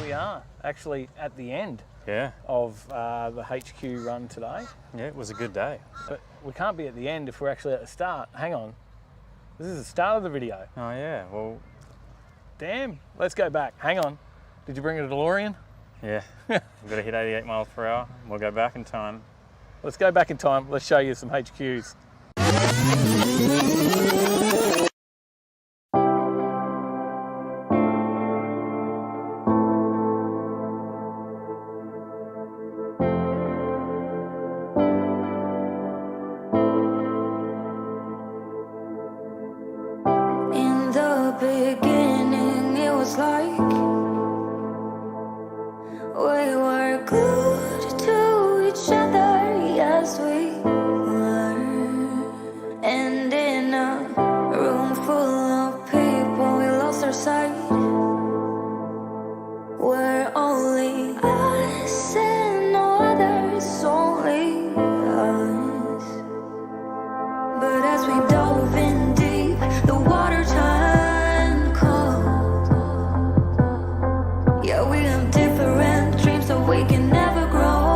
we are actually at the end Yeah. of the HQ run today. Yeah, it was a good day. But we can't be at the end if we're actually at the start. Hang on. This is the start of the video. Oh yeah, well, Damn. Let's go back. Hang on. Did you bring a DeLorean? yeah. We've got to hit 88 miles per hour. We'll go back in time. Let's go back in time. Let's show you some HQs. In the beginning, it was like we were glued to each other, yes we were. And in a room full of people, we lost our sight. We're only us and no others, only us. But as we dove in deep, the water turned cold. Yeah, we have different dreams so we can never grow.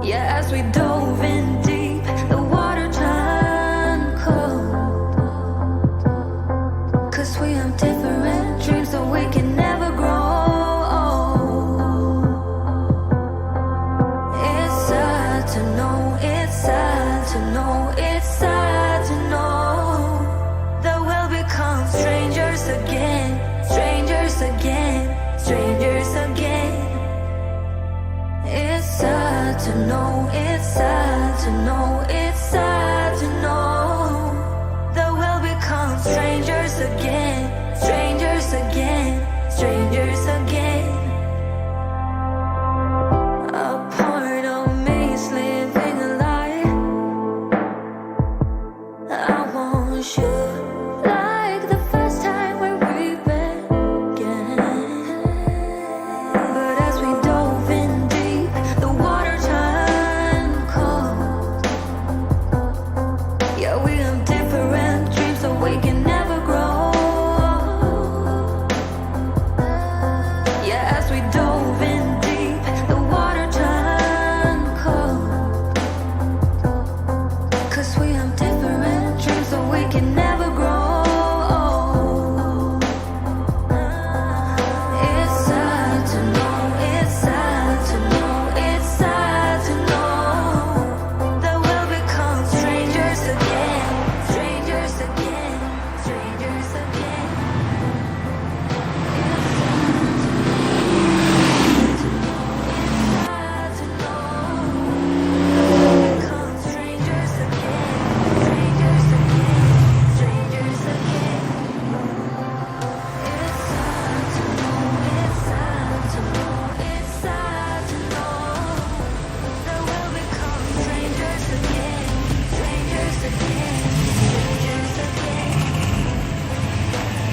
Yeah, as we dove in deep, the water turned cold. 'Cause we have different dreams so we can never grow. It's sad to know, it's sad to know, it's sad to know that we'll become strangers again, strangers again, strangers again. It's sad to know, it's sad to know, it's sad to know that we'll become strangers again, strangers again, strangers again. A part of me is living a lie. I want you like the first time when we began. But as we dove in deep, the water turned cold. Yeah, we have different dreams so we can never grow. Yeah, as we dove in deep, the water turned cold. 'Cause we have different dreams so we can never grow. It's sad to know, it's sad to know, it's sad to know that we'll become strangers again, strangers again, strangers again. It's sad to know that we'll become strangers again, strangers again, strangers again. It's sad to know, it's sad to know, it's sad to know that we'll become strangers again, strangers again, strangers again.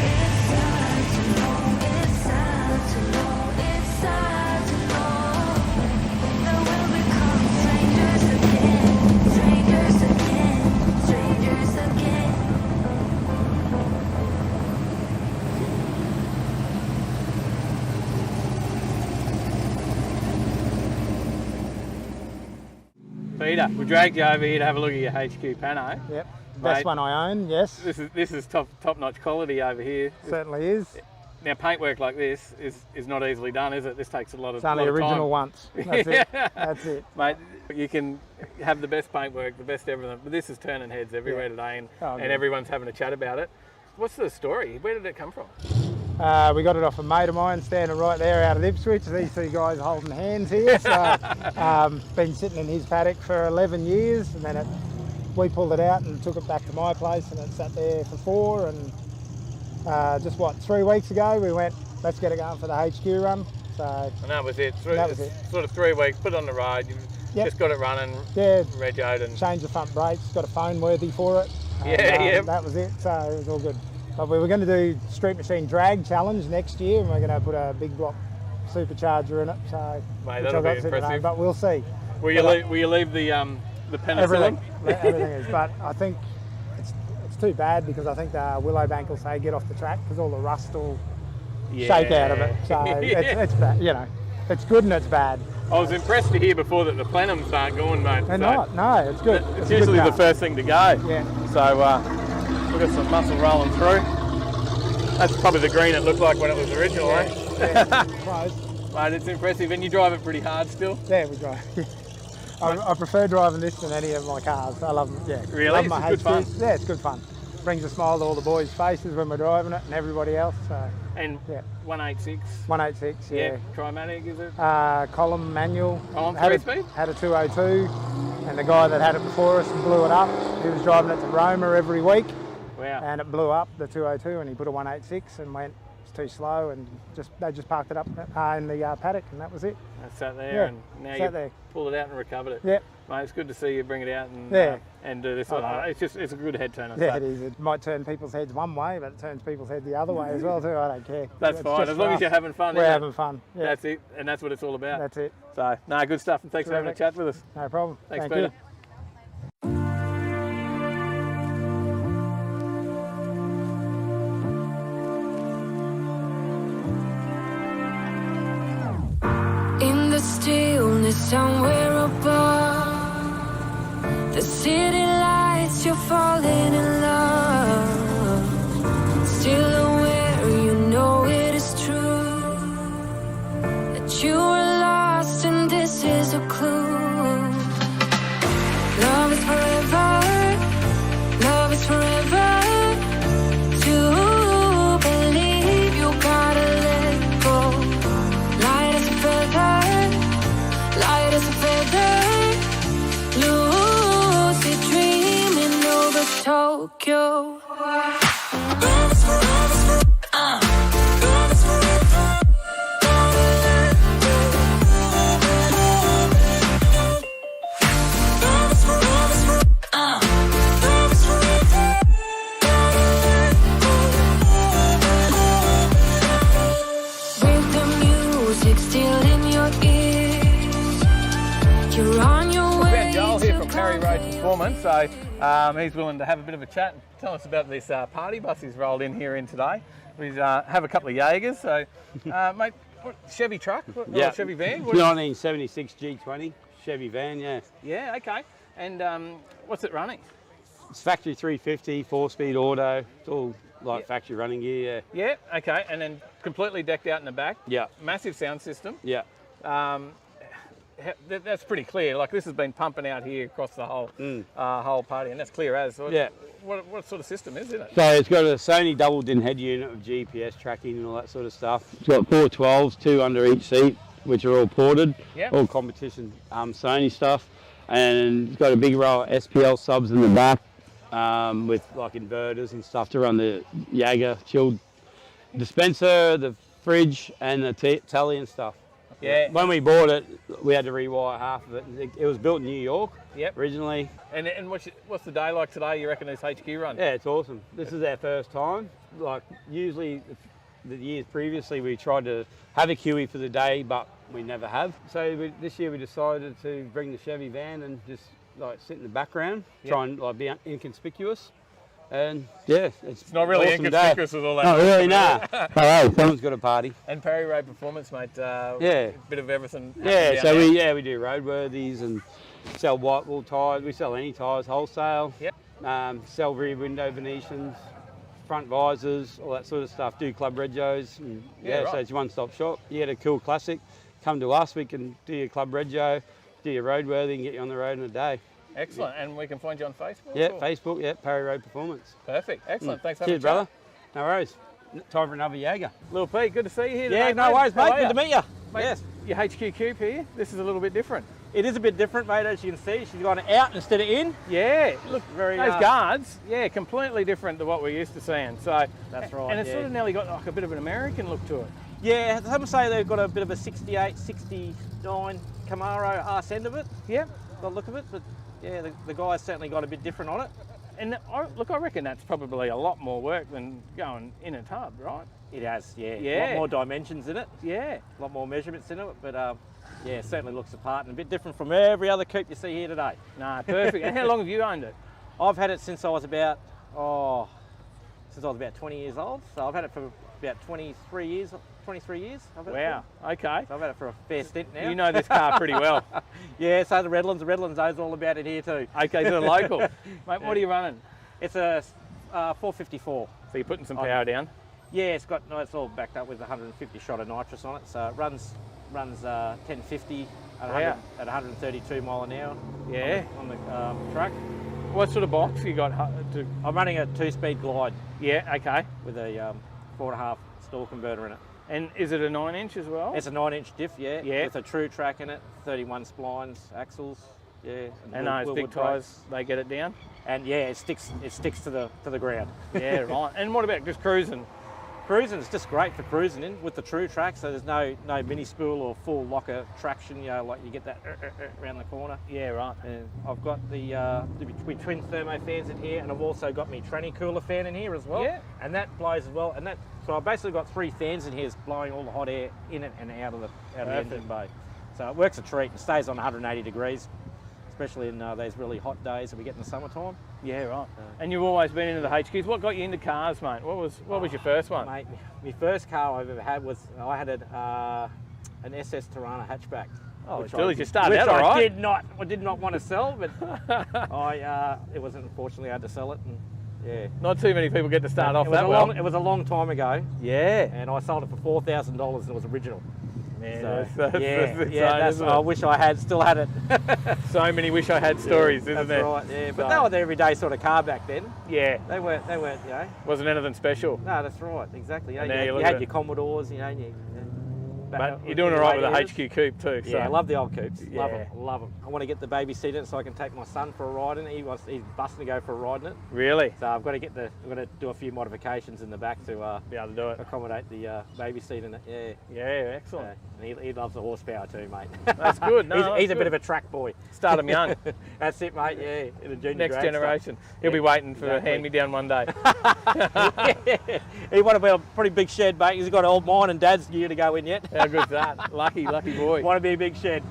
It's sad to know, it's sad to know, it's sad to know that we'll become strangers again, strangers again, strangers again. Peter, we dragged you over here to have a look at your HQ pano. Yep, best Mate. one I own, yes, This is top-notch quality over here. certainly is. Now, paintwork like this is not easily done, is it? This takes a lot of It's only lot of original time. once. That's it. That's it. Mate, you can have the best paintwork, the best everything, but this is turning heads everywhere today, and, Oh, and good. everyone's having a chat about it. What's the story? Where did it come from? We got it off a mate of mine standing right there out of Ipswich. These two guys holding hands here. So, been sitting in his paddock for 11 years, and then we pulled it out and took it back to my place, and it sat there for 4. And just 3 weeks ago, we went, let's get it going for the HQ run. So And that was it. That was it. Sort of 3 weeks, put it on the road, you Yep. just got it running, yeah, regoed, and changed the front brakes, got a phone worthy for it. And, Yeah. that was it. So it was all good. But we were going to do Street Machine Drag Challenge next year, and we're going to put a big block supercharger in it. So Mate, which that'll I've got be sitting at home, impressive. But we'll see. will you leave the penicillin? Everything is, but I think it's too bad because I think the Willowbank will say get off the track because all the rust will shake out of it. So it's bad, you know. It's good and it's bad. I was impressed to hear before that the plenums aren't going, mate. They're not. No, it's good. It's usually the first thing to go. Yeah. So we've got some muscle rolling through. That's probably the green it looked like when it was original, Yeah, close. Mate, it's impressive, and you drive it pretty hard still. Yeah, we drive. I prefer driving this than any of my cars. I love them. Yeah. Really? Love my It's good fun. Yeah, it's good fun. Brings a smile to all the boys' faces when we're driving it and everybody else. So. And Yeah. 186. 186. Yeah. Trimatic, is it? Column manual. Column, had 3-speed? Had a 202, and the guy that had it before us blew it up. He was driving it to Roma every week. Wow. And it blew up, the 202, and he put a 186 and went, it's too slow, and they just parked it up in the paddock, and that was it. That sat there, Yeah, and now sat you there. pulled it out and recovered it. Yep. Mate, it's good to see you bring it out and do this. It's a good head turner. Yeah, it is. It might turn people's heads one way, but it turns people's head the other way as well, too. I don't care. That's It's fine, just as long for as us. you're having fun. We're isn't it? having fun. Yeah. That's it, and that's what it's all about. That's it. So, good stuff, and thanks for having a Terrific. chat with us. No problem. Thanks, Thank Peter. you. In the stillness somewhere above the city lights, you're falling in love. Still aware, you know it is true that you were lost and this is a clue. Love is forever, love is forever. To believe you gotta let go. Light as a feather, light as a feather. Lucid dreaming over Tokyo. Love is forever, love is forever. Gotta let go. Love is forever, love is forever. Gotta let go. With the music still in your ears, you're on your way. We have Joel here from to Perry Road conquer Performance, so he's willing to have a bit of a chat and tell us about this party bus he's rolled in here in today. We have a couple of Jaegers, so mate, what, Chevy truck? Or Chevy van? What is- 1976 G20 Chevy van, yeah. Yeah, okay. And what's it running? It's factory 350, 4-speed auto. It's all like factory running gear, Yeah, okay. And then completely decked out in the back. yeah. Massive sound system. Yeah, That's pretty clear. Like this has been pumping out here across the whole whole party, and that's clear as. So Yeah. What sort of system is it? So it's got a Sony double din head unit with GPS tracking and all that sort of stuff. It's got 4 12s, 2 under each seat, which are all ported, Yep. all competition Sony stuff. And it's got a big row of SPL subs in the back with like inverters and stuff to run the Jaeger chilled dispenser, the fridge, and the telly and stuff. Yeah. When we bought it, we had to rewire half of it. It was built in New York Yep. originally. And what's the day like today? You reckon this HQ run? Yeah, it's awesome. This is our first time. Like usually the years previously we tried to have a QE for the day, but we never have. So this year we decided to bring the Chevy van and just like sit in the background, try and like be inconspicuous. And yeah, it's Not really awesome inconspicuous day. with all that. Not really, nah. But hey, someone's got a party. And Perry Road Performance, mate. Yeah. Bit of everything. Yeah, down so there. we do roadworthies and sell white wall tyres. We sell any tyres wholesale. Yep. Sell rear window Venetians, front visors, all that sort of stuff. Do club regos. And Yeah, so right. it's one-stop shop. You get a cool classic, come to us. We can do your club rego, do your roadworthy, and get you on the road in a day. Excellent. And we can find you on Facebook? Yeah, or- Facebook. Yeah, Perry Road Performance. Perfect. Excellent. Thanks for having Cheers, a chat. brother. No worries. Time for another Jaeger. Little Pete, good to see you here Yeah, today, no worries, How mate. are Good ya? to meet you. Mate, Yes, your HQ Cube here, this is a little bit different. it is a bit different, mate. As you can see, she's gone out instead of in. Yeah, look, Very, those guards, yeah, completely different to what we're used to seeing. So That's right, And it's yeah. sort of nearly got like a bit of an American look to it. Yeah, some say they've got a bit of a 68, 69 Camaro arse end of it, Yep. by the look of it. But yeah, the guy's certainly got a bit different on it. And I reckon that's probably a lot more work than going in a tub, right? It has, yeah. Yeah. A lot more dimensions in it, Yeah. a lot more measurements in it. But yeah, it certainly looks apart and a bit different from every other coupe you see here today. Nah, perfect. And how long have you owned it? I've had it since I was about since I was about 20 years old. So I've had it for about 23 years. 23 years. I've had Wow. Okay. So I've had it for a fair stint now. You know this car pretty well. Yeah. So the Redlands knows all about it here too. Okay, so local. Mate, what are you running? It's a 454. So you're putting some power down. Yeah, it's all backed up with 150 shot of nitrous on it. So it runs 1050 at 132 mile an hour. Yeah. On the truck. What sort of box you got? I'm running a 2-speed glide. Yeah. Okay. With a 4.5 stall converter in it. And is it a 9-inch as well? It's a 9-inch diff, yeah. Yeah. With a true track in it, 31 splines, axles, yeah. And those big tyres, they get it down. And yeah, it sticks to the ground. Yeah, right. And what about just cruising? Cruising is just great for cruising in with the true track. So there's no mini spool or full locker traction. You know, like you get that around the corner. Yeah, right. And I've got the twin thermo fans in here, and I've also got my tranny cooler fan in here as well. Yeah. And that blows as well. And so I've basically got 3 fans in here blowing all the hot air in it and out of the engine bay. So it works a treat. It stays on 180 degrees, especially in those really hot days that we get in the summertime. Yeah, right. And you've always been into the HQs. What got you into cars, mate? What was your first one? Mate, my first car I've ever had was I had an SS Tirana hatchback. Oh, Julie, you started out all right. I did not want to sell, but it wasn't, unfortunately, I had to sell it. And yeah. Not too many people get to start off that well. It was a long time ago. Yeah. And I sold it for $4,000 and it was original. Man, so, I wish I still had it. So many wish I had stories, isn't there? That's right, yeah. But they were the everyday sort of car back then. Yeah. They weren't, you know. Wasn't anything special. No, that's right, exactly. You had your Commodores, you know. But you're doing all right with the HQ coupe too. So. Yeah, I love the old coupes. Yeah. Love them. I want to get the baby seat in it so I can take my son for a ride in it. He's busting to go for a ride in it. Really? So I've got to do a few modifications in the back to be able to do it. Accommodate the baby seat in it. Yeah. Yeah, excellent. And he loves the horsepower too, mate. That's good. No, he's a bit of a track boy. Start him young. That's it, mate. Yeah, in a junior next generation. He'll be waiting for a hand-me-down one day. He wanted to be a pretty big shed, mate. He's got old mine and dad's gear to go in yet. How good's that? Lucky boy. Want to be a big shed.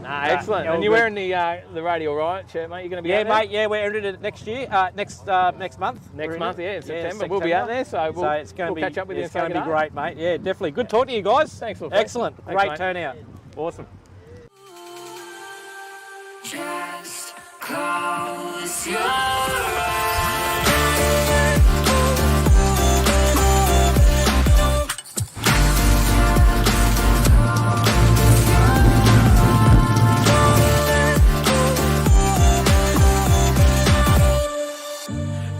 Nah, excellent. And you're wearing the Radial Riot shirt, mate. You're going to be out there? Yeah, mate. Yeah, we're entering it next year. Next month. Next month, yeah, in September. September. We'll be out there, so we'll catch up with you. It's going to be great, mate. Yeah, definitely. Good talking to you guys. Thanks for excellent. Thanks, great mate. turnout. Awesome. Just close your eyes.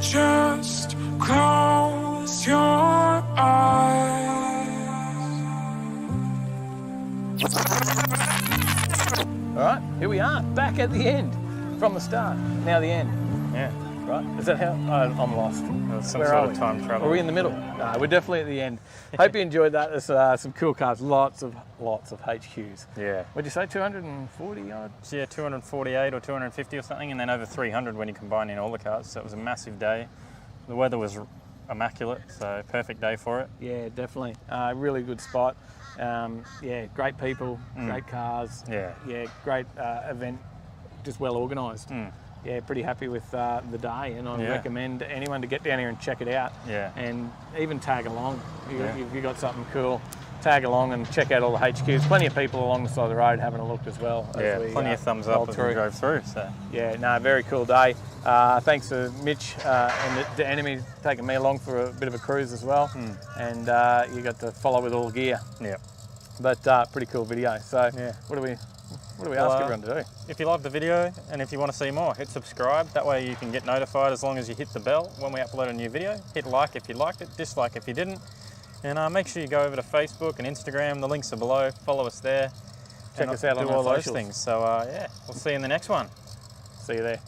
Just close your eyes. All right, here we are, back at the end. From the start, now the end. Yeah. Right? Is that how? I'm lost. Some Where sort are of time travel. Are we in the middle? No, we're definitely at the end. Hope you enjoyed that. There's some cool cars, lots of HQs. Yeah. What'd you say, 240 odd? So yeah, 248 or 250 or something, and then over 300 when you combine in all the cars. So it was a massive day. The weather was immaculate, so perfect day for it. Yeah, definitely. Really good spot. Yeah, great people, great cars. Yeah. Yeah, great event, just well organised. Yeah, pretty happy with the day, and I recommend anyone to get down here and check it out. Yeah. And even tag along. If you got something cool, tag along and check out all the HQs. Plenty of people along the side of the road having a look as well. Yeah, plenty of thumbs up as we drove through. So. Yeah, no, very cool day. Thanks to Mitch and the enemy taking me along for a bit of a cruise as well. And you got to follow with all gear. Yeah. But pretty cool video. So what do we ask everyone to do? If you like the video and if you want to see more, hit subscribe. That way you can get notified as long as you hit the bell when we upload a new video. Hit like if you liked it, dislike if you didn't. And make sure you go over to Facebook and Instagram. The links are below. Follow us there. Check us out on all our those socials. things. So yeah, we'll see you in the next one. See you there.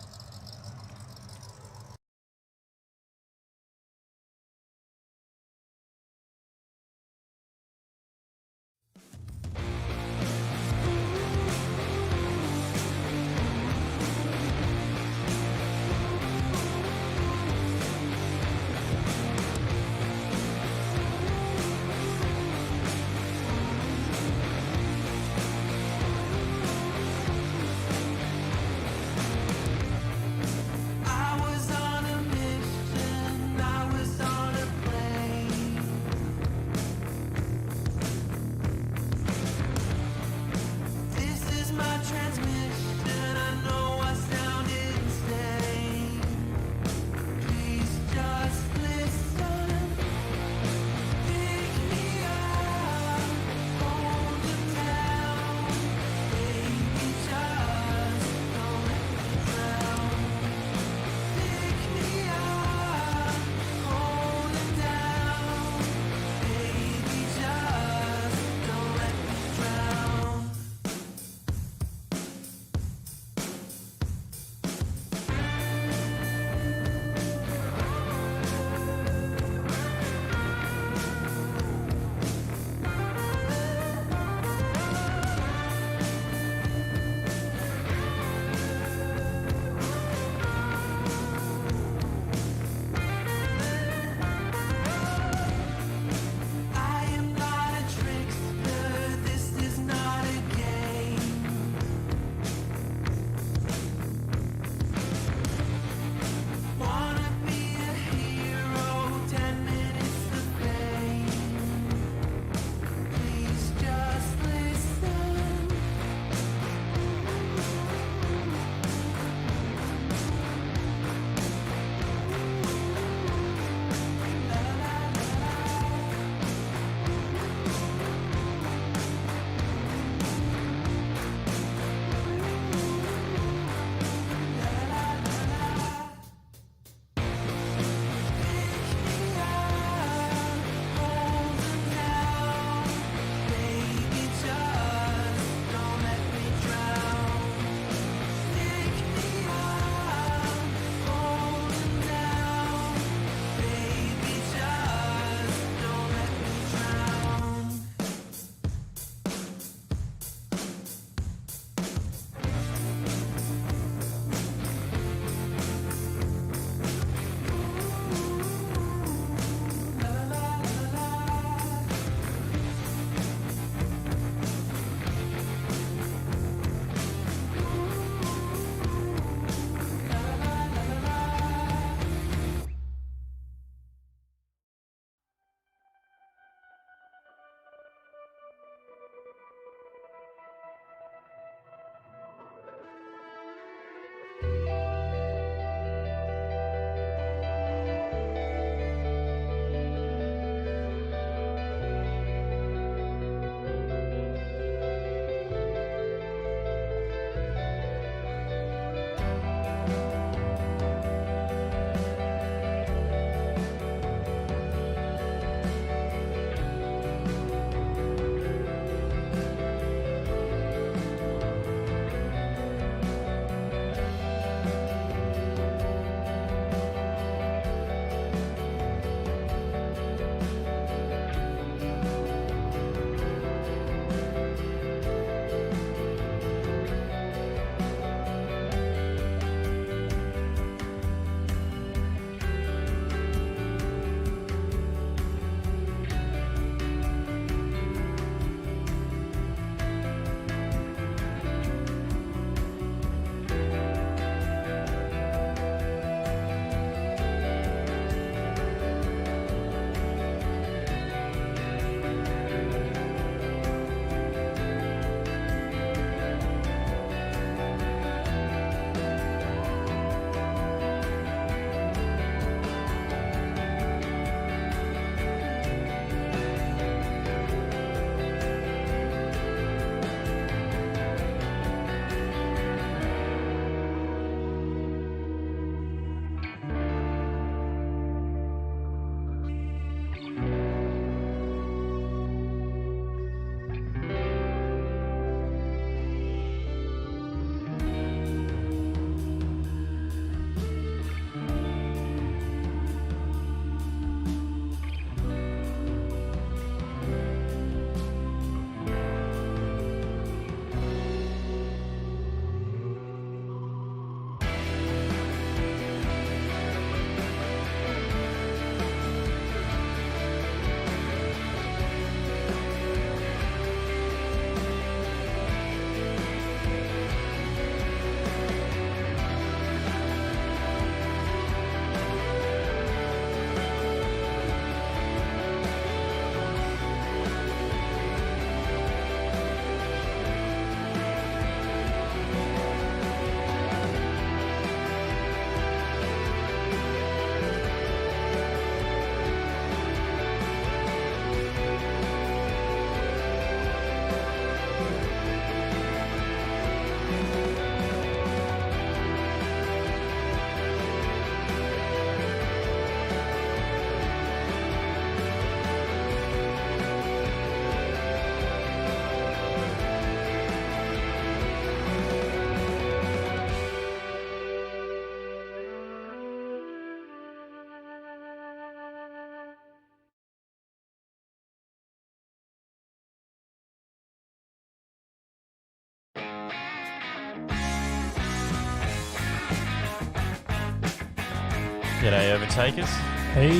G'day, Overtakers. Hey,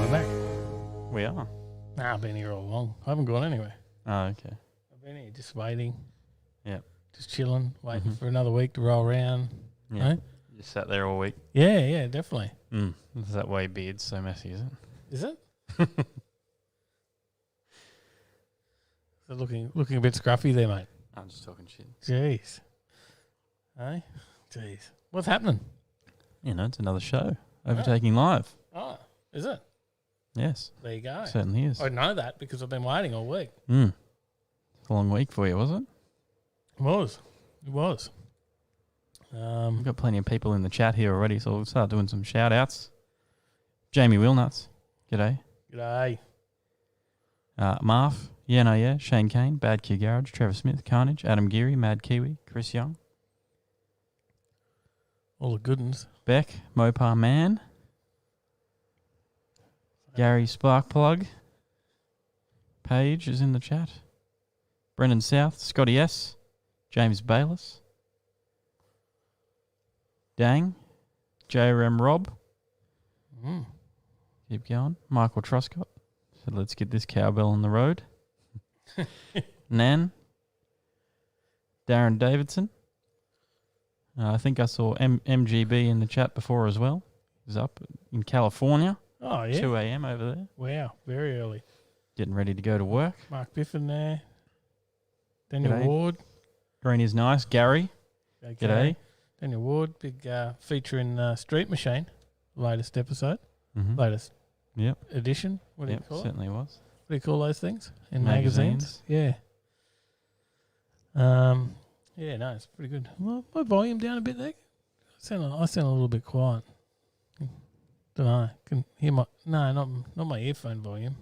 we're back. We are. Nah, I've been here all along. I haven't gone anywhere. Oh, okay. I've been here just waiting. Yeah. Just chilling, waiting for another week to roll around. Yeah. Eh? You sat there all week. Yeah, definitely. Is that way beard's so messy, is it? Is it? So looking a bit scruffy there, mate. I'm just talking shit. Jeez. Hey? Jeez. What's happening? You know, it's another show. Overtaking Live. Oh, is it? Yes. There you go. Certainly is. I know that because I've been waiting all week. It's a long week for you, was it? It was. We've got plenty of people in the chat here already, so we'll start doing some shout-outs. Jamie Wilnuts. G'day. G'day. Marv. Yeah. Shane Kane. Bad Q Garage. Trevor Smith. Carnage. Adam Geary. Mad Kiwi. Chris Young. All the good ones. Beck. Mopar Man. Gary Sparkplug. Paige is in the chat. Brendan South. Scotty S. James Bayliss. Dang. JRM Rob. Keep going. Michael Truscott. So let's get this cowbell on the road. Nan. Darren Davidson. I think I saw MGB in the chat before as well. He's up in California. Oh, yeah. 2 a.m. over there. Wow, very early. Getting ready to go to work. Mark Biffin there. Daniel G'day. Ward. Green is nice. Gary. Okay. G'day. Daniel Ward, big feature in Street Machine, latest episode, latest edition. What do you call it? Certainly was. What do you call those things? In magazines? Yeah. Yeah, no, it's pretty good. Well, my volume down a bit there. I sound a little bit quiet. Don't know. Can hear my not my earphone volume.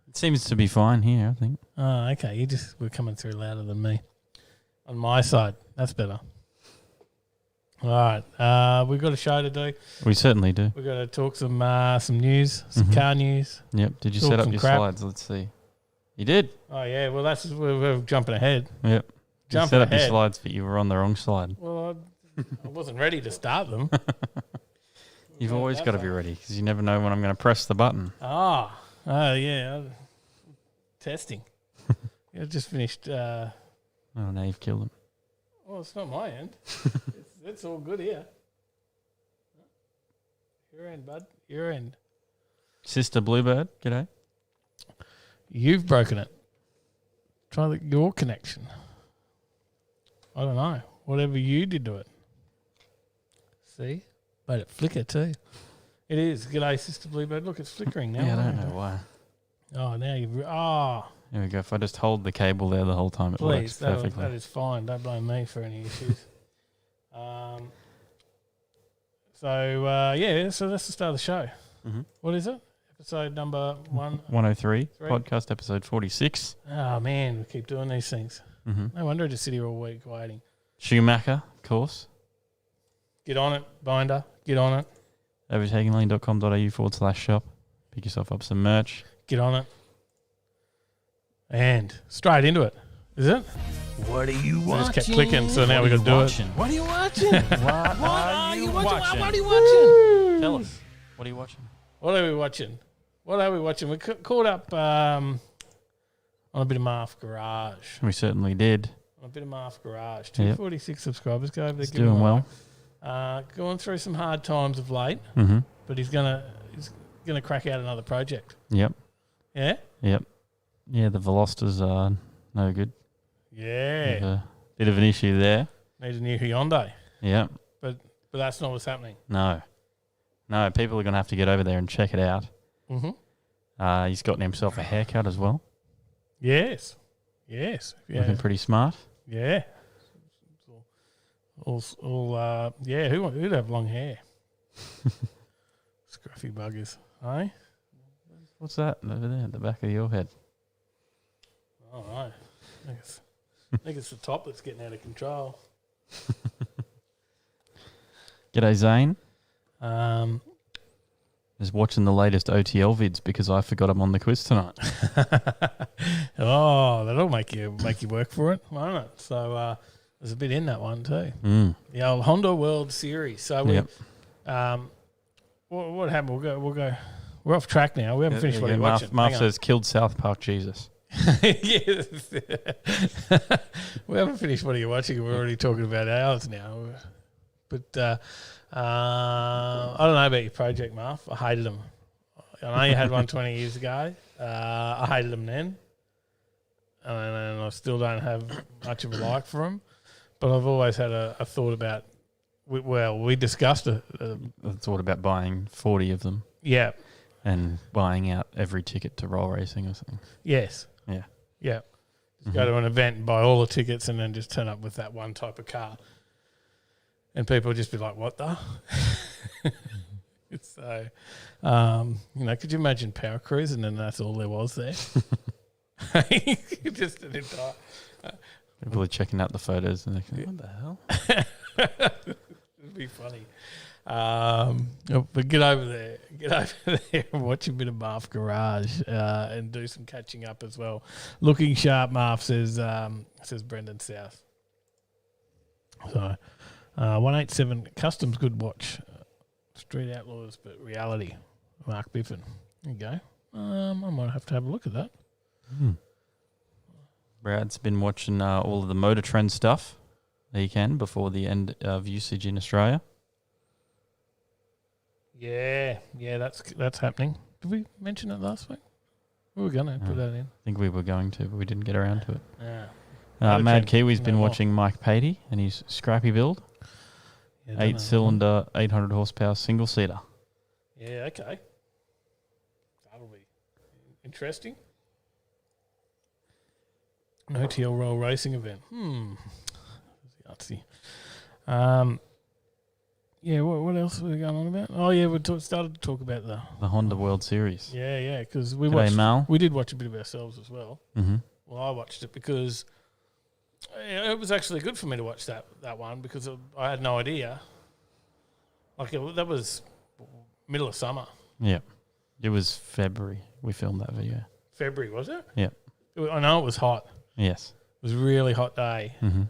It seems to be fine here, I think. Oh, okay. You just were coming through louder than me. On my side, that's better. All right, we've got a show to do. We certainly do. We've got to talk some news, some car news. Yep. Did you Talk set up some your crap. slides? Let's see. You did. Oh yeah. Well, we're jumping ahead. Yep. You Jumping set up your ahead. slides, but you were on the wrong slide. Well, I wasn't ready to start them. You've always got to be ready because you never know when I'm going to press the button. Oh yeah. Testing. I just finished. Oh, now you've killed him. Well, it's not my end. It's all good here. Your end, bud. Your end. Sister Bluebird, g'day. You've broken it. Try your connection. I don't know. Whatever you did to it. See? Made it flicker too. It is. G'day, Sister Bluebird. Look, it's flickering now. Yeah, I don't know why. Oh, now you've... Oh, There we go. If I just hold the cable there the whole time, it please. works perfectly. That is fine. Don't blame me for any issues. So that's the start of the show. What is it? Episode number 103, podcast episode 46. Oh, man, we keep doing these things. No wonder I just sit here all week waiting. Schumacher, of course. Get on it, Binder. Get on it. Overtakinglane.com.au/shop. Pick yourself up some merch. Get on it. And straight into it. Is it? What are you I watching? just kept clicking, so now we got to do it. What are you watching? What are you watching? What are you watching? Tell us. What are you watching? What are we watching? We caught up on a bit of Marf Garage. We certainly did. On a bit of Marf Garage. 246 subscribers. Go over there. It's give him doing a well. like. Going through some hard times of late, but he's gonna crack out another project. Yep. Yeah. Yep. Yeah, the Velosters are no good. Yeah. Bit of an issue there. Need a new Hyundai. Yep. But that's not what's happening. No, people are going to have to get over there and check it out. He's gotten himself a haircut as well. Yes. Yeah. Looking pretty smart. Yeah. Who'd have long hair? Scruffy buggers, eh? What's that over there at the back of your head? Oh, no. I think it's the top that's getting out of control. G'day, Zane. Just watching the latest OTL vids because I forgot I'm on the quiz tonight. Oh, that'll make you work for it, won't it? So there's a bit in that one too. The old Honda World Series. So we What happened? We'll go. We're off track now. We haven't finished what you're watching. Marv says killed South Park Jesus. Yes. We haven't finished what you're watching. We're already talking about ours now. But I don't know about your project, Marv. I hated them. I know you had one 20 years ago. I hated them then. And I still don't have much of a like for them. But I've always had a thought about, we discussed a thought about buying 40 of them. Yeah. And buying out every ticket to roll racing or something. Yes. Yeah. Yeah. Just go to an event and buy all the tickets and then just turn up with that one type of car. And people just be like, what the? So, could you imagine Power Cruise and then that's all there was there? Just an entire... People are checking out the photos and they're thinking, what the hell? It'd be funny. But get over there and watch a bit of Marv Garage and do some catching up as well. Looking sharp, Marv says Brendan South. So 187 Customs good watch. Street Outlaws, but reality. Mark Biffin. There you go. I might have to have a look at that. Brad's been watching all of the Motor Trend stuff that he can before the end of usage in Australia. Yeah, that's happening. Did we mention it last week? We were going to put that in. I think we were going to, but we didn't get around to it. Yeah. Mad Kiwi's been watching Mike Patey and his scrappy build. Yeah, 8-cylinder, 800 horsepower single-seater. Yeah, okay. That'll be interesting. An OTL Roll Racing event. Yahtzee. Yeah, what else were we going on about? Oh, yeah, we started to talk about the Honda World Series. Yeah, because we did watch a bit of ourselves as well. Mm-hmm. Well, I watched it because it was actually good for me to watch that one because I had no idea. Like, that was middle of summer. Yeah. It was February. We filmed that video. February, was it? Yeah. I know it was hot. Yes. It was a really hot day. Mm-hmm.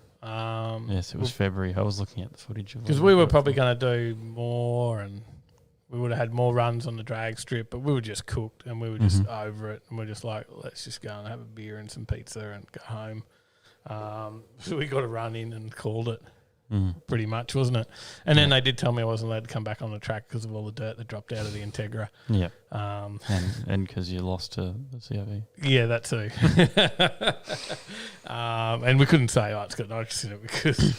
Yes, it was February. I was looking at the footage of it. Because we were probably going to do more and we would have had more runs on the drag strip, but we were just cooked and we were just over it. And we're just like, let's just go and have a beer and some pizza and go home. So we got a run in and called it pretty much, wasn't it? And then they did tell me I wasn't allowed to come back on the track because of all the dirt that dropped out of the Integra. Yeah. And because you lost to the CRV. Yeah, that too. And we couldn't say, it's got nitrous in it because...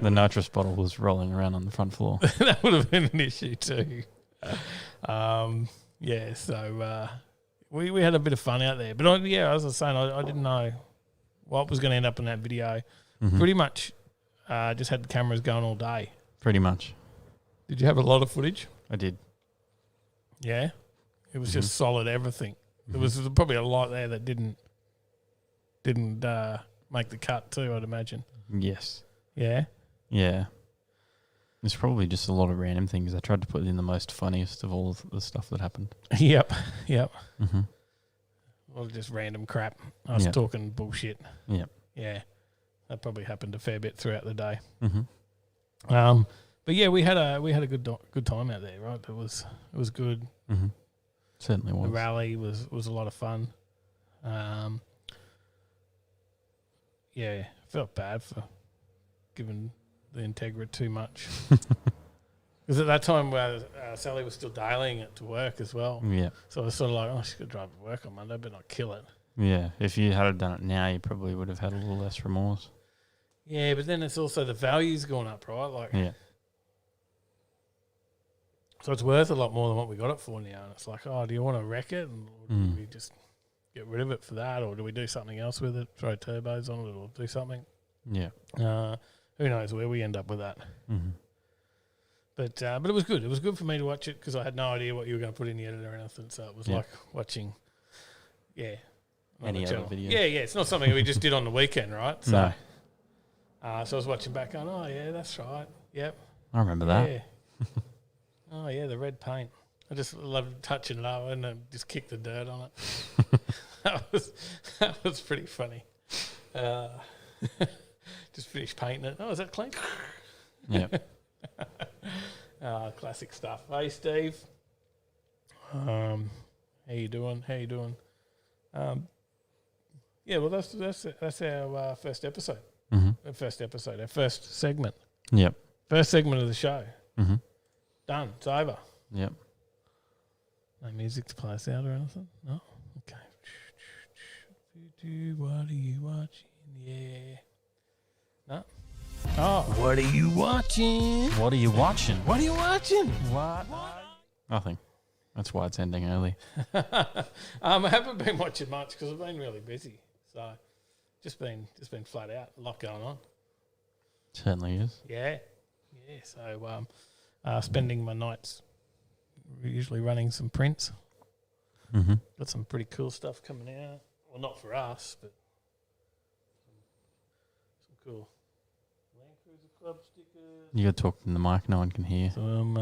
the nitrous bottle was rolling around on the front floor. That would have been an issue too. So we had a bit of fun out there. But as I was saying, I didn't know what was going to end up in that video. Pretty much just had the cameras going all day. Pretty much. Did you have a lot of footage? I did. Yeah? It was just solid everything. There was probably a lot there that didn't make the cut too, I'd imagine. Yes. Yeah? Yeah. There's probably just a lot of random things. I tried to put in the most funniest of all of the stuff that happened. Yep. Mm-hmm. Well, just random crap. I was talking bullshit. Yep. Yeah. That probably happened a fair bit throughout the day. Mm-hmm. But yeah, we had a good time out there, right? It was good. Mm-hmm. Certainly was. The rally was a lot of fun. Felt bad for giving the Integra too much. Because at that time, Sally was still dailying it to work as well. Yeah. So I was sort of like, she's going to drive to work on Monday, but not kill it. Yeah. If you had done it now, you probably would have had a little less remorse. Yeah, but then it's also the value's gone up, right? Like, yeah. So it's worth a lot more than what we got it for now. And it's like, do you want to wreck it? And do we just get rid of it for that? Or do we do something else with it? Throw turbos on it or do something? Yeah. Who knows where we end up with that. Mm-hmm. But it was good. It was good for me to watch it because I had no idea what you were going to put in the editor or anything. So it was like watching, any other video. Yeah. It's not something we just did on the weekend, right? So, no. So I was watching back going, that's right. Yep. I remember that. Yeah. Oh, yeah, the red paint. I just loved touching it up and then just kick the dirt on it. That was pretty funny. Just finished painting it. Oh, is that clean? Yeah. Classic stuff. Hey, Steve. How you doing? Yeah, well, that's our first episode. Mm-hmm. Our first segment. Yep. First segment of the show. Mm-hmm. Done. It's over. Yep. No music to play us out or anything? No? Okay. What are you watching? Yeah. No? Oh. What are you watching? What are you watching? What are you watching? What? Nothing. That's why it's ending early. I haven't been watching much because I've been really busy. So just been flat out. A lot going on. Certainly is. Yeah. So spending my nights usually running some prints. Mm-hmm. Got some pretty cool stuff coming out. Well, not for us, but some cool Land Cruiser Club stickers. You got to talk in the mic. No one can hear. Some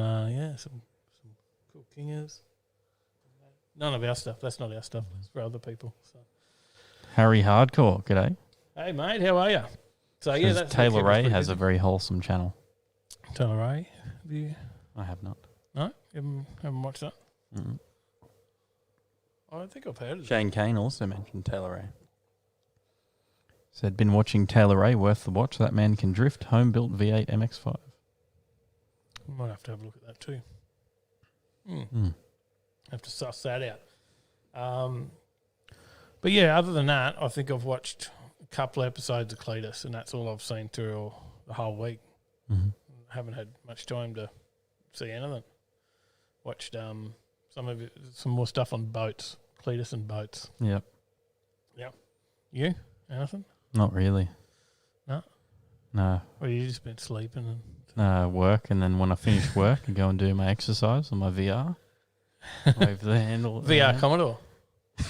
cool Kingers. None of our stuff. That's not our stuff. It's for other people. So. Harry Hardcore. G'day. Hey mate, how are you? So yeah, that's Taylor Ray has a very wholesome channel. Taylor Ray. Have you? I have not. No, haven't watched that. Mm-hmm. I think I've heard of it. Shane Kane also mentioned Taylor Ray. Said, been watching Taylor Ray, worth the watch. That man can drift, home-built V8 MX-5. Might have to have a look at that too. Have to suss that out. But yeah, other than that, I think I've watched a couple of episodes of Cletus, and that's all I've seen through the whole week. Mm-hmm. Haven't had much time to see anything. Watched some more stuff on boats, Cletus and boats. Yep. You? Anything? Not really. No? No. Well, you just been sleeping Work, and then when I finish work, I go and do my exercise on my VR. Wave the handle. VR Commodore.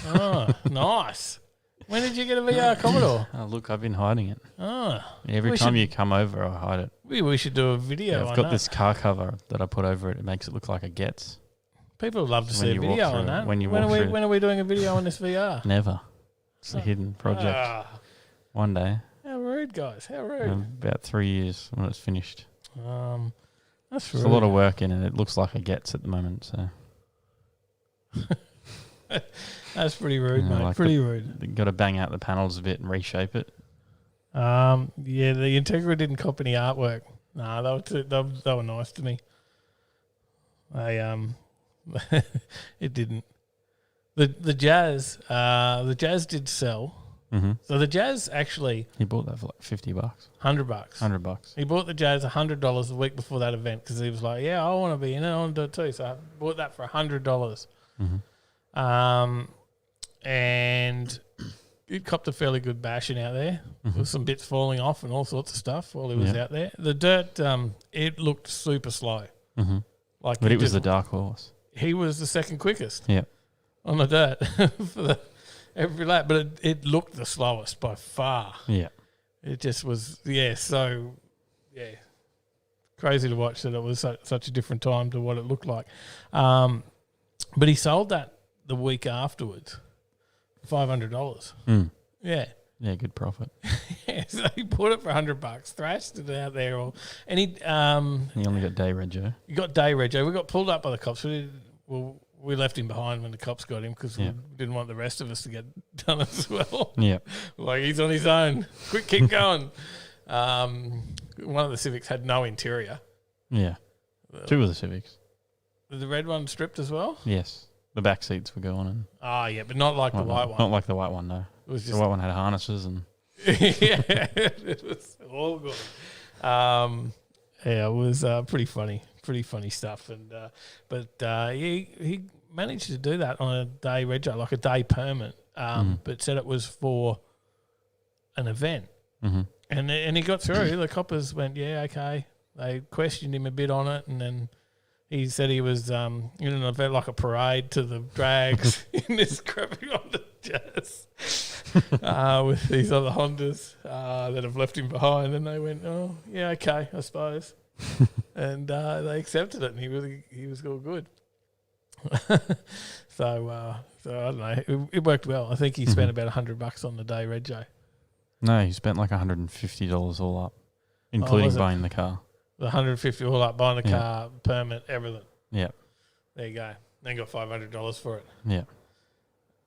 Oh, nice. When did you get a VR Commodore? Oh, look, I've been hiding it. Oh. Every time you come over, I hide it. We should do a video on I've got that. this car cover that I put over it. It makes it look like a Getz. People would love to see a video on that. When are we doing a video on this VR? Never. It's a hidden project. One day. How rude, guys. How rude. About 3 years when it's finished. That's There's a lot of work in it. It looks like a Getz at the moment. So that's pretty rude, mate. Like pretty rude. Got to bang out the panels a bit and reshape it. Yeah, the Integra didn't cop any artwork. Nah, they were nice to me. It didn't. The Jazz did sell. Mm-hmm. So the Jazz actually, he bought that for like $50. $100. $100. He bought the Jazz $100 a week before that event because he was like, "Yeah, I want to be in it. I want to do it too." So I bought that for $100. Mm-hmm. And it copped a fairly good bashing out there. Mm-hmm. With some bits falling off and all sorts of stuff while he was out there. The dirt, it looked super slow. Mm-hmm. But it was the dark horse. He was the second quickest. Yeah. On the dirt for every lap, but it looked the slowest by far. Yeah. It just was, crazy to watch that it was such a different time to what it looked like. But he sold that the week afterwards, $500. Mm. Yeah. Yeah, good profit. Yeah, so he bought it for $100, thrashed it out there, and he only got day rego. He got day rego. We got pulled up by the cops. We left him behind when the cops got him because we didn't want the rest of us to get done as well. Yeah, like he's on his own. Quick, keep going. One of the Civics had no interior. Yeah, two of the Civics. Was the red one stripped as well? Yes, the back seats were gone. But not like the white one. Not like the white one, no. It was just the white one had harnesses and. Yeah, it was all good. It was pretty funny stuff. And he managed to do that on a day rego, like a day permit. But said it was for an event, and he got through. The coppers went, yeah, okay. They questioned him a bit on it, and then he said he was in an event like a parade to the drags in this crappy Honda Jazz with these other Hondas that have left him behind. And they went, oh, yeah, okay, I suppose. And they accepted it, and he was all good. So I don't know. It worked well. I think he spent about $100 on the day rego. No, he spent like $150 all up, including buying the car. The 150 all up, buying the car, permit, everything. Yeah. There you go. Then got $500 for it. Yeah.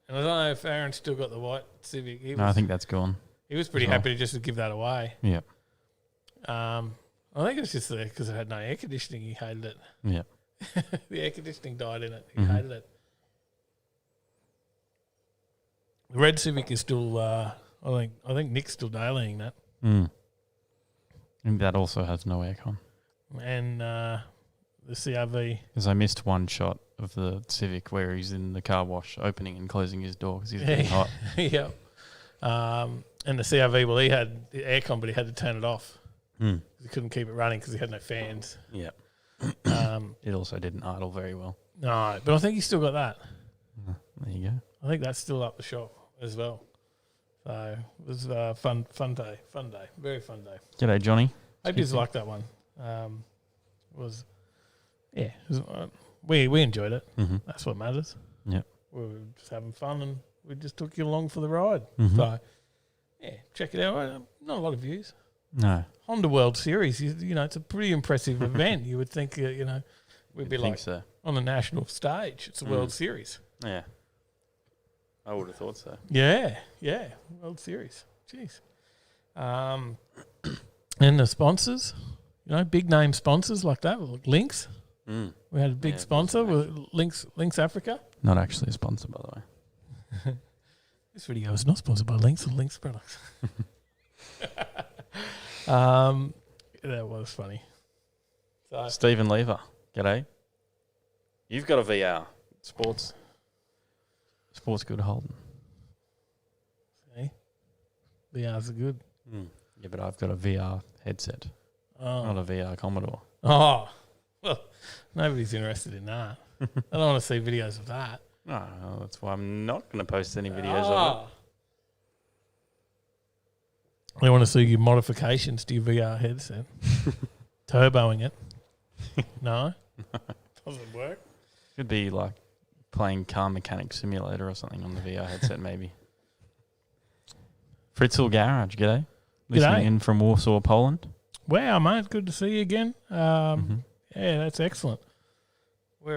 And I don't know if Aaron still got the white Civic. No, I think that's gone. He was pretty happy to just give that away. Yeah. I think it was just because it had no air conditioning. He hated it. Yeah. The air conditioning died in it. He hated it. The red Civic is still. I think Nick's still dailying that. Mm. And that also has no aircon. And the CRV. Because I missed one shot of the Civic where he's in the car wash, opening and closing his door because he's getting hot. Yeah. And the CRV, well, he had the aircon, but he had to turn it off. Mm. He couldn't keep it running because he had no fans. Yeah. It also didn't idle very well. No, but I think he's still got that. There you go. I think that's still up the shop as well. So it was a fun day, very fun day. G'day, Johnny. I just liked that one. We enjoyed it. Mm-hmm. That's what matters. Yeah. We were just having fun and we just took you along for the ride. Mm-hmm. So, yeah, check it out. Not a lot of views. No. Honda World Series, you know, it's a pretty impressive event. You would think, we'd be like so. on the national stage. It's a World Series. Yeah. I would have thought so. Yeah, World Series. Jeez. And the sponsors, big name sponsors like that, like Lynx. Mm. We had a big sponsor with Lynx Africa. Not actually a sponsor, by the way. This video is not sponsored by Lynx or Lynx products. That was funny. So, Stephen Lever, g'day. You've got a VR. Sports good Holden. See? VRs are good. Mm. Yeah, but I've got a VR headset. Not a VR Commodore. Oh, well, nobody's interested in that. I don't want to see videos of that. No, that's why I'm not going to post any videos of it. I want to see your modifications to your VR headset. Turboing it. No? Doesn't work. Could be like playing Car Mechanic Simulator or something on the VR headset, maybe. Fritzl Garage, g'day. Listening in from Warsaw, Poland. Wow, mate, good to see you again. Yeah, that's excellent. We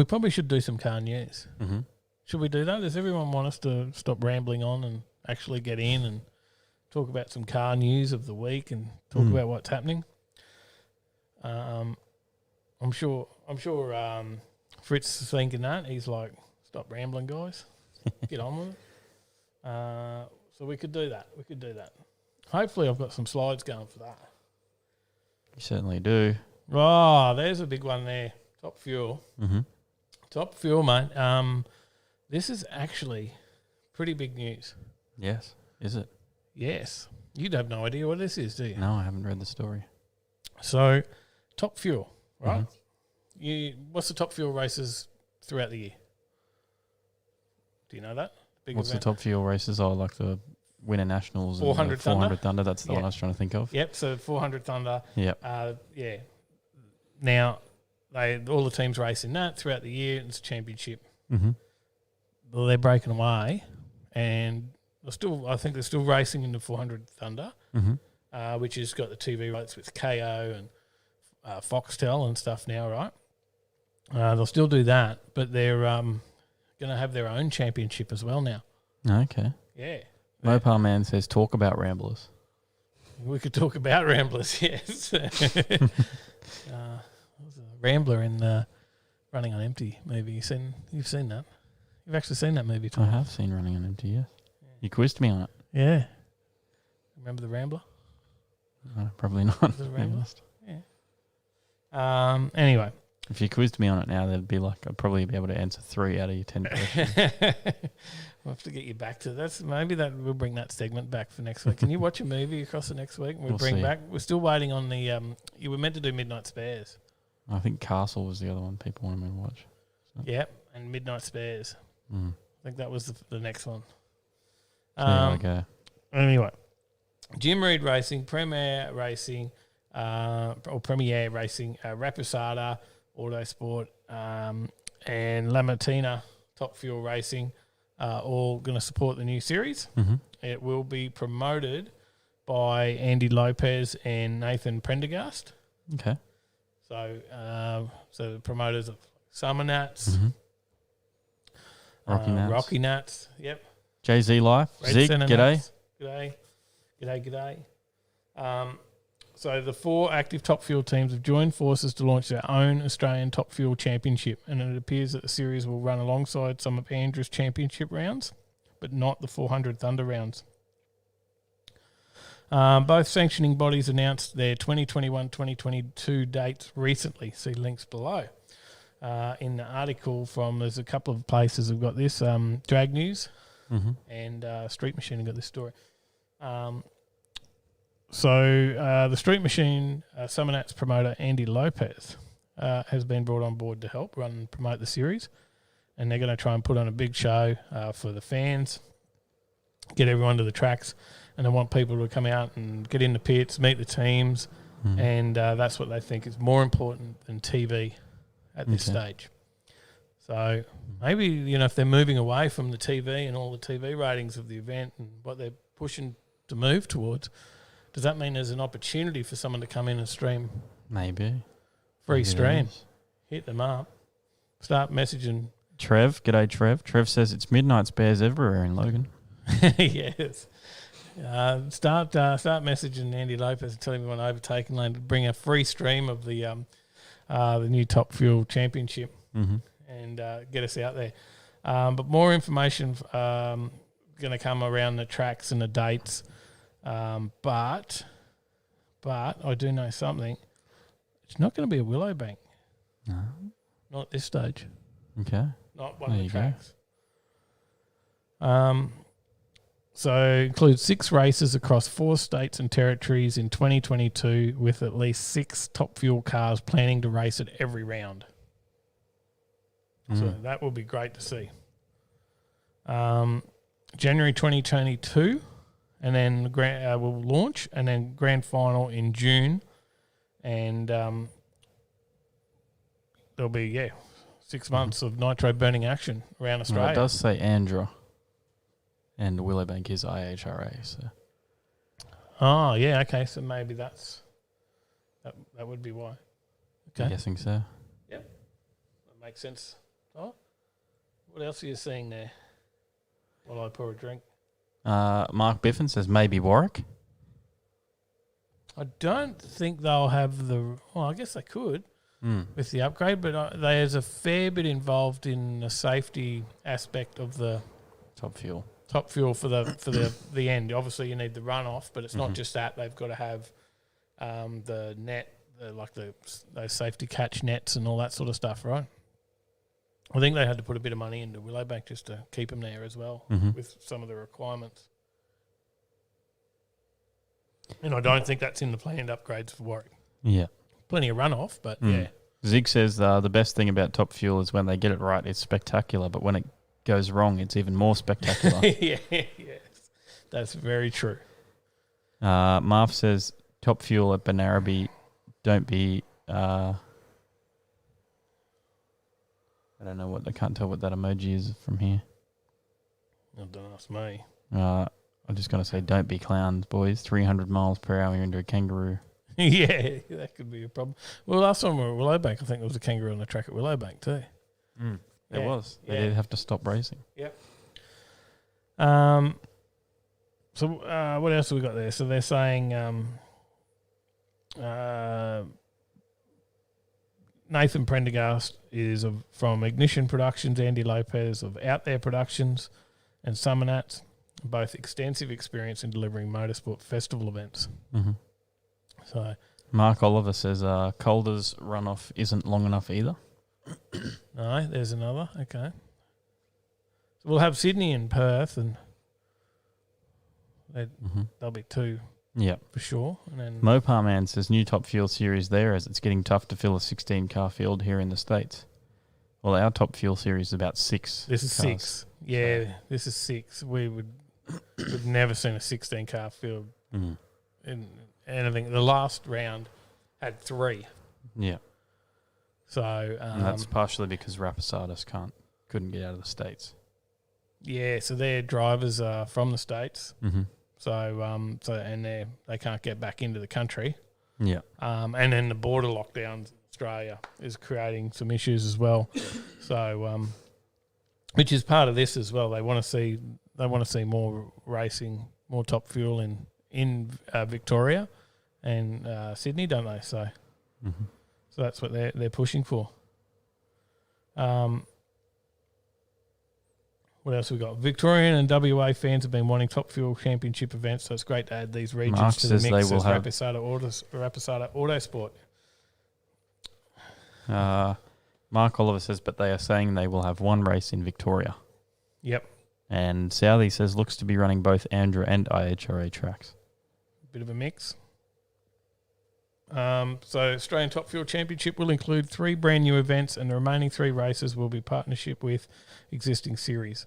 probably should do some car news. Mm-hmm. Should we do that? Does everyone want us to stop rambling on and actually get in and talk about some car news of the week and talk about what's happening? I'm sure Fritz is thinking that. He's like, stop rambling, guys. Get on with it. So we could do that. Hopefully I've got some slides going for that. You certainly do. Oh, there's a big one there. Top Fuel. Mm-hmm. Top Fuel, mate. This is actually pretty big news. Yes. Is it? Yes. You'd have no idea what this is, do you? No, I haven't read the story. So, Top Fuel, right? Mm-hmm. What's the Top Fuel races throughout the year? Do you know that? What's the Top Fuel races? Oh, like the Winter Nationals 400 and 400 Thunder. That's the one I was trying to think of. Yep, so 400 Thunder. Yep. Yeah. Now, all the teams race in that throughout the year. It's a championship. Mm-hmm. Well, they're breaking away, and I think they're still racing in the 400 Thunder, which has got the TV rights with KO and Foxtel and stuff now, right? They'll still do that, but they're going to have their own championship as well now. Okay. Yeah. Mopar Man says, talk about Ramblers. We could talk about Ramblers, yes. There was a Rambler in Running on Empty movie. You've seen that? You've actually seen that movie, Tom? I have seen Running on Empty, yes. Yeah. You quizzed me on it. Yeah. Remember the Rambler? No, probably not. Was it a Rambler? Yeah. Anyway. If you quizzed me on it now, I'd probably be able to answer 3 out of your 10 questions. We'll have to get you back to that. Maybe we'll bring that segment back for next week. Can you watch a movie across the next week? We'll bring back. We're still waiting on the. You were meant to do Midnight Spares. I think Castle was the other one people wanted me to watch. So. Yep, and Midnight Spares. I think that was the next one. There we go. Anyway, Jim Reed Racing, Premier Racing, Rapisada, Autosport, and La Martina Top Fuel Racing. All going to support the new series. Mm-hmm. It will be promoted by Andy Lopez and Nathan Prendergast. Okay. So, the promoters of Summer Nats, Rocky Nats. Yep. Jay-Z Life. Red Zig, Centre g'day. Nats. G'day. So the 4 active Top Fuel teams have joined forces to launch their own Australian Top Fuel Championship, and it appears that the series will run alongside some of Andrew's championship rounds, but not the 400 Thunder rounds. Both sanctioning bodies announced their 2021-2022 dates recently. See links below. In the article there's a couple of places have got this, Drag News and Street Machine have got this story. So the Street Machine Summer Nats promoter Andy Lopez has been brought on board to help run and promote the series, and they're going to try and put on a big show for the fans, get everyone to the tracks, and they want people to come out and get in the pits, meet the teams, and that's what they think is more important than TV at this stage. So maybe, if they're moving away from the TV and all the TV ratings of the event and what they're pushing to move towards, does that mean there's an opportunity for someone to come in and stream? Maybe. Free stream. Hit them up. Start messaging. Trev, g'day Trev. Trev says it's midnight spares everywhere in Logan. Yes. Start messaging Andy Lopez and tell him on Overtaking Lane to bring a free stream of the new Top Fuel Championship and get us out there. But more information going to come around the tracks and the dates. But I do know something. It's not going to be a Willowbank. No. Not at this stage. Okay. Not one of the tracks. So it includes 6 races across 4 states and territories in 2022 with at least 6 Top Fuel cars planning to race at every round. So that will be great to see. January 2022, and then we'll launch, and then grand final in June. And there'll be, 6 months of nitro burning action around Australia. Well, it does say Andra. And Willowbank is IHRA, so. Oh, yeah, okay. So maybe that would be why. Okay. I'm guessing so. Yep. That makes sense. Oh, what else are you seeing there while I pour a drink? Mark Biffin says maybe Warwick. I don't think they'll have I guess they could with the upgrade, but there's a fair bit involved in the safety aspect of the Top Fuel for the end. Obviously, you need the runoff, but it's not just that. They've got to have the net, those safety catch nets and all that sort of stuff, right? I think they had to put a bit of money into Willowbank just to keep them there as well with some of the requirements. And I don't think that's in the planned upgrades for Warwick. Yeah. Plenty of runoff, but yeah. Zig says the best thing about Top Fuel is when they get it right, it's spectacular, but when it goes wrong, it's even more spectacular. Yes. That's very true. Marv says Top Fuel at Banarabi, don't be... I don't know I can't tell what that emoji is from here. Don't ask me. I'm just going to say, don't be clowns, boys. 300 miles per hour into a kangaroo. Yeah, that could be a problem. Well, last time we were at Willowbank, I think there was a kangaroo on the track at Willowbank too. There was. They did have to stop racing. Yep. So what else have we got there? So they're saying Nathan Prendergast is from Ignition Productions, Andy Lopez of Out There Productions, and Summer Nats, both extensive experience in delivering motorsport festival events. So Mark Oliver says Calder's runoff isn't long enough either. No, there's another. Okay. So we'll have Sydney and Perth, and they'll be 2 for sure. And then Mopar Man says new Top Fuel series there as it's getting tough to fill a 16-car field here in the States. Well, our Top Fuel series is about 6 This is cars. 6. Yeah, this is 6. We've never seen a 16-car field in anything. The last round had 3. Yeah. So and that's partially because Rapasadas couldn't get out of the States. Yeah, so their drivers are from the States. So and they can't get back into the country. Yeah. And then the border lockdowns in Australia is creating some issues as well. So which is part of this as well. They want to see more racing, more Top Fuel in Victoria and Sydney, don't they? So so that's what they're pushing for. What else we got? Victorian and WA fans have been wanting Top Fuel Championship events, so it's great to add these regions Mark to the says mix. they will have Rapisada Autosport. Mark Oliver says, but they are saying they will have one race in Victoria. Yep. And Southey says looks to be running both Andra and IHRA tracks. Bit of a mix. So Australian Top Fuel Championship will include 3 brand new events, and the remaining 3 races will be partnership with existing series.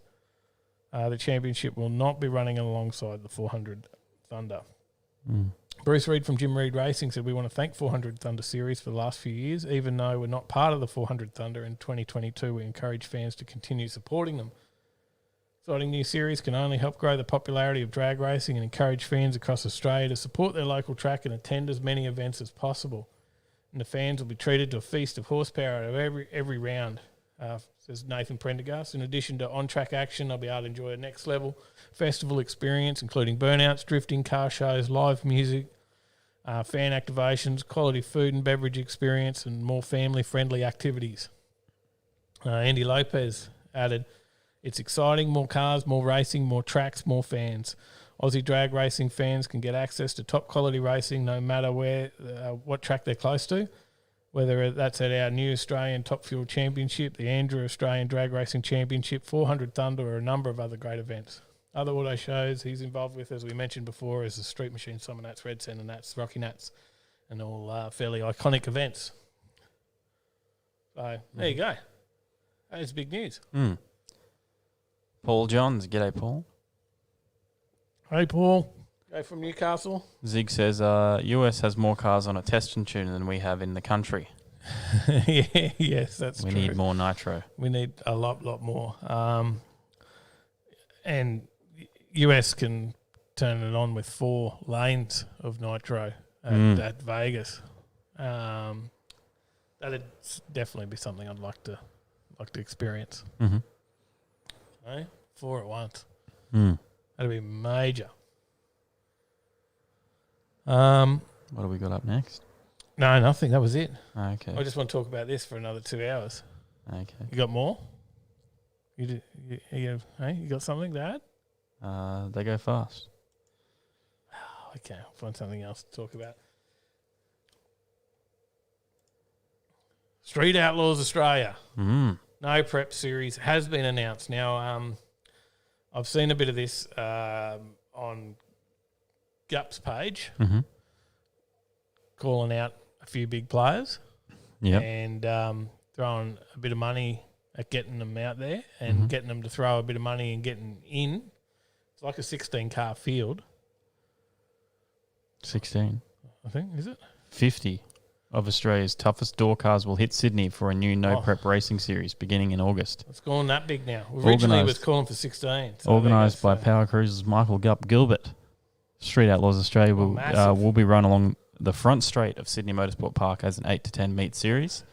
The championship will not be running alongside the 400 Thunder. Bruce Reid from Jim Reid Racing said, we want to thank 400 Thunder Series for the last few years. Even though we're not part of the 400 Thunder in 2022, we encourage fans to continue supporting them. Exciting new series can only help grow the popularity of drag racing and encourage fans across Australia to support their local track and attend as many events as possible. And the fans will be treated to a feast of horsepower out of every round, says Nathan Prendergast. In addition to on-track action, they'll be able to enjoy a next-level festival experience, including burnouts, drifting, car shows, live music, fan activations, quality food and beverage experience, and more family-friendly activities. Andy Lopez added, it's exciting, more cars, more racing, more tracks, more fans. Aussie drag racing fans can get access to top-quality racing no matter what track they're close to, whether that's at our new Australian Top Fuel Championship, the Andrew Australian Drag Racing Championship, 400 Thunder, or a number of other great events. Other auto shows he's involved with, as we mentioned before, is the Street Machine, Summer Nats, Red Sand and Nats, Rocky Nats, and all fairly iconic events. So there you go. That is big news. Paul Johns, g'day Paul. Hey, Paul. Go from Newcastle. Zig says US has more cars on a test and tune than we have in the country. Yes, that's true. We need more nitro. We need a lot more. And US can turn it on with 4 lanes of nitro at Vegas. That'd definitely be something I'd like to experience. Hey, 4 at once. That'd be major. What do we got up next? No, nothing. That was it. Okay. I just want to talk about this for another 2 hours. Okay. You got more? You got something to add? They go fast. Okay, I'll find something else to talk about. Street Outlaws Australia. No Prep series has been announced. Now, I've seen a bit of this on Gup's page, calling out a few big players and throwing a bit of money at getting them out there and getting them to throw a bit of money and getting in. It's like a 16-car field. 16. I think, is it? 50 of Australia's toughest door cars will hit Sydney for a new no-prep racing series beginning in August. It's going that big now. Originally it was calling for 16. So organised by Power Cruises' Michael Gup Gilbert. Street Outlaws Australia will be run along the front straight of Sydney Motorsport Park as an 8 to 10 meet series,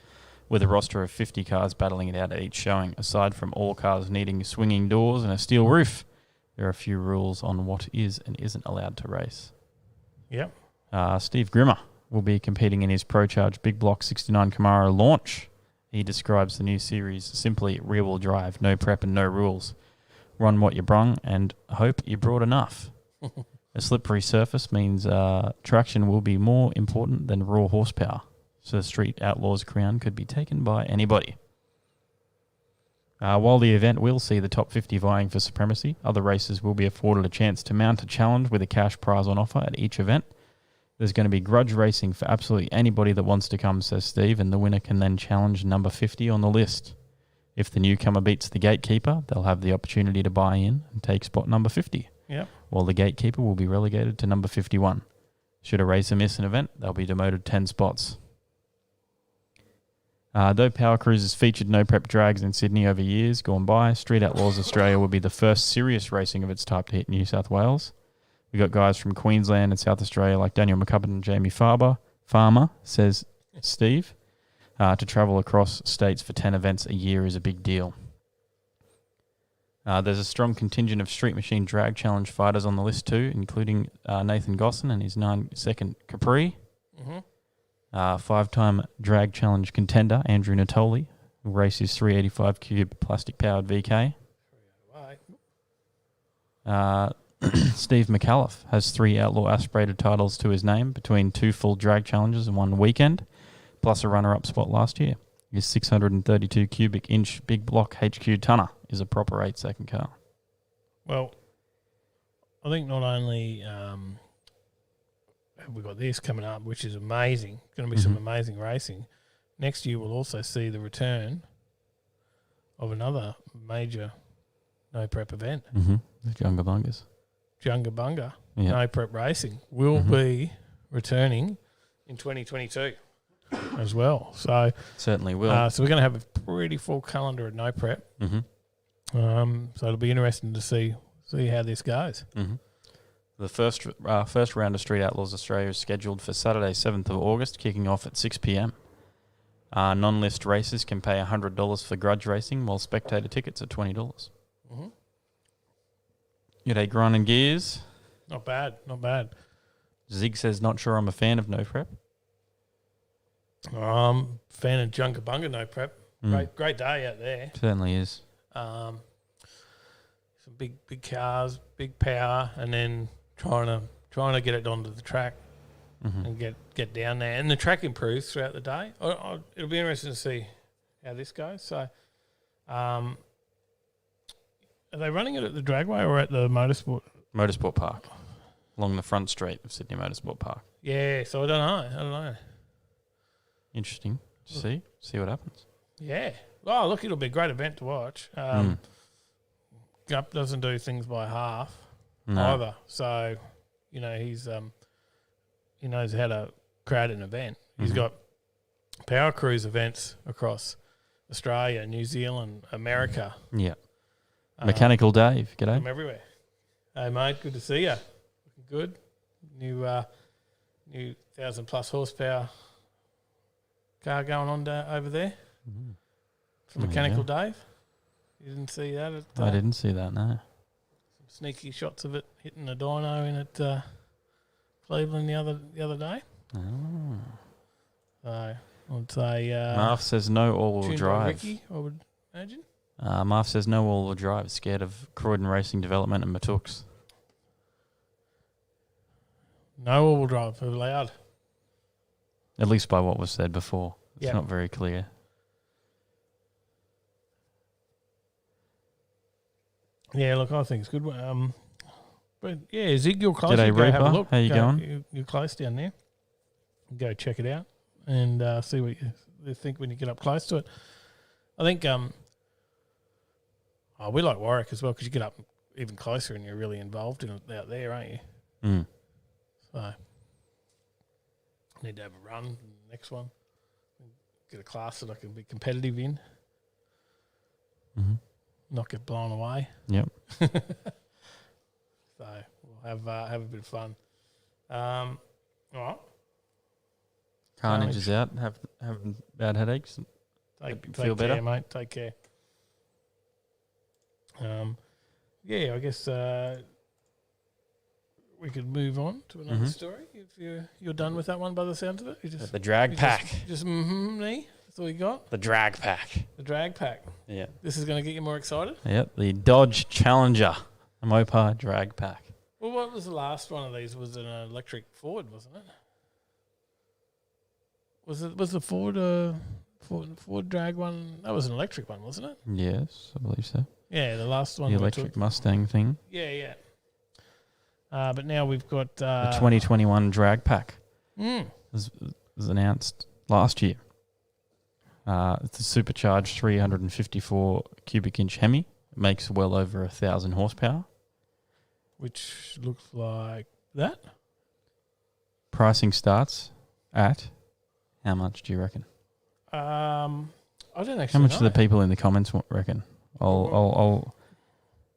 with a roster of 50 cars battling it out at each showing. Aside from all cars needing swinging doors and a steel roof, there are a few rules on what is and isn't allowed to race. Yep. Steve Grimmer will be competing in his Pro-Charge Big Block 69 Camaro launch. He describes the new series simply rear-wheel drive, no prep and no rules. Run what you brung and hope you brought enough. A slippery surface means traction will be more important than raw horsepower, so the Street Outlaws crown could be taken by anybody. While the event will see the top 50 vying for supremacy, other racers will be afforded a chance to mount a challenge with a cash prize on offer at each event. There's going to be grudge racing for absolutely anybody that wants to come, says Steve, and the winner can then challenge number 50 on the list. If the newcomer beats the gatekeeper, they'll have the opportunity to buy in and take spot number 50. Yep. While the gatekeeper will be relegated to number 51. Should a racer miss an event, they'll be demoted 10 spots. Though Power Cruises featured no-prep drags in Sydney over years gone by, Street Outlaws Australia will be the first serious racing of its type to hit New South Wales. We got guys from Queensland and South Australia like Daniel McCubbin and Jamie Farmer, says Steve. To travel across states for 10 events a year is a big deal. There's a strong contingent of Street Machine Drag Challenge fighters on the list too, including Nathan Gosson and his 9-second Capri. Mm-hmm. 5-time Drag Challenge contender Andrew Natoli will race his 385 cube plastic-powered VK. Steve McAuliffe has 3 Outlaw aspirated titles to his name between 2 full drag challenges and 1 weekend, plus a runner-up spot last year. His 632 cubic inch big block HQ tonner is a proper 8-second car. Well, I think not only have we got this coming up, which is amazing, going to be some amazing racing. Next year we'll also see the return of another major no prep event. Mm-hmm. The Junga Bungas. Junga Bunga no prep racing will be returning in 2022 as well. So certainly will. So we're going to have a pretty full calendar of no prep. So it'll be interesting to see how this goes. The first round of Street Outlaws Australia is scheduled for Saturday, 7th of August, kicking off at 6 p.m. Non-list racers can pay $100 for grudge racing, while spectator tickets are $20. G'day, Grind and Gears. Not bad, not bad. Zig says, not sure I'm a fan of no prep. Fan of Junga Bunga no prep. Great day out there. Certainly is. Some big cars, big power, and then trying to get it onto the track and get down there. And the track improves throughout the day. It'll be interesting to see how this goes. So, are they running it at the Dragway or at the Motorsport Park, along the front street of Sydney Motorsport Park. Yeah, so I don't know. Interesting to see what happens. Yeah. Oh, look, it'll be a great event to watch. Gup doesn't do things by half either. So, he's he knows how to create an event. He's got power cruise events across Australia, New Zealand, America. Yeah. Mechanical Dave, g'day. From everywhere. Hey, mate, good to see you. Looking good. New 1,000+ horsepower car going on over there. From Mechanical Dave. You didn't see that? I didn't see that, no. Some sneaky shots of it hitting a dyno in at Cleveland the other day. Oh. So I'd say Marv says no all-wheel drive. Ricky, I would imagine. Marv says no all-wheel drive. Scared of Croydon Racing Development and Matooks. No all-wheel drive allowed. At least by what was said before. It's not very clear. Yeah, look, I think it's good. But yeah, Zig, you're close. G'day, go Reaper. have a look. How you going? You're close down there. Go check it out and see what you think when you get up close to it. I think we like Warwick as well because you get up even closer and you're really involved in it out there, aren't you? So need to have a run. Next one, get a class that I can be competitive in. Not get blown away. Yep. So we'll have a bit of fun. All right. Carnage is out. Having bad headaches. Feel better, care, mate. Take care. I guess we could move on to another story if you're done with that one by the sound of it. The drag pack. Just me. That's all you got. The drag pack. The drag pack. Yeah. This is going to get you more excited. Yep. The Dodge Challenger, a Mopar drag pack. Well, what was the last one of these? Was it an electric Ford, wasn't it? Was the Ford drag one? That was an electric one, wasn't it? Yes, I believe so. Yeah, the last one. The electric Mustang thing. Yeah. But now we've got the 2021 drag pack. Was announced last year. It's a supercharged 354 cubic inch Hemi. It makes well over 1,000 horsepower. Which looks like that. Pricing starts at how much do you reckon? I don't actually. How much know. do the people in the comments reckon? I'll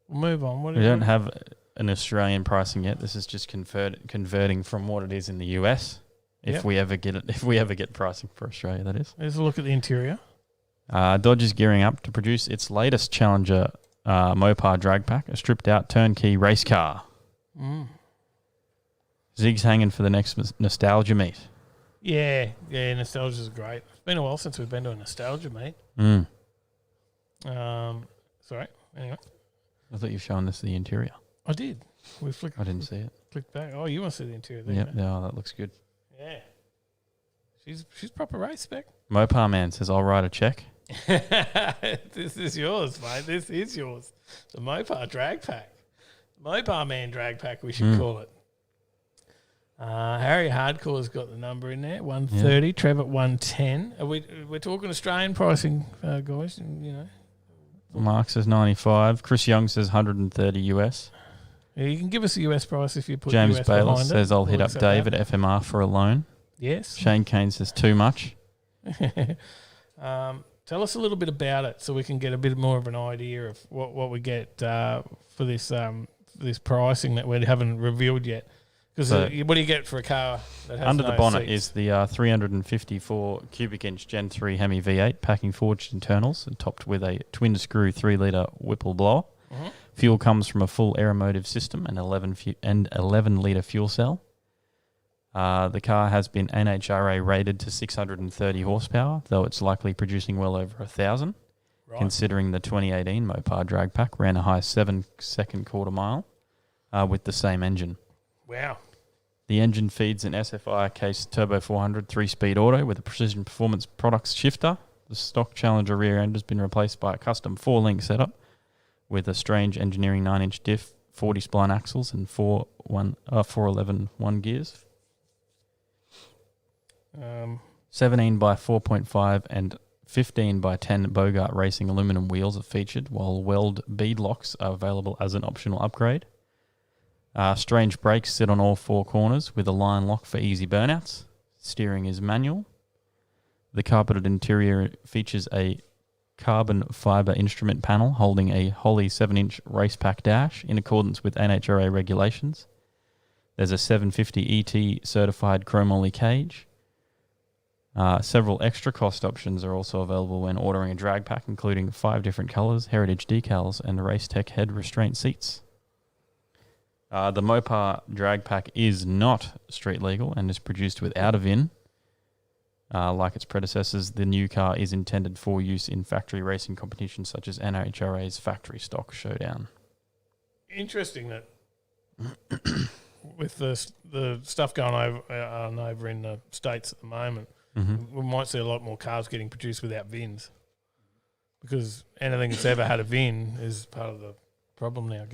We'll move on. we don't have an Australian pricing yet. This is just converting from what it is in the US. If we ever get it, if we ever get pricing for Australia, that is. Let's look at the interior. Dodge is gearing up to produce its latest Challenger Mopar drag pack, a stripped-out turnkey race car. Zig's hanging for the next nostalgia meet. Yeah, nostalgia's great. It's been a while since we've been to a nostalgia meet. Sorry. Anyway, I thought you were showing us the interior. I did. We flicked. I didn't see it. Click back. Oh, you want to see the interior? There, Yep. Yeah, that looks good. Yeah. She's proper race spec. Mopar Man says, "I'll write a check." This is yours, mate. This is yours. The Mopar drag pack. Mopar Man drag pack, we should call it. Harry Hardcore's got the number in there, 130. Trevor 110. We're talking Australian pricing, guys. You know, Mark says 95. Chris Young says 130 US. Yeah, you can give us a US price if you put James US Bayless behind says, it. "I'll hit up accept Dave that. at FMR for a loan." Yes. Shane Kane says, "Too much." Tell us a little bit about it so we can get a bit more of an idea of what we get for this pricing that we haven't revealed yet. Because So- what do you get for a car that has Under no the bonnet seats? is the 354 cubic inch Gen 3 Hemi V8 packing forged internals and topped with a twin screw 3-litre Whipple blower. Fuel comes from a full aeromotive system and 11-litre fuel cell. The car has been NHRA rated to 630 horsepower, though it's likely producing well over 1,000. Right. Considering the 2018 Mopar drag pack ran a high 7-second quarter mile with the same engine. Wow. The engine feeds an SFI case turbo 400 3-speed auto with a precision performance products shifter. The stock Challenger rear end has been replaced by a custom 4-link setup with a strange engineering 9-inch diff, 40 spline axles and 411 1 gears. 17 by 4.5 and 15 by 10 Bogart Racing aluminum wheels are featured, while weld bead locks are available as an optional upgrade. Strange brakes sit on all 4 corners with a line lock for easy burnouts. Steering is manual. The carpeted interior features a carbon fibre instrument panel holding a Holley 7-inch race pack dash in accordance with NHRA regulations. There's a 750 ET certified chromoly cage. Several extra cost options are also available when ordering a drag pack, including 5 different colours, heritage decals, and Race Tech head restraint seats. The Mopar drag pack is not street legal and is produced without a VIN. Like its predecessors, the new car is intended for use in factory racing competitions such as NHRA's Factory Stock Showdown. Interesting that with the stuff going over in the States at the moment, we might see a lot more cars getting produced without VINs, because anything that's ever had a VIN is part of the problem now,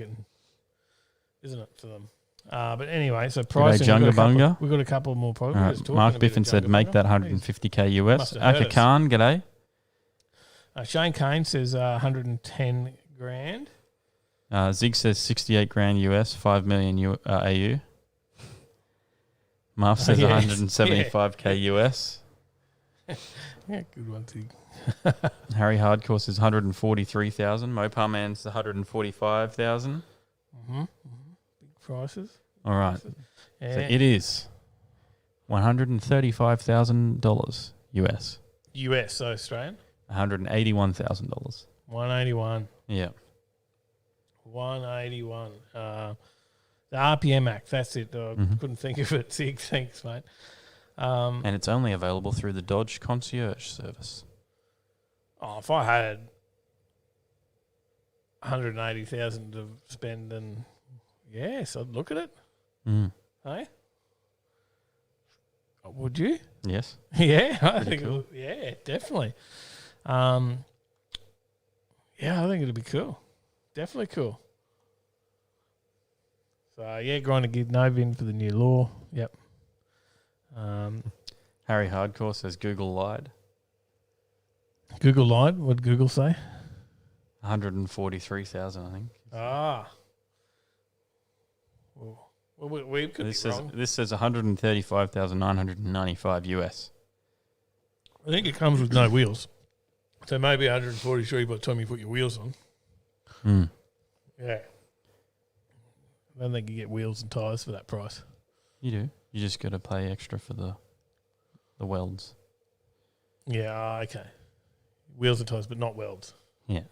isn't it, for them? But anyway, so pricing. We've got a couple more products. Mark Biffin said, "Make that 150k US." Aka Khan, g'day. Shane Kane says 110 grand. Zig says 68 grand US, 5 million AU. Marv says 175k US. Yeah, good one, Zig. Harry Hardcore says 143,000. Mopar Man's 145,000. Big prices. All right. Yeah. So it is $135,000 US. US, so Australian. $181,000. 181. Yeah. 181. The RPM Act, that's it. Couldn't think of it. Zig, thanks, mate. And it's only available through the Dodge Concierge service. Oh, if I had 180,000 to spend, then yes, I'd look at it. Hey? Would you? Yes. Yeah, I Pretty think. cool. Yeah, definitely. Yeah, I think it'd be cool. Definitely cool. So yeah, going to give no VIN for the new law. Yep. Harry Hardcore says Google lied. Google lied. What did Google say? 143,000, I think. Ah. Well, we could be wrong. This says 135,995 US. I think it comes with no wheels. So maybe 143 by the time you put your wheels on. Yeah. I don't think you get wheels and tyres for that price. You do. You just got to pay extra for the welds. Yeah, okay. Wheels and tyres, but not welds. Yeah.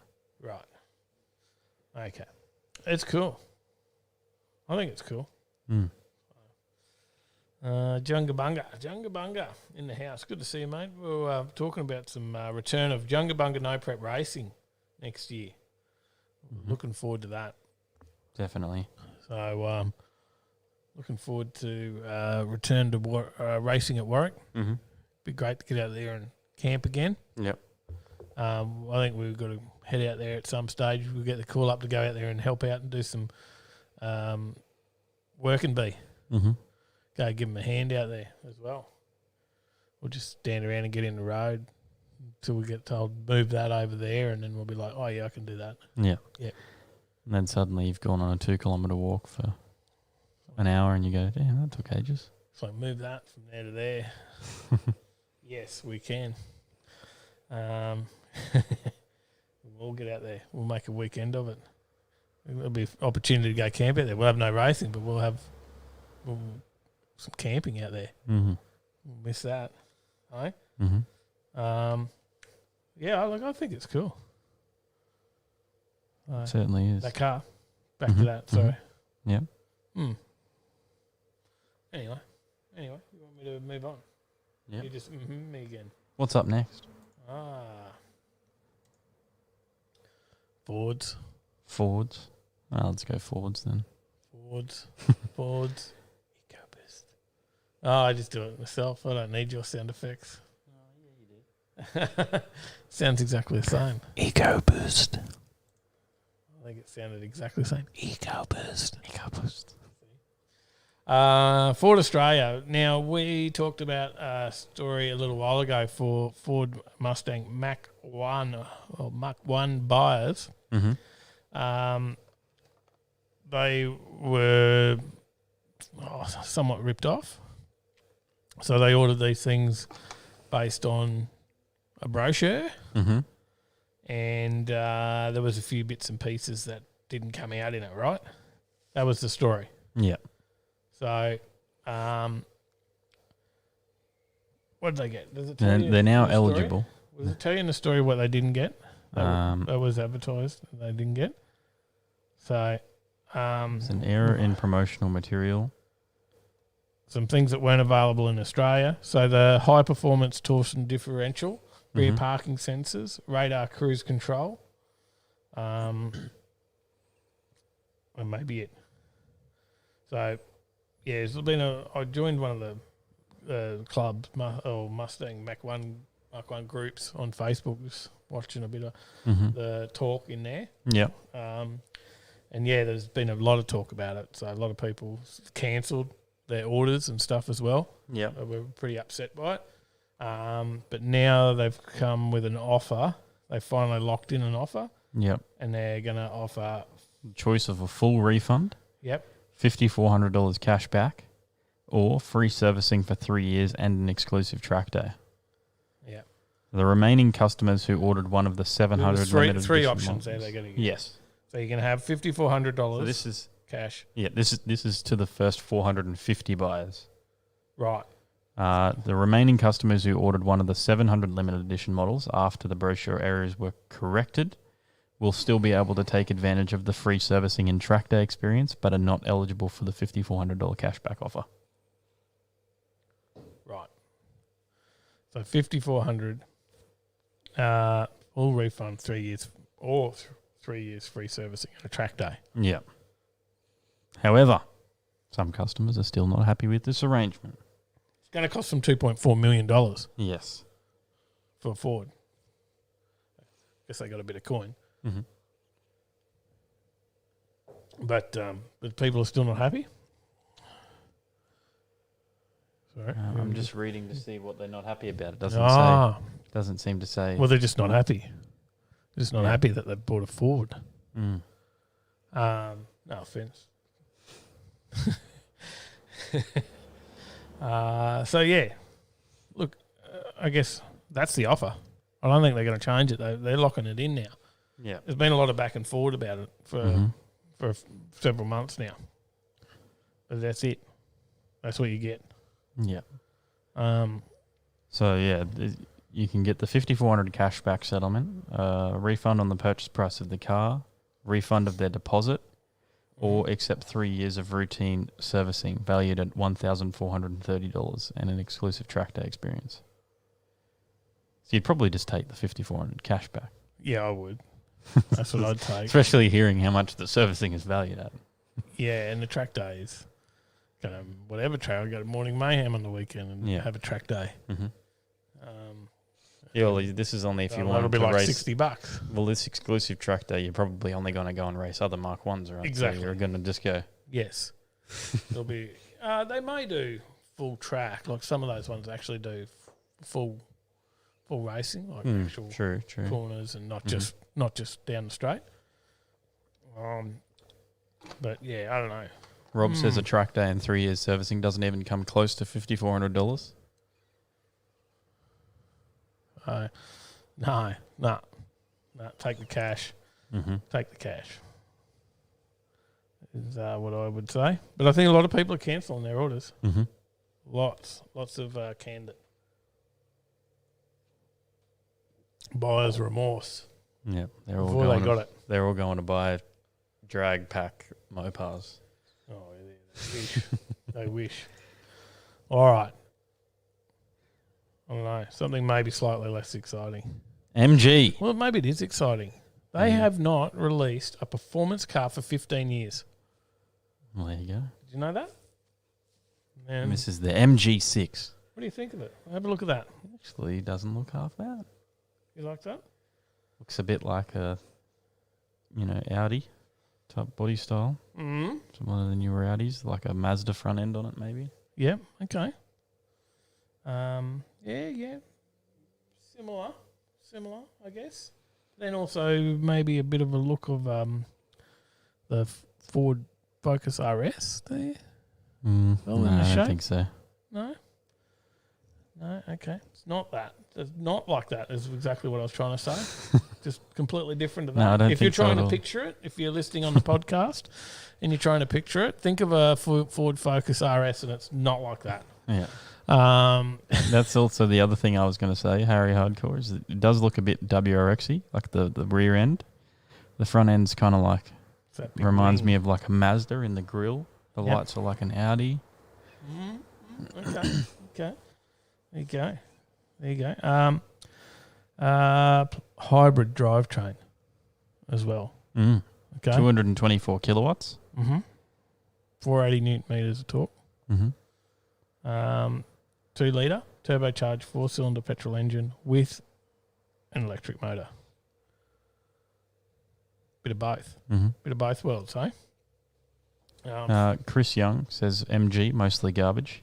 Right. Okay. It's cool. I think it's cool. Mm. Jungabunga in the house. Good to see you, mate. We were talking about some return of Jungabunga No Prep racing next year. Looking forward to that. Definitely. So, looking forward to return to racing at Warwick. Mm-hmm. Be great to get out there and camp again. Yep. I think we've got to head out there at some stage. We'll get the call up to go out there and help out and do some work and bee. Mm-hmm. Go give them a hand out there as well. We'll just stand around and get in the road until we get told move that over there, and then we'll be like, oh yeah, I can do that. Yeah. Yeah. And then suddenly you've gone on a 2 kilometre walk for an hour, and you go, damn, that took ages. So move that from there to there. Yes, we can. We'll get out there. We'll make a weekend of it. There'll be an opportunity to go camp out there. We'll have no racing, but we'll have some camping out there. Mm-hmm. We'll miss that. Right? Mm-hmm. Yeah, I think it's cool. It certainly is. That car. Back to that, sorry. Yeah. Anyway, you want me to move on? Yeah. You just me again. What's up next? Fords. Let's go Fords then. Fords. EcoBoost. Oh, I just do it myself. I don't need your sound effects. Oh, yeah, you do. Sounds exactly the same. EcoBoost. I think it sounded exactly the same. EcoBoost. Ford Australia. Now, we talked about a story a little while ago for Ford Mustang Mach 1 or Mach 1 buyers. Mm-hmm. They were somewhat ripped off. So they ordered these things based on a brochure. Mm-hmm. And there was a few bits and pieces that didn't come out in it, right? That was the story. Yeah. So, what did they get? Does it tell you They're now the story? eligible. Does it tell you in the story what they didn't get? That was advertised and they didn't get. So, It's an error in promotional material. some things that weren't available in Australia. So the high performance torsion differential, rear parking sensors, radar cruise control, and maybe it. So, yeah, there's been I joined one of the clubs, Mustang Mach 1 groups on Facebook, just watching a bit of the talk in there. Yep. And yeah, there's been a lot of talk about it. So a lot of people cancelled their orders and stuff as well. Yep. We're pretty upset by it. But now they've come with an offer. They finally locked in an offer. Yep. And they're going to offer... Choice of a full refund. Yep. $5,400 cash back, or free servicing for 3 years and an exclusive track day. Yeah. The remaining customers who ordered one of the 700 limited three edition options there models. they're going to get. Yes. So you're going to have $5,400 So this is cash. Yeah, this is to the first 450 buyers. Right. The remaining customers who ordered one of the 700 limited edition models after the brochure errors were corrected will still be able to take advantage of the free servicing and track day experience, but are not eligible for the $5,400 cashback offer. Right. So $5,400 full refund, 3 years, or 3 years free servicing and a track day. Yeah. However, some customers are still not happy with this arrangement. It's going to cost them $2.4 million Yes. for Ford. Guess they got a bit of coin. Mm-hmm. But people are still not happy. Sorry. I'm just reading to see what they're not happy about. It doesn't Ah. say. Doesn't seem to say. Well, they're just not happy. They're just not happy that they bought a Ford. Mm. No offense. So yeah, look, I guess that's the offer. I don't think they're going to change it. They're locking it in now. Yeah. There's been a lot of back and forward about it for several months now. But that's it. That's what you get. Yeah. Um, So, yeah, you can get the $5,400 cashback settlement, refund on the purchase price of the car, refund of their deposit, or accept 3 years of routine servicing valued at $1,430 and an exclusive track day experience. So you'd probably just take the $5,400 cashback. yeah, I would. That's what I'd take. Especially hearing how much the servicing is valued at. Yeah, and the track days. Whatever track, I go to Morning Mayhem on the weekend and have a track day. Mm-hmm. Yeah, well, this is only if you want that'll be to like race. $60. Well, this exclusive track day, you're probably only going to go and race other Mark 1s, right? Exactly. So you're going to just go. Yes. There'll be. They may do full track, like some of those ones actually do full racing, like actual True. corners and not just down the straight. But yeah, I don't know. Rob says a track day and 3 years servicing doesn't even come close to $5,400. No. Take the cash. Mm-hmm. Take the cash. Is what I would say. But I think a lot of people are cancelling their orders. Mm-hmm. Lots of canned it. Buyer's remorse. Yeah, they're all Before going. they got it. They're all going to buy drag pack Mopars. Oh, yeah, they wish. They wish. All right. I don't know. Something maybe slightly less exciting. MG. Well, maybe it is exciting. They have not released a performance car for 15 years. Well, there you go. Did you know that? And this is the MG6. What do you think of it? Have a look at that. Actually, doesn't look half bad. You like that? Looks a bit like a, Audi type body style. Mm-hmm. It's one of the newer Audis, like a Mazda front end on it, maybe. Yeah. Okay. Yeah. Similar, I guess. Then also maybe a bit of a look of the Ford Focus RS there. No, in the I shape? don't think so. No, okay. It's not that. It's not like that is exactly what I was trying to say. Just completely different to that. No, I don't if you're think so trying at to all. picture it, if you're listening on the podcast and you're trying to picture it, think of a Ford Focus RS and it's not like that. Yeah. That's also the other thing I was going to say, Harry Hardcore, is that it does look a bit WRX-y, like the rear end. The front end's kind of like, reminds me of like a Mazda in the grille. The lights are like an Audi. Okay. There you go. Hybrid drivetrain as well. Mm. Okay. 224 kilowatts. 480 newton meters of torque. 2 litre turbocharged 4-cylinder petrol engine with an electric motor. Bit of both. Bit of both worlds, eh? Chris Young says MG, mostly garbage.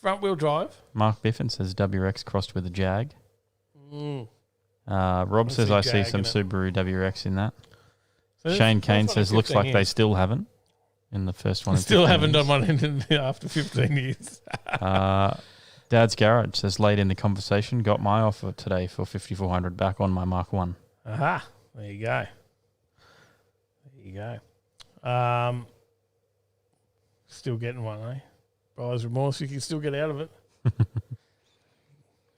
Front wheel drive. Mark Biffin says WRX crossed with a Jag. Rob says see I see Jag some in it. Subaru WRX in that. So Shane that's Kane like says looks 15 like they years. still haven't in the first one. in Still 15 haven't years. done one after 15 years. Dad's Garage says late in the conversation, got my offer today for $5,400 back on my Mark 1. Aha. There you go. Still getting one, eh? Buyer's remorse, you can still get out of it.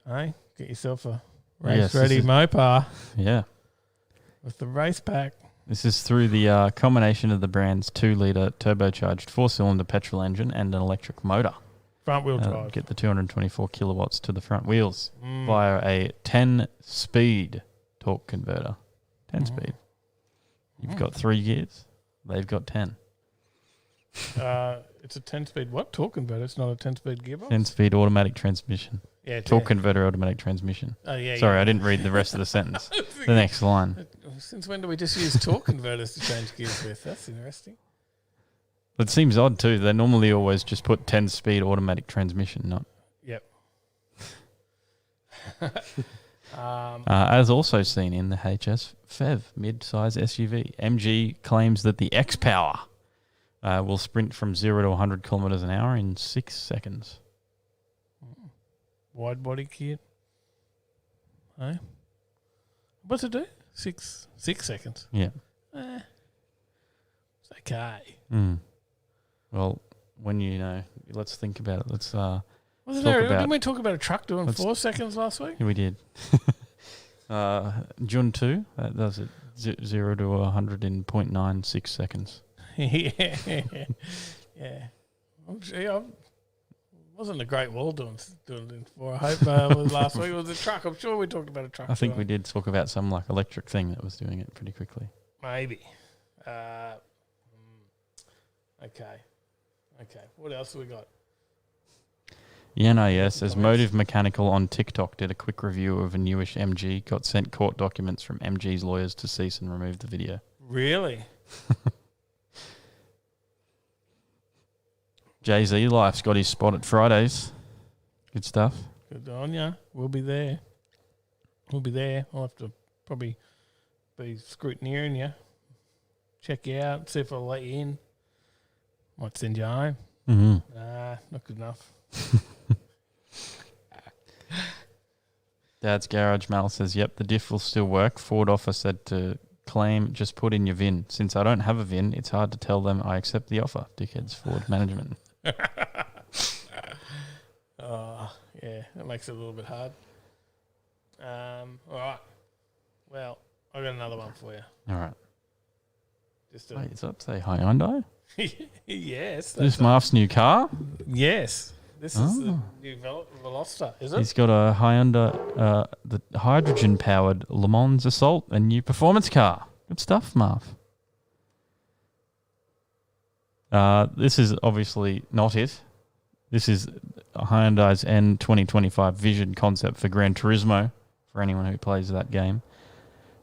Hey, get yourself a race-ready Mopar Yeah. with the race pack. This is through the combination of the brand's 2-litre turbocharged 4-cylinder petrol engine and an electric motor. Front-wheel drive. Get the 224 kilowatts to the front wheels via a 10-speed torque converter. 10-speed. You've got 3 gears. They've got 10. It's a 10-speed what? Torque converter. It's not a 10-speed gearbox? 10-speed automatic transmission. Yeah, Torque converter automatic transmission. Oh, yeah. Sorry, I didn't read the rest of the sentence. The next line. Since when do we just use torque converters to change gears with? That's interesting. It seems odd too. They normally always just put 10-speed automatic transmission, not. Yep. As also seen in the HS FEV mid-size SUV, MG claims that the X-Power will sprint from 0 to 100 kilometers an hour in 6 seconds. Wide body kit. Hey? What's it do? 6 seconds. Yeah. It's okay. Well, Well, when let's think about it. Let's Didn't we talk about a truck doing 4 seconds last week? we did. June 2, that does it 0 to 100 in 0.96 seconds. Yeah. I wasn't a great wall doing it for. I hope it was last week. It was a truck. I'm sure we talked about a truck. I think we did talk about some like electric thing that was doing it pretty quickly. Maybe. Okay. What else have we got? The NIS, as Motive Mechanical on TikTok, did a quick review of a newish MG, got sent court documents from MG's lawyers to cease and remove the video. Really? Jay-Z Life's got his spot at Fridays. Good stuff. Good on ya. We'll be there. I'll have to probably be scrutineering you. Check you out, see if I'll let you in. Might send you home. Mm-hmm. Nah, not good enough. Dad's Garage Mal says, yep, the diff will still work. Ford offer said to claim, just put in your VIN. Since I don't have a VIN, it's hard to tell them I accept the offer. Dickheads Ford management. Yeah, that makes it a little bit hard. All right. Well, I got another one for you. All right. Wait, is that say Hyundai? Yes. This Marf's new car? Yes. This is the new Veloster, is it? He's got a Hyundai, the hydrogen-powered Le Mans Assault, a new performance car. Good stuff, Marv. This is obviously not it. This is Hyundai's N2025 Vision concept for Gran Turismo, for anyone who plays that game.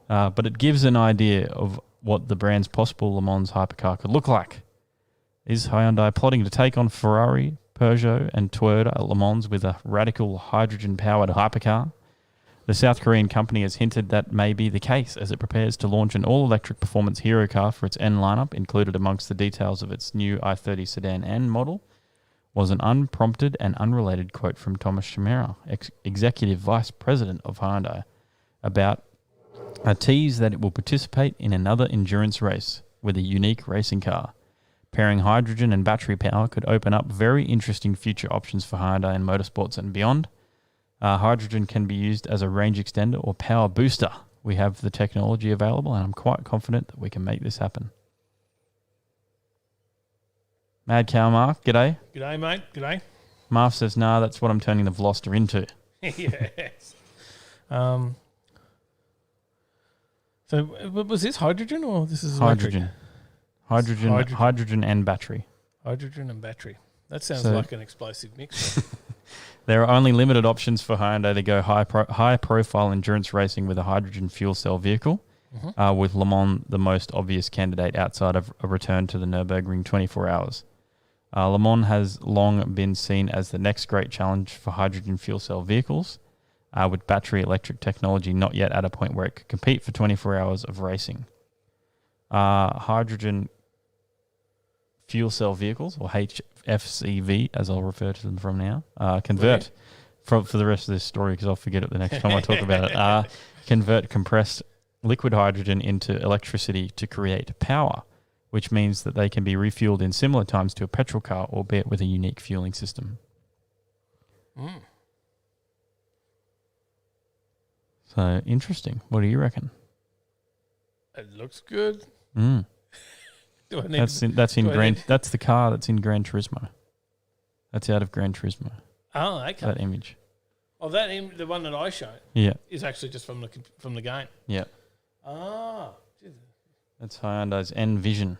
But it gives an idea of what the brand's possible Le Mans hypercar could look like. Is Hyundai plotting to take on Ferrari, Peugeot and Toyota at Le Mans with a radical hydrogen-powered hypercar? The South Korean company has hinted that may be the case as it prepares to launch an all-electric performance hero car for its N lineup. Included amongst the details of its new i30 sedan N model was an unprompted and unrelated quote from Thomas Shimera, Executive Vice President of Hyundai, about a tease that it will participate in another endurance race with a unique racing car. Pairing hydrogen and battery power could open up very interesting future options for Hyundai in motorsports and beyond. Hydrogen can be used as a range extender or power booster. We have the technology available, and I'm quite confident that we can make this happen. Mad Cow Mark, g'day. G'day, mate. G'day. Marv says, nah, that's what I'm turning the Veloster into. Yes. So was this hydrogen or this is hydrogen? Hydrogen and battery. Hydrogen and battery. That sounds like an explosive mix. There are only limited options for Hyundai to go high-profile endurance racing with a hydrogen fuel cell vehicle, with Le Mans the most obvious candidate outside of a return to the Nürburgring 24 hours. Le Mans has long been seen as the next great challenge for hydrogen fuel cell vehicles, with battery electric technology not yet at a point where it could compete for 24 hours of racing. Hydrogen fuel cell vehicles, or HFCV, as I'll refer to them from now, convert, for the rest of this story, because I'll forget it the next time I talk about it, convert compressed liquid hydrogen into electricity to create power, which means that they can be refueled in similar times to a petrol car, albeit with a unique fueling system. So, interesting. What do you reckon? It looks good. That's the car that's in Gran Turismo. That's out of Gran Turismo. Oh, okay. That image. Oh, the one that I showed. Yeah. Is actually just from the game. Yeah. Ah. That's Hyundai's N-Vision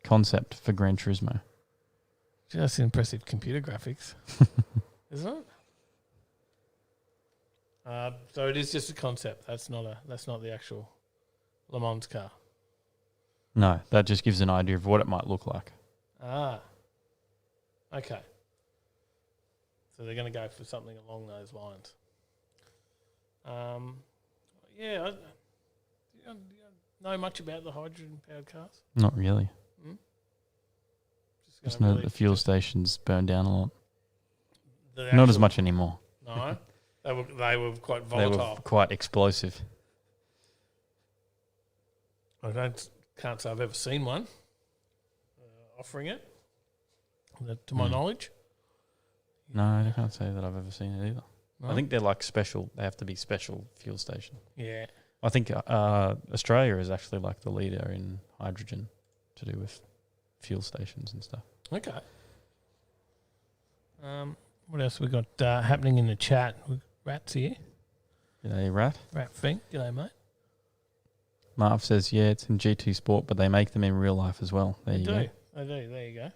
concept for Gran Turismo. Just impressive computer graphics, isn't it? So it is just a concept. That's not the actual Le Mans car. No, that just gives an idea of what it might look like. Ah. Okay. So they're going to go for something along those lines. Yeah. Do you know much about the hydrogen-powered cars? Not really. Just know that the fuel stations burn down a lot. Not as much anymore. No. They were quite volatile. They were quite explosive. I can't say I've ever seen one offering it. To my knowledge. No, I can't say that I've ever seen it either. No? I think they're like special. They have to be special fuel station. Yeah. I think Australia is actually like the leader in hydrogen to do with fuel stations and stuff. Okay. What else we got happening in the chat? Rat's here. G'day, Rat. Rat Fink. G'day, mate. Marv says, yeah, it's in GT Sport, but they make them in real life as well. There you go. They do. There you go.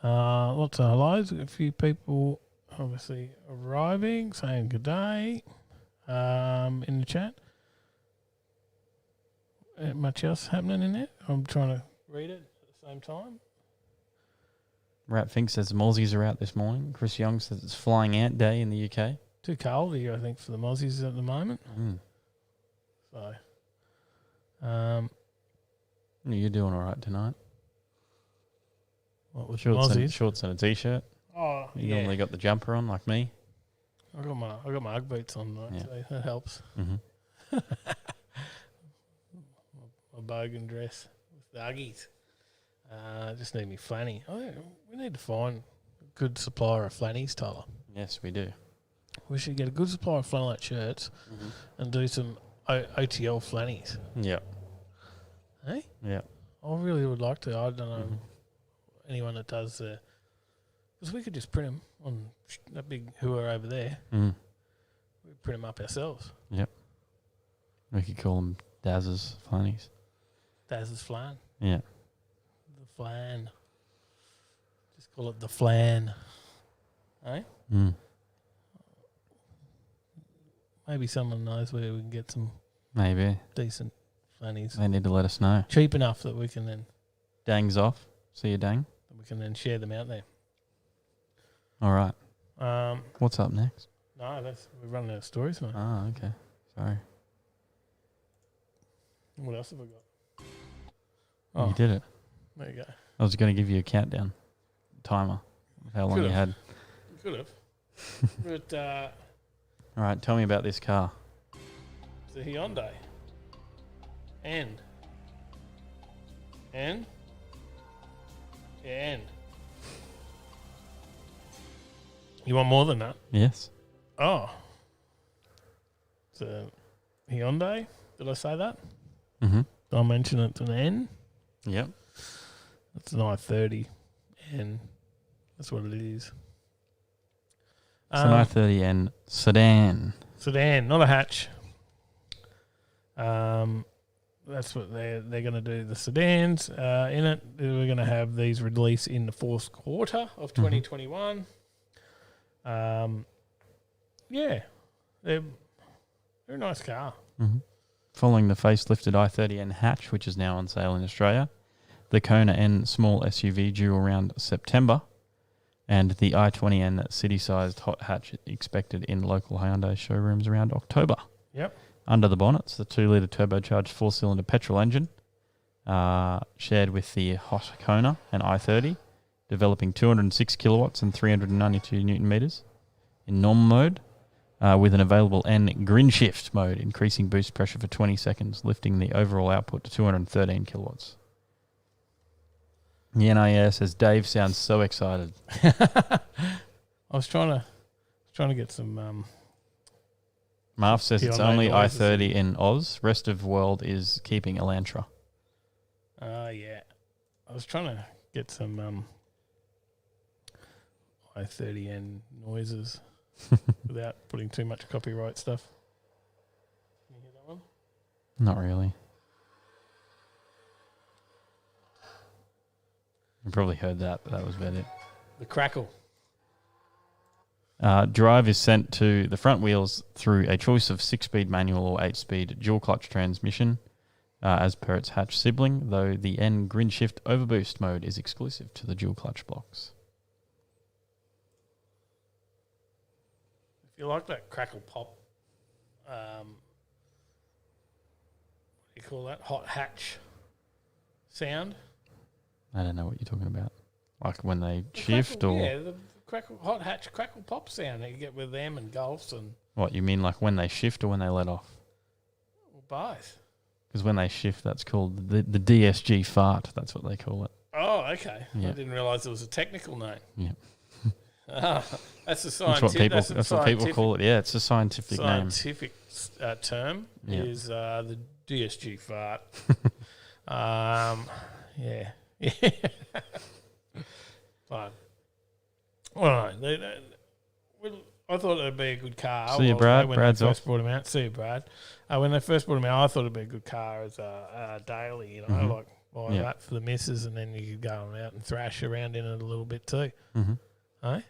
Lots of hellos. A few people obviously arriving, saying good day in the chat. Much else happening in there? I'm trying to read it at the same time. Rat Fink says the Mozzies are out this morning. Chris Young says it's Flying Ant Day in the UK. Too cold here, I think, for the Mozzies at the moment. So, you're doing all right tonight. What with Shorts and a t-shirt. Oh, you normally got the jumper on like me. I got my Ugg boots on, right, so that helps. Mm-hmm. My bogan dress with the Uggies. Just need me flanny. We need to find a good supplier of flannies, Tyler. Yes, we do. We should get a good supplier of flannelette shirts and do some OTL flannies. Yeah. Hey? Yeah. I really would like to. I don't know anyone that does because we could just print them on that big hooer over there. Mm. We print them up ourselves. Yep. We could call them Daz's Flannies. Daz's flan. Yeah. The flan. Just call it the flan. Eh? Mm. Maybe someone knows where we can get some Maybe decent flannies. They need to let us know. Cheap enough that we can then... Dang's off. See you, Dang. We can then share them out there. All right. What's up next? No, we're running out of stories now. Oh, okay. Sorry. What else have we got? You did it. There you go. I was going to give you a countdown timer of how long you had. Could have. But... all right, tell me about this car. It's a Hyundai. N. You want more than that? Yes. Oh. It's a Hyundai. Did I say that? Mm-hmm. Did I mention it's an N? Yep. It's an i30 N. That's what it is. It's an i30N sedan. Sedan, not a hatch. That's what they're going to do. The sedans in it. We're going to have these released in the fourth quarter of 2021. Yeah, they're a nice car. Mm-hmm. Following the facelifted i30N hatch, which is now on sale in Australia, the Kona N small SUV due around September, and the i20N city-sized hot hatch expected in local Hyundai showrooms around October. Yep. Under the bonnets, the 2-litre turbocharged 4-cylinder petrol engine, shared with the hot Kona and i30, developing 206 kilowatts and 392 newton meters in normal mode, with an available N grin shift mode, increasing boost pressure for 20 seconds, lifting the overall output to 213 kilowatts. The NIA says Dave sounds so excited. I was trying to get some. Marv says it's only i30 in Oz. Rest of world is keeping Elantra. Yeah. I was trying to get some i30N noises without putting too much copyright stuff. Can you hear that one? Not really. You probably heard that, but that was about it. The crackle. Drive is sent to the front wheels through a choice of 6-speed manual or 8-speed dual-clutch transmission, as per its hatch sibling, though the N grin shift overboost mode is exclusive to the dual-clutch blocks. If you like that crackle pop, what do you call that? Hot hatch sound? I don't know what you're talking about. Like when they shift or... Yeah, the crackle, hot hatch crackle pop sound that you get with them and Golfs and... What, you mean like when they shift or when they let off? Both. Because when they shift, that's called the DSG fart. That's what they call it. Oh, okay. Yeah. I didn't realise it was a technical name. Yeah. That's a That's scientific. what people. That's what people call it. Yeah, it's a scientific name. Scientific term Yeah. is the DSG fart. Yeah. Fine. Well, I thought it'd be a good car. See you, Brad. When Brad's they first off. brought him out. See you, Brad. When they first brought him out, I thought it'd be a good car as a daily, you know, Mhm. like buy Yeah. that for the missus, and then you could go out and thrash around in it a little bit too. Mm-hmm. Eh?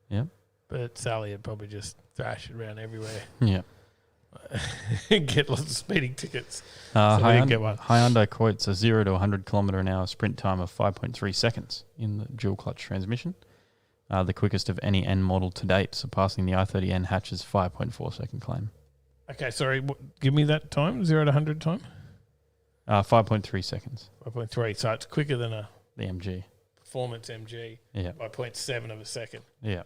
Yeah. But Sally would probably just thrash it around everywhere. Yeah. Get lots of speeding tickets. So we didn't get one. Hyundai quotes a 0 to 100 km/h sprint time of 5.3 seconds in the dual clutch transmission. The quickest of any N model to date, surpassing the i30N hatch's 5.4 second claim. Okay, sorry. Give me that time. 0 to 100 time. 5.3 seconds. 5.3. So it's quicker than a The MG. performance MG Yeah. by 0.7 of a second. Yeah.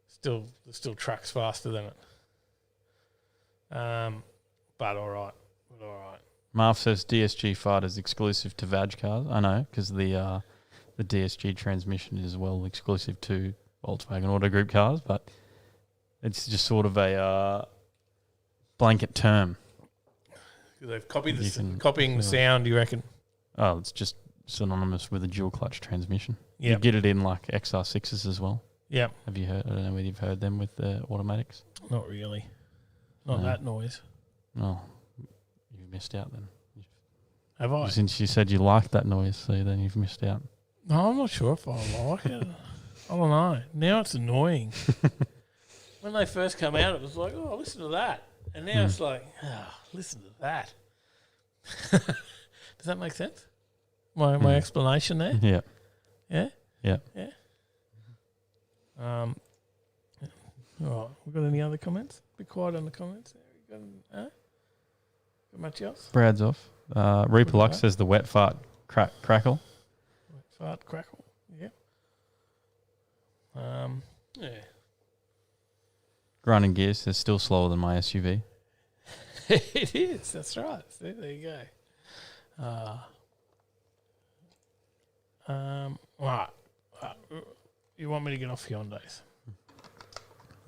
Still trucks faster than it. But all right. Marv says DSG fart is exclusive to VAG cars. I know, because the DSG transmission is exclusive to Volkswagen Auto Group cars, but it's just sort of a blanket term. They've copied copying the sound, you reckon? Oh, it's just synonymous with a dual clutch transmission. Yep. You get it in like XR6s as well. Yep. Have you heard? I don't know whether you've heard them with the automatics. Not really. Not that noise. No, you've missed out then. Have I? Since you said you liked that noise, so then you've missed out. No, I'm not sure if I like it. I don't know. Now it's annoying. When they first come out, it was like, oh, listen to that. And now it's like, oh, listen to that. Does that make sense? My explanation there? Yeah. Yeah? Yeah. Yeah. All right. We got any other comments? Be quiet on the comments. Got much else? Brad's off. Reaper Lux says the wet fart crackle. Fart crackle. Yeah. Yeah. Grinding Gear says still slower than my SUV. It is. That's right. See, there you go. Right. You want me to get off Hyundais?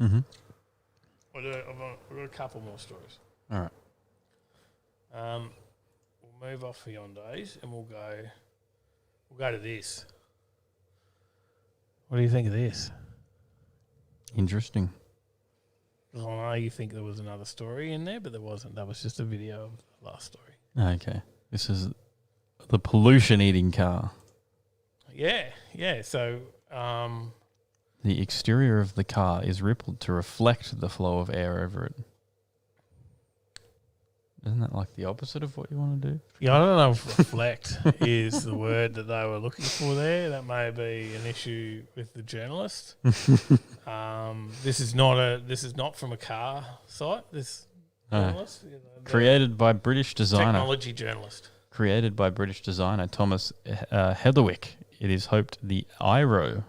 Mm-hmm. I've got a couple more stories. All right. We'll move off Hyundais and we'll go to this. What do you think of this? Interesting. I know you think there was another story in there, but there wasn't. That was just a video of the last story. Okay. This is the pollution-eating car. Yeah. So, the exterior of the car is rippled to reflect the flow of air over it. Isn't that like the opposite of what you want to do? yeah, I don't know if reflect is the word that they were looking for there. That may be an issue with the journalist. This is not from a car site. This journalist, Created by British designer. technology journalist. Created by British designer Thomas Heatherwick. It is hoped the Aero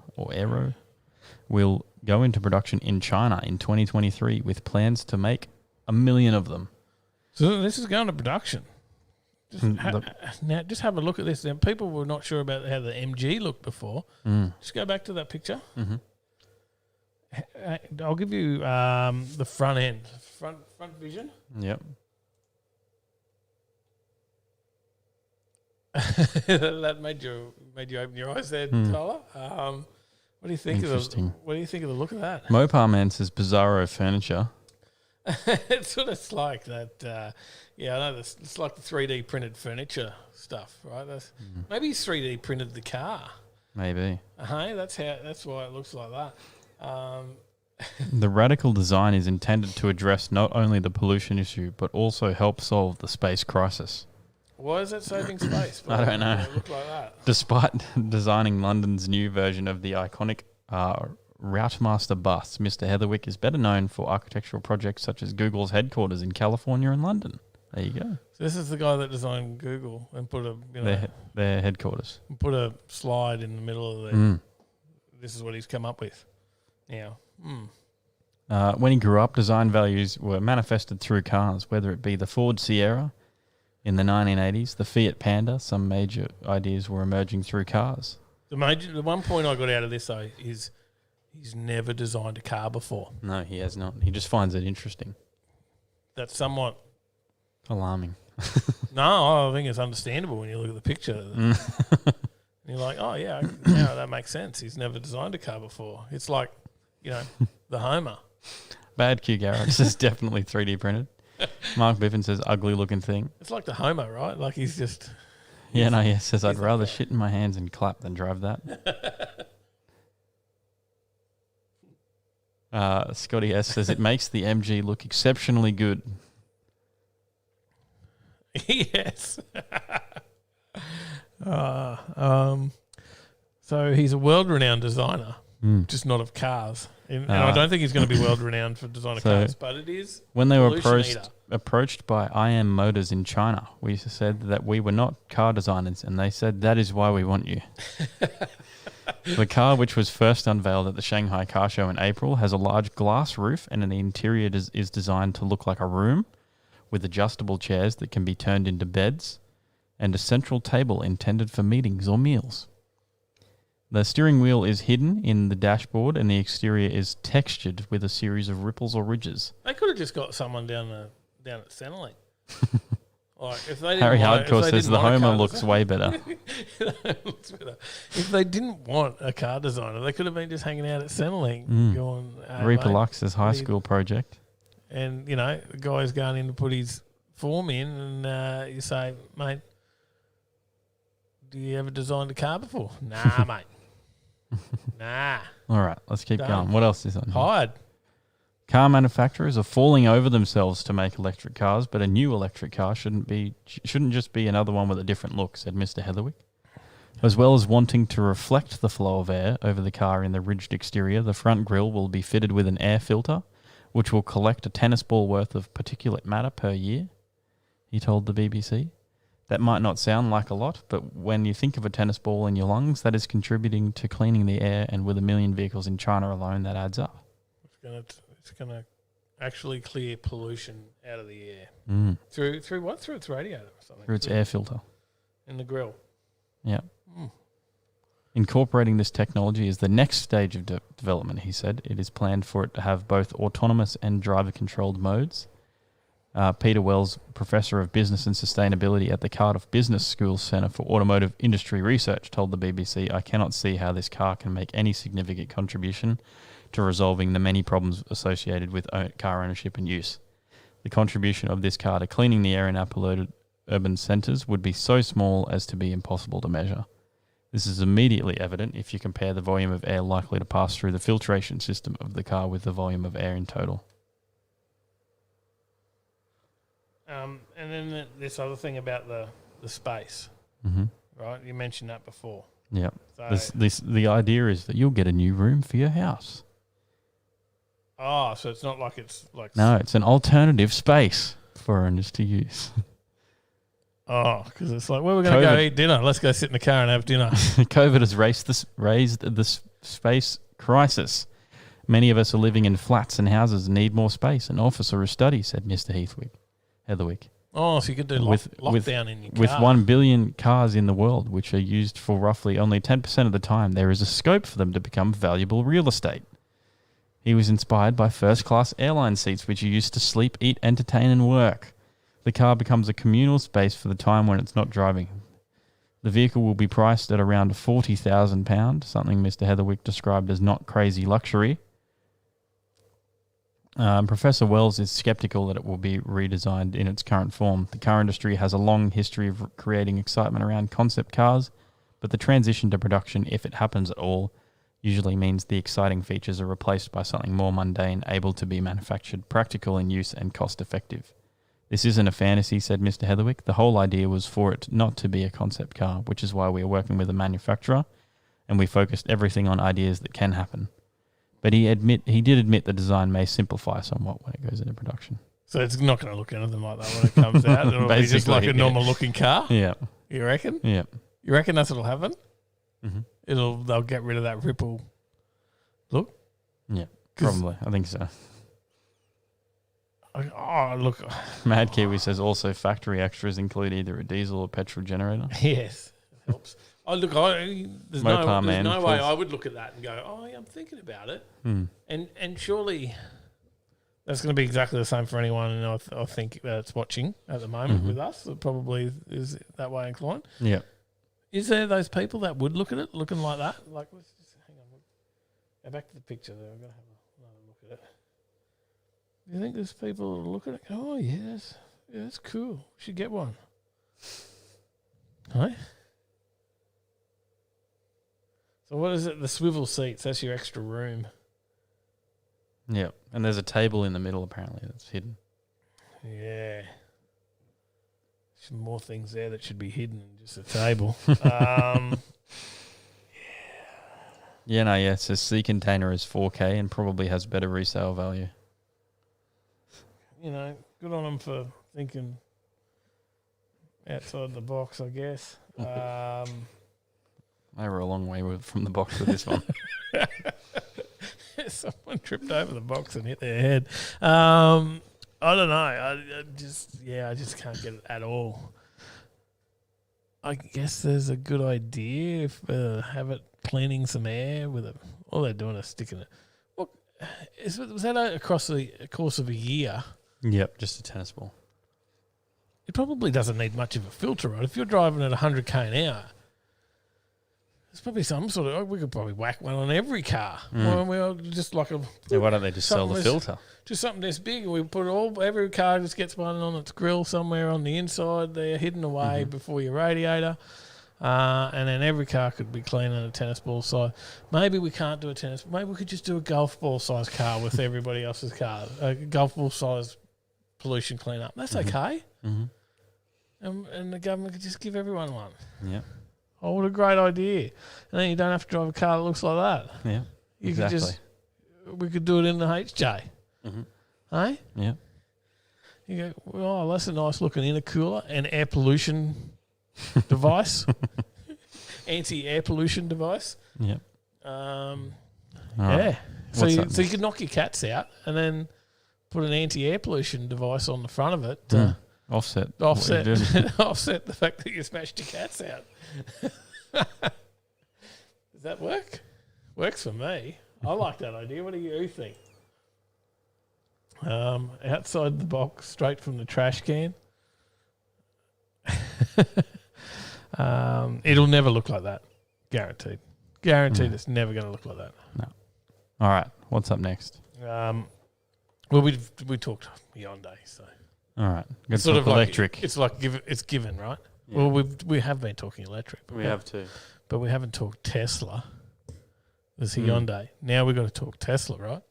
will go into production in China in 2023 with plans to make 1 million of them. So this is going to production. Now, just have a look at this. Now, people were not sure about how the MG looked before. Just go back to that picture. Mm-hmm. I'll give you the front end, front vision. Yep. That made you open your eyes there, Tyler. What do you think of the look of that? Mopar Man says Bizarro furniture. It's sort of like that. I know it's like the 3D printed furniture stuff, right? Maybe he's 3D printed the car. Maybe. That's why it looks like that. The radical design is intended to address not only the pollution issue, but also help solve the space crisis. Why is that saving space? I don't know. It look like that. Despite designing London's new version of the iconic Routemaster bus, Mr. Heatherwick is better known for architectural projects such as Google's headquarters in California and London. There you go. So this is the guy that designed Google and put their headquarters. Put a slide in the middle of the. This is what he's come up with. Now, when he grew up, design values were manifested through cars, whether it be the Ford Sierra in the 1980s, the Fiat Panda. Some major ideas were emerging through cars. The one point I got out of this though is he's never designed a car before. No, he has not. He just finds it interesting. That's somewhat alarming. No, I think it's understandable when you look at the picture. You're like, oh yeah, now that makes sense. He's never designed a car before. It's like, the Homer. Bad Q Garrett says definitely 3D printed. Mark Biffin says ugly looking thing. It's like the Homer, right? Like he's just. Says I'd rather shit in my hands and clap than drive that. Scotty S says it makes the MG look exceptionally good. Yes. So he's a world-renowned designer, just not of cars. And I don't think he's going to be world-renowned for design of cars, but it is. When they were approached by IM Motors in China, we said that we were not car designers, and they said that is why we want you. The car, which was first unveiled at the Shanghai Car Show in April, has a large glass roof, and the interior is designed to look like a room with adjustable chairs that can be turned into beds and a central table intended for meetings or meals. The steering wheel is hidden in the dashboard, and the exterior is textured with a series of ripples or ridges. They could have just got someone down at Centrelink. Like if they didn't Harry Hardcore says the Homer looks way better. If they didn't want a car designer, they could have been just hanging out at Centrelink going, Reaper Lux's high school project. And, the guy's going in to put his form in, and you say, mate, do you ever designed a car before? Nah, mate. Nah. All right, let's keep going. What else is on here? Hired. Car manufacturers are falling over themselves to make electric cars, but a new electric car shouldn't just be another one with a different look, said Mr. Heatherwick. As well as wanting to reflect the flow of air over the car in the ridged exterior, the front grille will be fitted with an air filter, which will collect a tennis ball worth of particulate matter per year, he told the BBC. That might not sound like a lot, but when you think of a tennis ball in your lungs, that is contributing to cleaning the air, and with 1 million vehicles in China alone, that adds up. It's gonna actually clear pollution out of the air. Through what? Through its radiator or something? Through its air filter. In the grill. Yeah. Incorporating this technology is the next stage of development, he said. It is planned for it to have both autonomous and driver-controlled modes. Peter Wells, Professor of Business and Sustainability at the Cardiff Business School's Centre for Automotive Industry Research, told the BBC, I cannot see how this car can make any significant contribution to resolving the many problems associated with car ownership and use. The contribution of this car to cleaning the air in our polluted urban centres would be so small as to be impossible to measure. This is immediately evident if you compare the volume of air likely to pass through the filtration system of the car with the volume of air in total. And then this other thing about the space, right? You mentioned that before. Yeah. So The idea is that you'll get a new room for your house. Oh, so it's not like it's like... No, it's an alternative space for foreigners to use. Oh, because it's like, well, we're going to go eat dinner. Let's go sit in the car and have dinner. COVID has raised the space crisis. Many of us are living in flats and houses and need more space, an office or a study, said Mr. Heatherwick. Oh, so you could do lockdown in your car. With 1 billion cars in the world, which are used for roughly only 10% of the time, there is a scope for them to become valuable real estate. He was inspired by first-class airline seats, which you used to sleep, eat, entertain, and work. The car becomes a communal space for the time when it's not driving. The vehicle will be priced at around £40,000, something Mr. Heatherwick described as not crazy luxury. Professor Wells is sceptical that it will be redesigned in its current form. The car industry has a long history of creating excitement around concept cars, but the transition to production, if it happens at all, usually means the exciting features are replaced by something more mundane, able to be manufactured, practical in use, and cost-effective. This isn't a fantasy, said Mr. Heatherwick. The whole idea was for it not to be a concept car, which is why we are working with a manufacturer, and we focused everything on ideas that can happen. But he did admit the design may simplify somewhat when it goes into production. So it's not going to look anything like that when it comes out. It'll be just like a normal-looking car? Yeah. You reckon? Yeah. You reckon that's what'll happen? Mm-hmm. They'll get rid of that ripple look? Yeah, probably. I think so. Oh, look. Mad Kiwi says also factory extras include either a diesel or petrol generator. Yes, it helps. Oh, look, there's Mopar man, no way pulls. I would look at that and go, oh, yeah, I'm thinking about it. Hmm. And surely that's going to be exactly the same for anyone, and I think that's watching at the moment with us. It probably is that way inclined. Yeah. Is there those people that would look at it looking like that? Like, let's just hang on. Go back to the picture there. I'm going to have another look at it. Do you think there's people that look at it? Oh, yes. Yeah, that's cool. We should get one. Hey? So what is it? The swivel seats. That's your extra room. Yeah. And there's a table in the middle, apparently, that's hidden. Yeah. Some more things there that should be hidden than just a table. Yeah, it says sea container is 4K and probably has better resale value. You know, good on them for thinking outside the box, I guess. They were a long way from the box with this one. Someone tripped over the box and hit their head. I don't know. I just can't get it at all. I guess there's a good idea if have it cleaning some air with it. All they're doing is sticking it. What was that across the course of a year? Yep, just a tennis ball. It probably doesn't need much of a filter, right? If you're driving at 100k an hour, there's probably some sort of. We could probably whack one on every car. Well, just like a. Yeah, why don't they just sell the filter? Just something this big. We put every car just gets one on its grill somewhere on the inside there, hidden away before your radiator. And then every car could be cleaning a tennis ball size. Maybe we can't do a tennis. Maybe we could just do a golf ball size car with everybody else's car. A golf ball size pollution cleanup. That's okay. And the government could just give everyone one. Yeah. Oh, what a great idea. And then you don't have to drive a car that looks like that. Yeah. Exactly. We could do it in the HJ. Hey? Yeah. You go, well, that's a nice looking intercooler and air pollution device. Anti-air pollution device. Yep. Yeah. So you could knock your cats out and then put an anti-air pollution device on the front of it to offset offset the fact that you smashed your cats out. Does that work? Works for me. I like that idea. What do you think? Outside the box, straight from the trash can. It'll never look like that. Guaranteed. It's never going to look like that. No. All right. What's up next? Well, we talked Hyundai, so. All right. It's sort of electric. Like, it's like it's given, right? Yeah. Well, we have been talking electric. We have too. But we haven't talked Tesla. There's Hyundai. Now we've got to talk Tesla, right?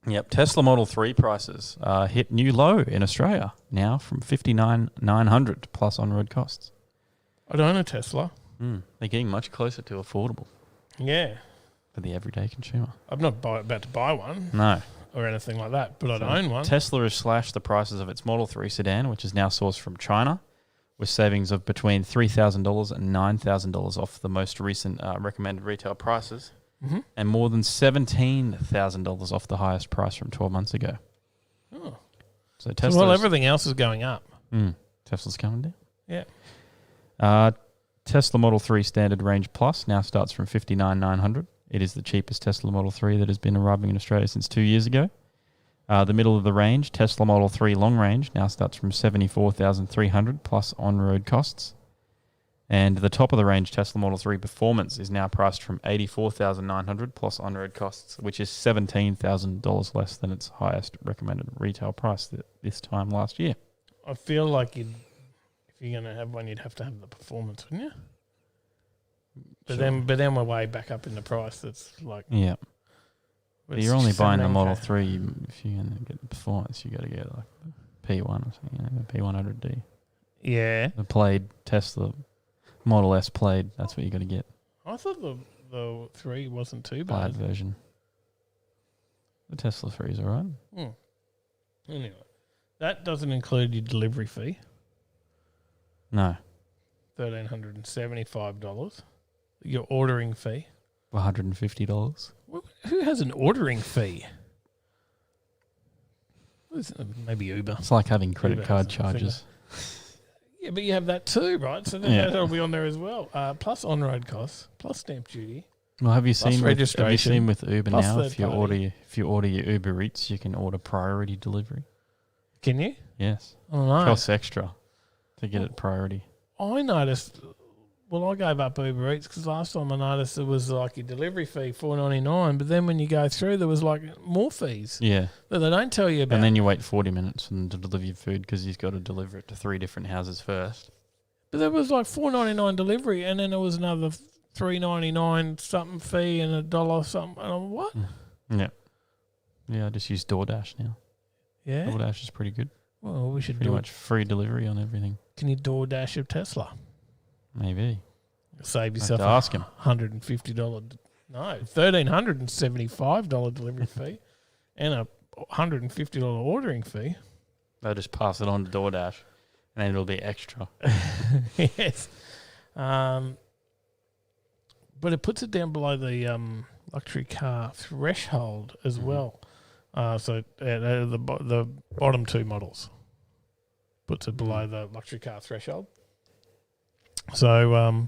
Yep. Tesla Model 3 prices hit new low in Australia now from $59,900 plus on-road costs. I don't own a Tesla. They're getting much closer to affordable. Yeah. For the everyday consumer. I'm not about to buy one. No. Or anything like that, but I'd own one. Tesla has slashed the prices of its Model 3 sedan, which is now sourced from China, with savings of between $3,000 and $9,000 off the most recent recommended retail prices, and more than $17,000 off the highest price from 12 months ago. Oh. So Tesla. Everything else is going up. Tesla's coming down. Yeah. Tesla Model 3 Standard Range Plus now starts from $59,900. It is the cheapest Tesla Model 3 that has been arriving in Australia since 2 years ago. The middle of the range, Tesla Model 3 Long Range, now starts from $74,300 plus on-road costs. And the top of the range, Tesla Model 3 Performance, is now priced from $84,900 plus on-road costs, which is $17,000 less than its highest recommended retail price this time last year. I feel like if you're going to have one, you'd have to have the Performance, wouldn't you? But then we're way back up in the price. That's like But you're only buying the Model 3 if you're going to get the Performance. You got to get like the P1 or something, the P100D. Yeah, the Plaid Tesla Model S Plaid. That's what you got to get. I thought the 3 wasn't too Plaid bad. version. The Tesla 3 is alright. Anyway, that doesn't include your delivery fee. No. $1,375. Your ordering fee. $150. Who has an ordering fee? Maybe Uber. It's like having credit Uber card charges. Yeah, Yeah, but you have that too, right? So then that'll be on there as well. Plus on-road costs, plus stamp duty. Well, have you seen registration, with Uber plus now? third party. If you order your Uber Eats, you can order priority delivery. Can you? Yes. Oh, no. Costs extra to get it priority. I noticed. Well, I gave up Uber Eats because last time I noticed it was like your delivery fee $4.99, but then when you go through, there was like more fees. Yeah. That they don't tell you about. And then you wait 40 minutes for them to deliver your food because you've got to deliver it to 3 different houses first. But there was like $4.99 delivery, and then there was another $3.99 something fee and $1 something. And I'm what? Yeah. Yeah, I just use DoorDash now. Yeah. DoorDash is pretty good. Well, we should pretty much free delivery on everything. Can you DoorDash a Tesla? Maybe. Save yourself ask him. $150. No, $1,375 delivery fee and a $150 ordering fee. They'll just pass it on to DoorDash and then it'll be extra. Yes. But it puts it down below the luxury car threshold as well. So the bottom 2 models puts it below the luxury car threshold. So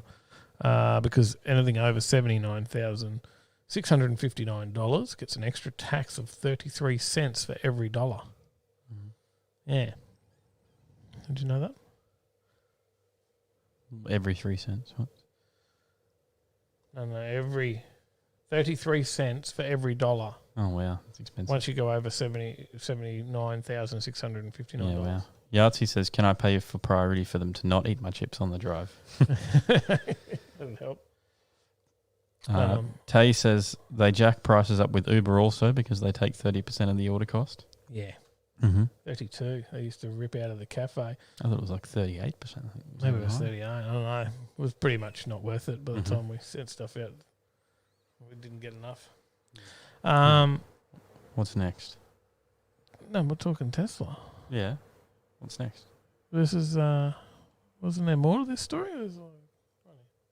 because anything over $79,659 gets an extra tax of 33 cents for every dollar. Yeah. Did you know that? Every 3 cents. What? No, every 33 cents for every dollar. Oh, wow. That's expensive. Once you go over $79,659. Yeah, wow. Yahtzee says, can I pay you for priority for them to not eat my chips on the drive? Doesn't help. Tay says they jack prices up with Uber also because they take 30% of the order cost. Yeah. 32. They used to rip out of the cafe. I thought it was like 38%. Maybe it was 38. I don't know. It was pretty much not worth it by the time we sent stuff out. We didn't get enough. What's next? No, we're talking Tesla. Yeah. What's next? This is, wasn't there more to this story?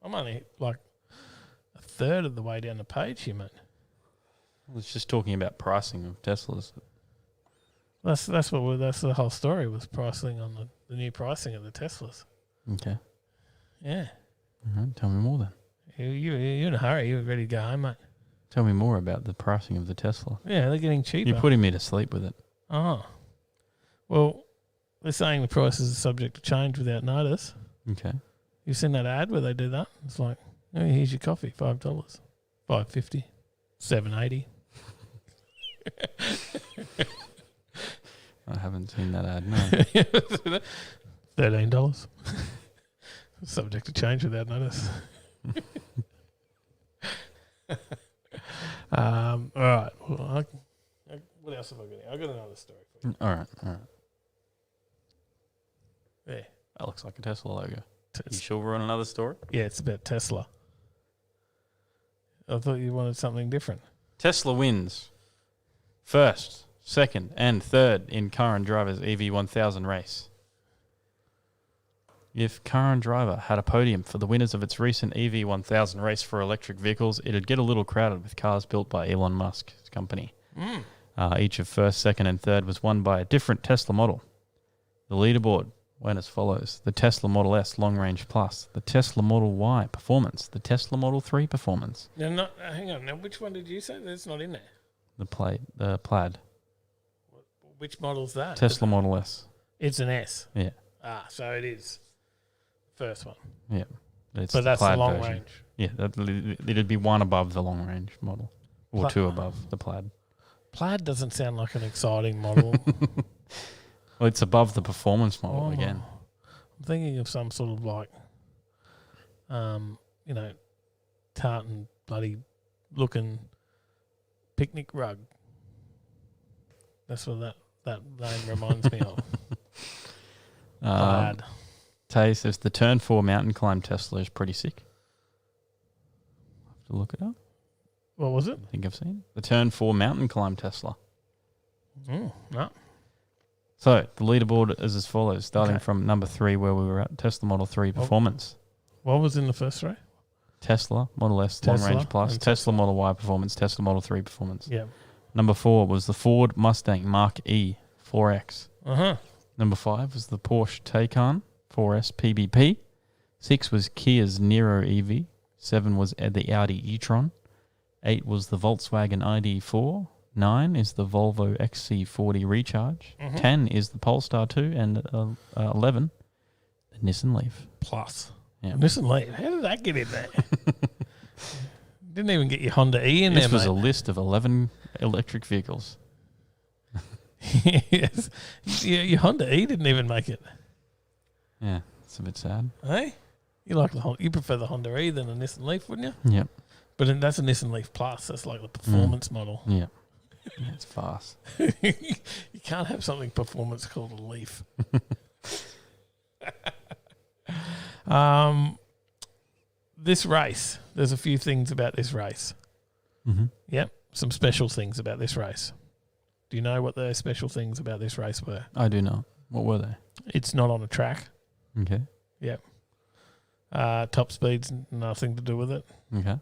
I'm only like a third of the way down the page here, mate. Well, it's just talking about pricing of Teslas. That's the whole story was pricing on the new pricing of the Teslas. Okay. Yeah. All right, tell me more then. You're in a hurry. You're ready to go home, mate. Tell me more about the pricing of the Tesla. Yeah, they're getting cheaper. You're putting me to sleep with it. Oh. Well, they're saying the prices are subject to change without notice. Okay. You've seen that ad where they do that? It's like, oh, here's your coffee, $5, $5.50, $7.80. I haven't seen that ad, no. $13. Subject to change without notice. All right. Well, what else have I got here? I've got another story for you. All right. Yeah. That looks like a Tesla logo. You sure we're on another story? Yeah, it's about Tesla. I thought you wanted something different. Tesla wins first, second, and third in Car and Driver's EV1000 race. If Car and Driver had a podium for the winners of its recent EV1000 race for electric vehicles, it'd get a little crowded with cars built by Elon Musk's company. Each of first, second, and third was won by a different Tesla model. The leaderboard went as follows: the Tesla Model S Long Range Plus, the Tesla Model Y Performance, the Tesla Model 3 Performance. Now, hang on. Now, which one did you say? That's not in there. The Plaid. Which model's that? Tesla Model S. It's an S. Yeah. Ah, so it is. First one. Yeah. But that's the long range. Yeah, it'd be one above the long range model. Or two above the Plaid. Plaid doesn't sound like an exciting model. Well, it's above the performance model again. I'm thinking of some sort of like, tartan bloody looking picnic rug. That's what that name reminds me of. Plaid. Tay says the Turn 4 mountain climb Tesla is pretty sick. I'll have to look it up. What was it? I think I've seen the Turn 4 mountain climb Tesla. No. So the leaderboard is as follows, starting from number 3 where we were at, Tesla Model 3 Performance. What was in the first 3? Tesla Model S Long Range Plus, Tesla Model Y Performance, Tesla Model 3 Performance. Yeah. Number 4 was the Ford Mustang Mach-E 4X. Uh-huh. Number 5 was the Porsche Taycan 4S PBP. 6 was Kia's Niro EV. 7 was the Audi e-tron. 8 was the Volkswagen ID4. 9 is the Volvo XC40 Recharge. 10 is the Polestar 2. And 11, the Nissan Leaf. Plus. Yeah. Nissan Leaf. How did that get in there? Didn't even get your Honda E in This there, was mate. a list of 11 electric vehicles. Yes. Your Honda E didn't even make it. Yeah, it's a bit sad. Hey? You prefer the Honda E than a Nissan Leaf, wouldn't you? Yep. But then that's a Nissan Leaf Plus. That's like the performance model. Yeah. It's fast. You can't have something performance called a Leaf. This race, there's a few things about this race. Mm-hmm. Yep, some special things about this race. Do you know what the special things about this race were? I do not. What were they? It's not on a track. Okay. Yep. Top speed's nothing to do with it. Okay.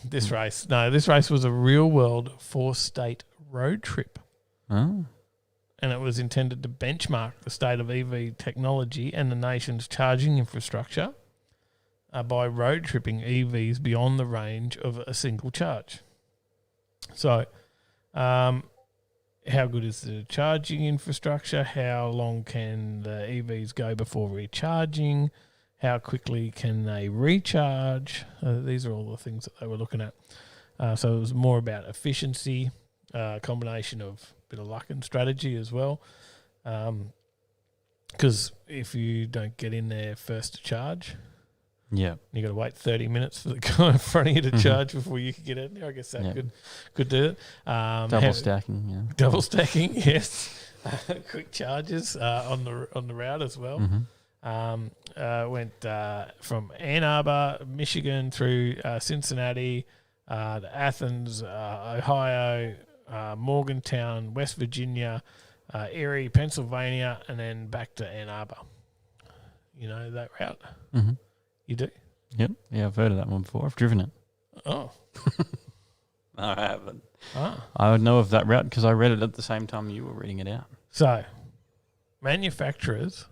This race was a real-world 4-state road trip. Oh. And it was intended to benchmark the state of EV technology and the nation's charging infrastructure by road tripping EVs beyond the range of a single charge. So, how good is the charging infrastructure? How long can the EVs go before recharging? How quickly can they recharge? These are all the things that they were looking at. So it was more about efficiency, combination of a bit of luck and strategy as well. Because if you don't get in there first to charge, Yeah. you got to wait 30 minutes for the guy in front of you to charge before you can get in there. I guess that could do it. Double stacking, yeah. Double stacking, yes. Quick charges on the route as well. Went from Ann Arbor, Michigan, through Cincinnati, to Athens, Ohio, Morgantown, West Virginia, Erie, Pennsylvania, and then back to Ann Arbor. You know that route? Mm-hmm. You do? Yep. Yeah, I've heard of that one before. I've driven it. Oh. No, I haven't. Ah. I would know of that route because I read it at the same time you were reading it out. So, manufacturers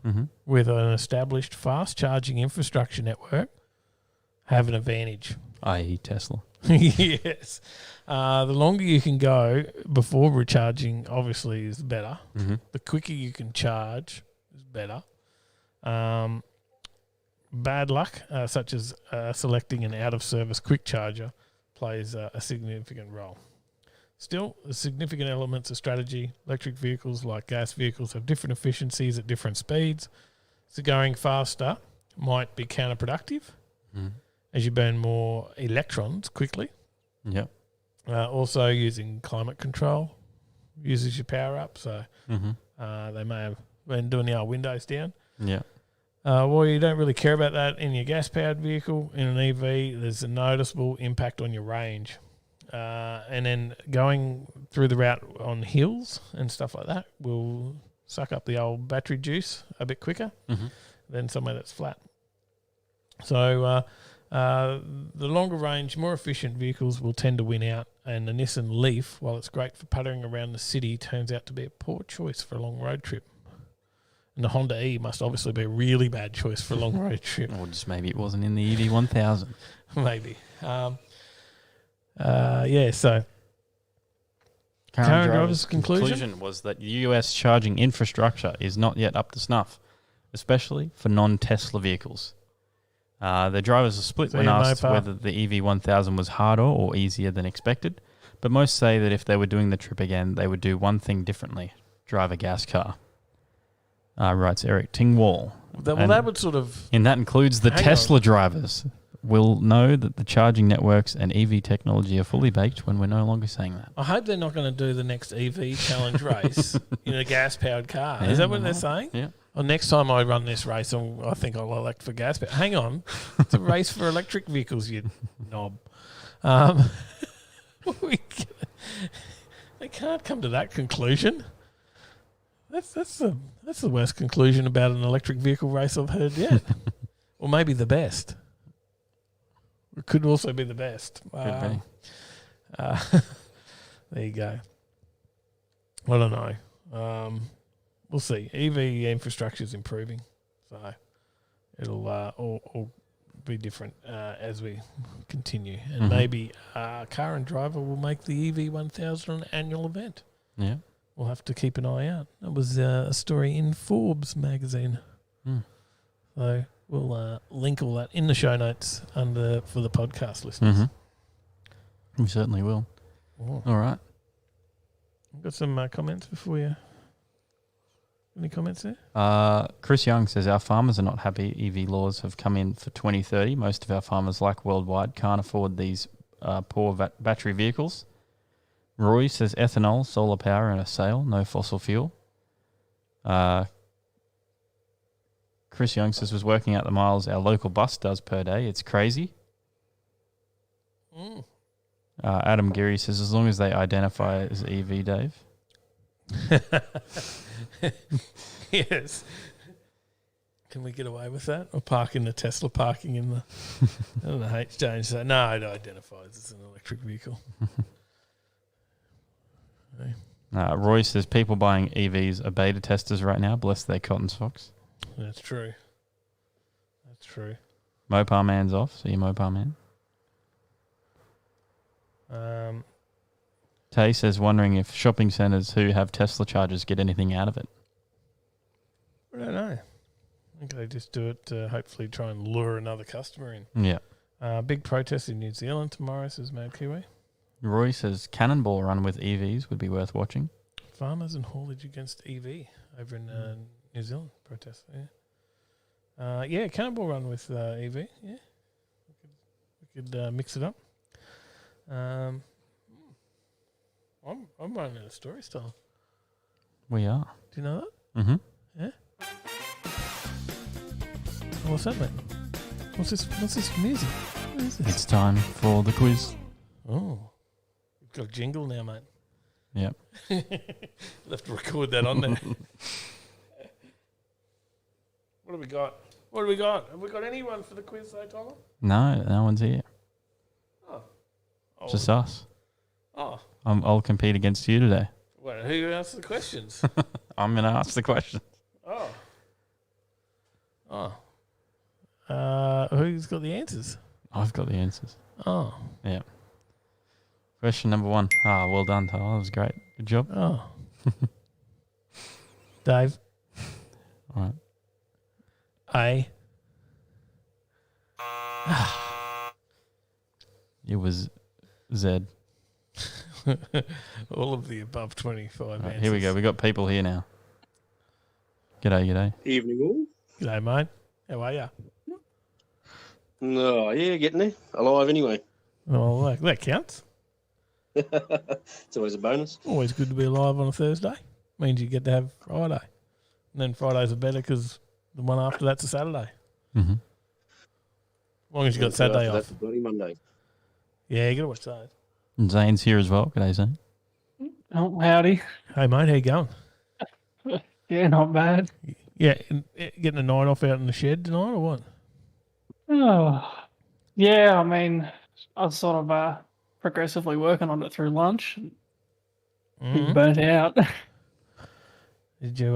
with an established fast charging infrastructure network have an advantage. I.e. Tesla. Yes. The longer you can go before recharging, obviously, is better. The quicker you can charge is better. Bad luck, such as selecting an out-of-service quick charger, plays a significant role. Still, the significant elements of strategy. Electric vehicles, like gas vehicles, have different efficiencies at different speeds. So going faster might be counterproductive as you burn more electrons quickly. Yep. Also, using climate control uses your power up. So they may have been doing the old windows down. Yeah. Well, you don't really care about that in your gas-powered vehicle. In an EV, there's a noticeable impact on your range. And then going through the route on hills and stuff like that will suck up the old battery juice a bit quicker than somewhere that's flat. So the longer range, more efficient vehicles will tend to win out, and the Nissan Leaf, while it's great for puttering around the city, turns out to be a poor choice for a long road trip. And the Honda E must obviously be a really bad choice for a long road trip. Or just maybe it wasn't in the EV1000. Maybe. So Current driver's conclusion was that US charging infrastructure is not yet up to snuff, especially for non-Tesla vehicles. The drivers are split when asked whether the EV1000 was harder or easier than expected, but most say that if they were doing the trip again, they would do one thing differently: drive a gas car. Writes Eric Tingwall. That would sort of... And that includes the Tesla drivers will know that the charging networks and EV technology are fully baked when we're no longer saying that. I hope they're not going to do the next EV challenge race in a gas-powered car. Is that what they're saying? Yeah. Well, next time I run this race, I think I'll elect for gas. But hang on, it's a race for electric vehicles, you knob. They can't come to that conclusion. That's the worst conclusion about an electric vehicle race I've heard yet. Or maybe the best. It could also be the best. Could be. There you go. I don't know. we'll see. EV infrastructure is improving, so it'll all be different as we continue. And maybe Car and Driver will make the EV 1000 an annual event. Yeah. We'll have to keep an eye out. That was a story in Forbes magazine. So we'll link all that in the show notes for the podcast listeners. We certainly will. Oh. All right. I've got some comments before you. Any comments there? Chris Young says, our farmers are not happy. EV laws have come in for 2030. Most of our farmers, like worldwide, can't afford these poor battery vehicles. Roy says, ethanol, solar power and a sale, no fossil fuel. Chris Young says, was working out the miles our local bus does per day. It's crazy. Adam Geary says, as long as they identify as EV, Dave. Yes. Can we get away with that? Or park in the Tesla parking in the I don't know, exchange. So, no, it identifies as an electric vehicle. Roy says, people buying EVs are beta testers right now. Bless their cotton socks. That's true. That's true. Mopar Man's off. See you, Mopar Man. Tay says, wondering if shopping centres who have Tesla chargers get anything out of it. I don't know. I think they just do it to hopefully try and lure another customer in. Yeah. Big protest in New Zealand tomorrow, says Mad Kiwi. Roy says, cannonball run with EVs would be worth watching. Farmers and haulage against EV over in New Zealand protest. Yeah. Cannonball run with EV. Yeah. We could mix it up. I'm running a story style. We are. Do you know that? Mm-hmm. Yeah. What's that, mate? What's this music? What is this? It's time for the quiz. Oh. We've got a jingle now, mate. Yep. We'll have to record that on there. What have we got? Have we got anyone for the quiz though, Tyler? No one's here. Oh. Just us. Oh. I'll compete against you today. Well, who asks the questions? I'm going to ask the question. Who's got the answers? I've got the answers. Oh. Yeah. Question number 1. Well done, Tyler. That was great. Good job. Oh. Dave. All right. It was Z. All of the above 25 answers. Here we go. We got people here now. G'day. Evening all. G'day, mate. How are you? No, yeah, getting there. Alive anyway. Oh, that counts. It's always a bonus. Always good to be alive on a Thursday. Means you get to have Friday. And then Fridays are better because the one after that's a Saturday. Mm-hmm. As long as you got Saturday off. That's bloody Monday. Yeah, you got to watch those. And Zane's here as well. G'day, Zane. Oh, howdy. Hey, mate, how you going? Yeah, not bad. Yeah, getting a night off out in the shed tonight or what? Oh, yeah, I mean, I was sort of progressively working on it through lunch. Being burnt out. Did you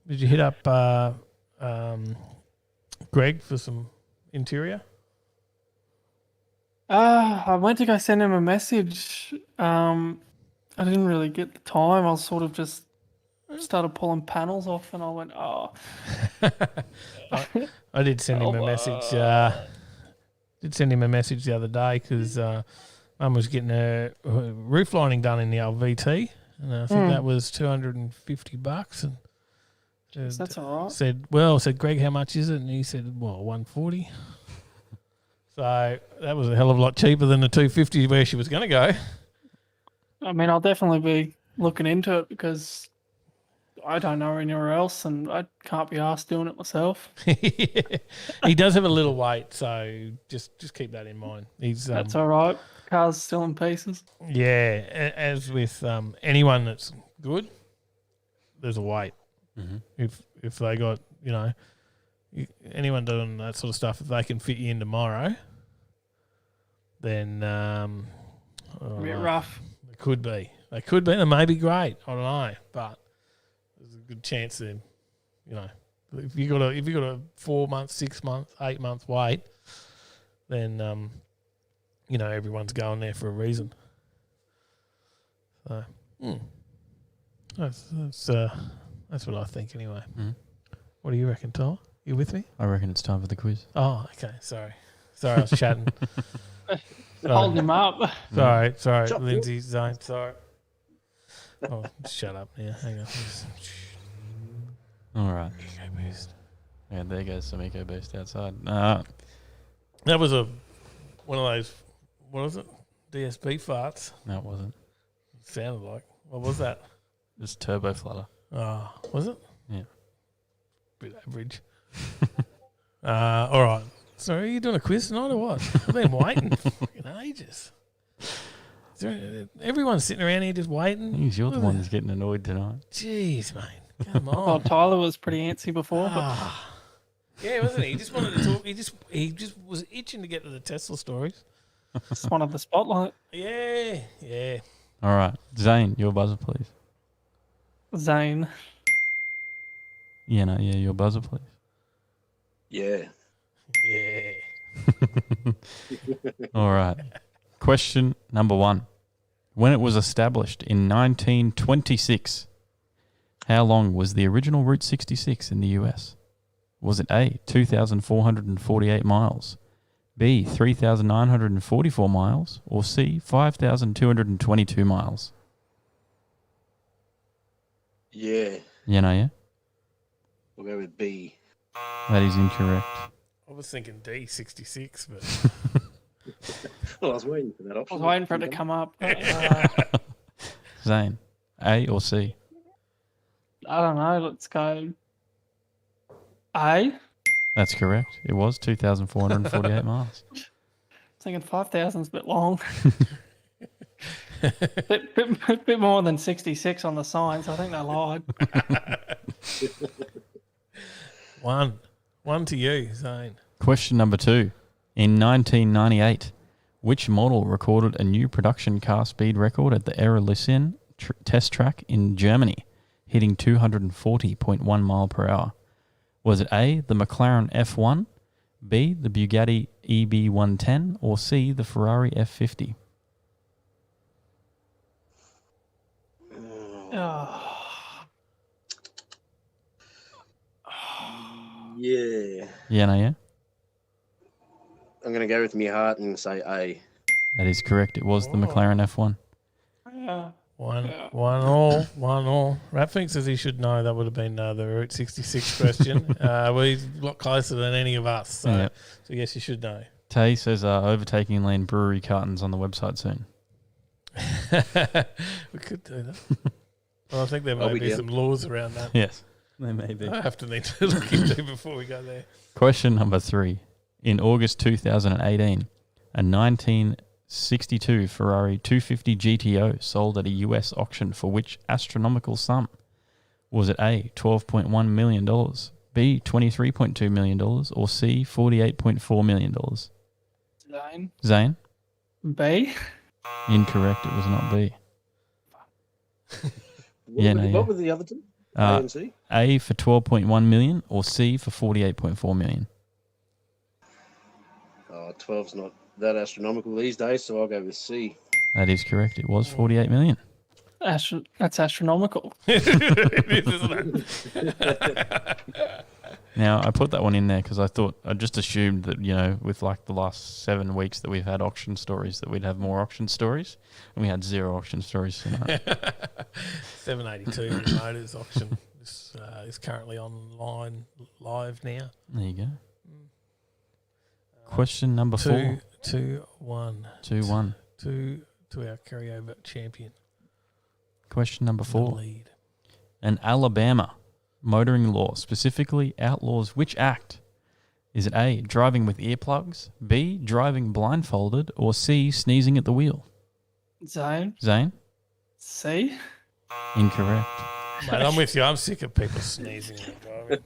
hit up Greg for some interior? I went to go send him a message. I didn't really get the time. I was sort of just started pulling panels off, and I went, oh. I did send him a message. Did send him a message the other day because Mum was getting her roof lining done in the old VT, and I think that was $250. And Jeez, that's all right. Said, Greg, how much is it? And he said, well, $140. So that was a hell of a lot cheaper than the $250 where she was going to go. I mean, I'll definitely be looking into it because I don't know anywhere else, and I can't be asked doing it myself. He does have a little weight, so just keep that in mind. That's all right. Car's still in pieces. Yeah, as with anyone that's good, there's a weight. Mm-hmm. If they got, anyone doing that sort of stuff, if they can fit you in tomorrow, then A bit rough. It could be. They could be. They may be great. I don't know, but there's a good chance then, you know, if you got a 4 months, 6 months, 8 months wait, then you know everyone's going there for a reason. So that's what I think anyway. Mm. What do you reckon, Tyler? You with me? I reckon it's time for the quiz. Oh, okay. Sorry, I was chatting. Holding him up. Sorry, Lindsay, Zane. Sorry. Oh, shut up now. Hang on. All right. Eco boost. Yeah, there goes some Eco Boost outside. That was one of those. What was it? DSP farts. No, it wasn't. Sounded like. What was that? It's Turbo Flutter. Oh, was it? Yeah. Bit average. All right. So are you doing a quiz tonight or what? I've been waiting for fucking ages. Everyone's sitting around here just waiting. You're the one that's getting annoyed tonight. Jeez, mate. Come Oh, on. Tyler was pretty antsy before. Yeah, wasn't he? He just wanted to talk. He just was itching to get to the Tesla stories. Just wanted the spotlight. Yeah. All right. Zane, your buzzer, please. Zane. Yeah, your buzzer, please. Yeah. All right. Question number 1. When it was established in 1926, how long was the original Route 66 in the US? Was it A, 2,448 miles, B, 3,944 miles, or C, 5,222 miles? Yeah. Yeah? We'll go with B. That is incorrect. I was thinking D66, but Well, I was waiting for that I option. was waiting for it to come up. Zane, A or C? I don't know. Let's go A. That's correct. It was 2,448 miles. Thinking 5,000's a bit long. bit more than 66 on the sign, so I think they lied. One to you, Zane. Question number 2. In 1998, which model recorded a new production car speed record at the Erlisen test track in Germany, hitting 240.1 mile per hour? Was it A, the McLaren F1, B, the Bugatti EB110, or C, the Ferrari F50? Yeah. Yeah? I'm going to go with my heart and say A. That is correct. It was the McLaren F1. One all. Ratfink says he should know. That would have been the Route 66 question. Well, he's a lot closer than any of us, so yes, you should know. Tay says Overtaking Lane brewery cartons on the website soon. We could do that. Well, I think there may be some laws around that. Yes, there may be. I have to need to look into before we go there. Question number 3. In August 2018, a 1962 Ferrari 250 GTO sold at a US auction for which astronomical sum? Was it A, $12.1 million, B, $23.2 million, or C, $48.4 million? Zane? B? Incorrect. It was not B. What were the other two? A and C? A for 12.1 million or C for 48.4 million. 12's not that astronomical these days, so I'll go with C. That is correct. It was 48 million. That's astronomical. It is, isn't it? Now, I put that one in there because I just assumed that, with like the last 7 weeks that we've had auction stories, that we'd have more auction stories. And we had 0 auction stories tonight. 782 Motors auction is currently online live now. There you go. Question number 4. 2-1. 2-1. To our carryover champion. Question number 4. Lead. An Alabama motoring law specifically outlaws which act? Is it A, driving with earplugs, B, driving blindfolded, or C, sneezing at the wheel? Zane? C? Incorrect. Mate, I'm with you. I'm sick of people sneezing and driving.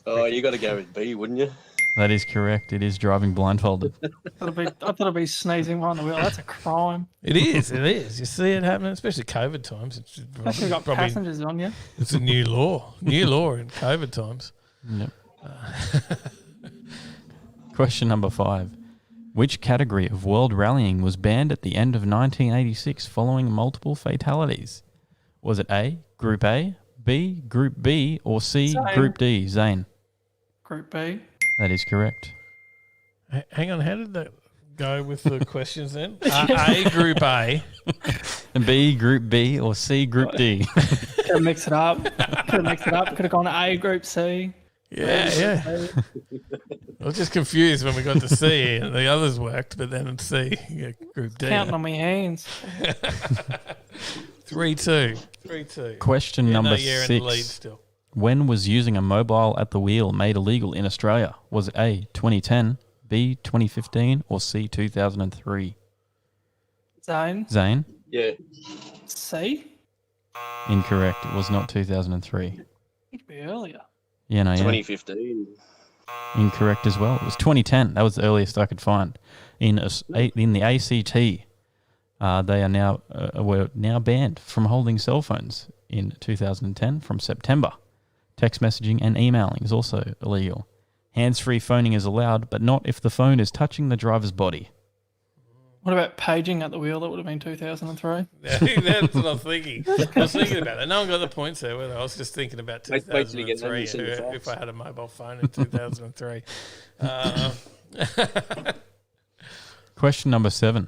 Oh, you got to go with B, wouldn't you? That is correct. It is driving blindfolded. I thought it'd be sneezing behind the wheel. That's a crime. It is. It is. You see it happening, especially COVID times. It's Especially got passengers on you. It's a new law. New law in COVID times. Yep. Question number 5. Which category of world rallying was banned at the end of 1986 following multiple fatalities? Was it A, Group A, B, Group B, or C, Zane. Group D? Zane. Group B. That is correct. Hang on, how did that go with the questions then? A, Group A. And B, Group B, or C, Group D? Could have mixed it up. Could have gone A, Group C. Yeah. I was just confused when we got to C and the others worked, but then in C, Group D. Counting on my hands. 3-2. 3-2. Question number you're in the lead 6. still. When was using a mobile at the wheel made illegal in Australia? Was it A, 2010, B, 2015, or C, 2003? Zane. Zane? Yeah. C. Incorrect. It was not 2003. It'd be earlier. Yeah. 2015. Incorrect as well. It was 2010. That was the earliest I could find. In the ACT, they are now were now banned from holding cell phones in 2010 from September. Text messaging and emailing is also illegal. Hands-free phoning is allowed, but not if the phone is touching the driver's body. What about paging at the wheel? That would have been 2003. That's what I was thinking. I was thinking about that. No one got the points there, whether I was just thinking about Wait till you get 2003 if I had a mobile phone in 2003. Question number 7.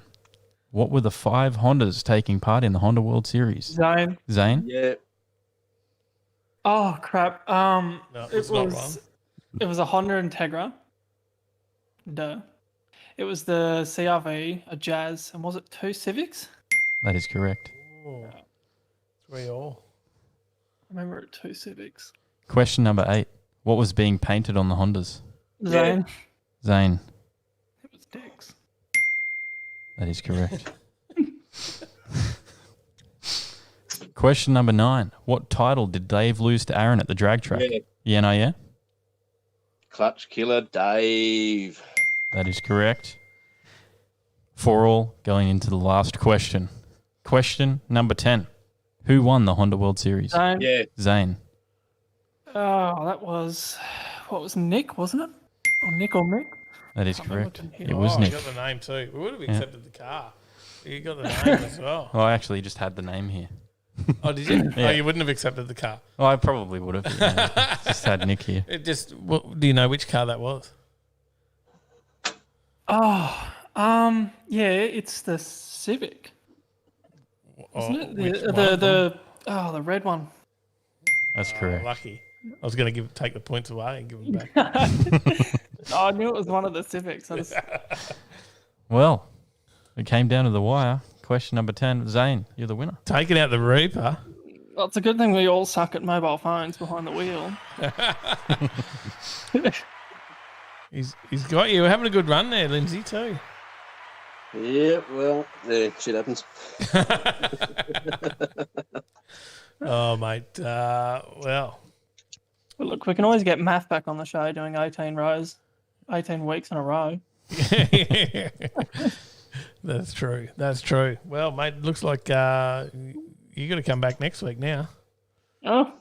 What were the 5 Hondas taking part in the Honda World Series? Zane. Zane? Yeah. Oh crap. No, it's not wrong. It was a Honda Integra. Duh. It was the CRV, a Jazz, and was it 2 Civics? That is correct. Oh, 3-all. I remember it 2 Civics. Question number 8. What was being painted on the Hondas? Zane. Zane? It was Dicks. That is correct. Question number 9. What title did Dave lose to Aaron at the drag track? Yeah. Clutch Killer Dave. That is correct. 4-all, going into the last question. Question number 10. Who won the Honda World Series? Zane. Yeah. Zane. Oh, that was Nick, wasn't it? Or Nick or Mick? That is correct. It was You Nick. got the name too. We would have accepted the car. You got the name as well. Well, I actually just had the name here. Oh, did you? Yeah. Oh, you wouldn't have accepted the car. Well, I probably would have. Yeah. Just had Nick here. It just. Do you know which car that was? Oh, yeah, it's the Civic. Isn't it? The red one. That's correct. Lucky. I was going to take the points away and give them back. I knew it was one of the Civics. Well, it came down to the wire. Question number 10. Zane, you're the winner. Taking out the Reaper. Well, it's a good thing we all suck at mobile phones behind the wheel. He's got you. We're having a good run there, Lindsay, too. Yeah, well, shit happens. Oh, mate. Well, look, we can always get Math back on the show doing 18 weeks in a row. That's true. That's true. Well, mate, it looks like you got to come back next week now. Oh.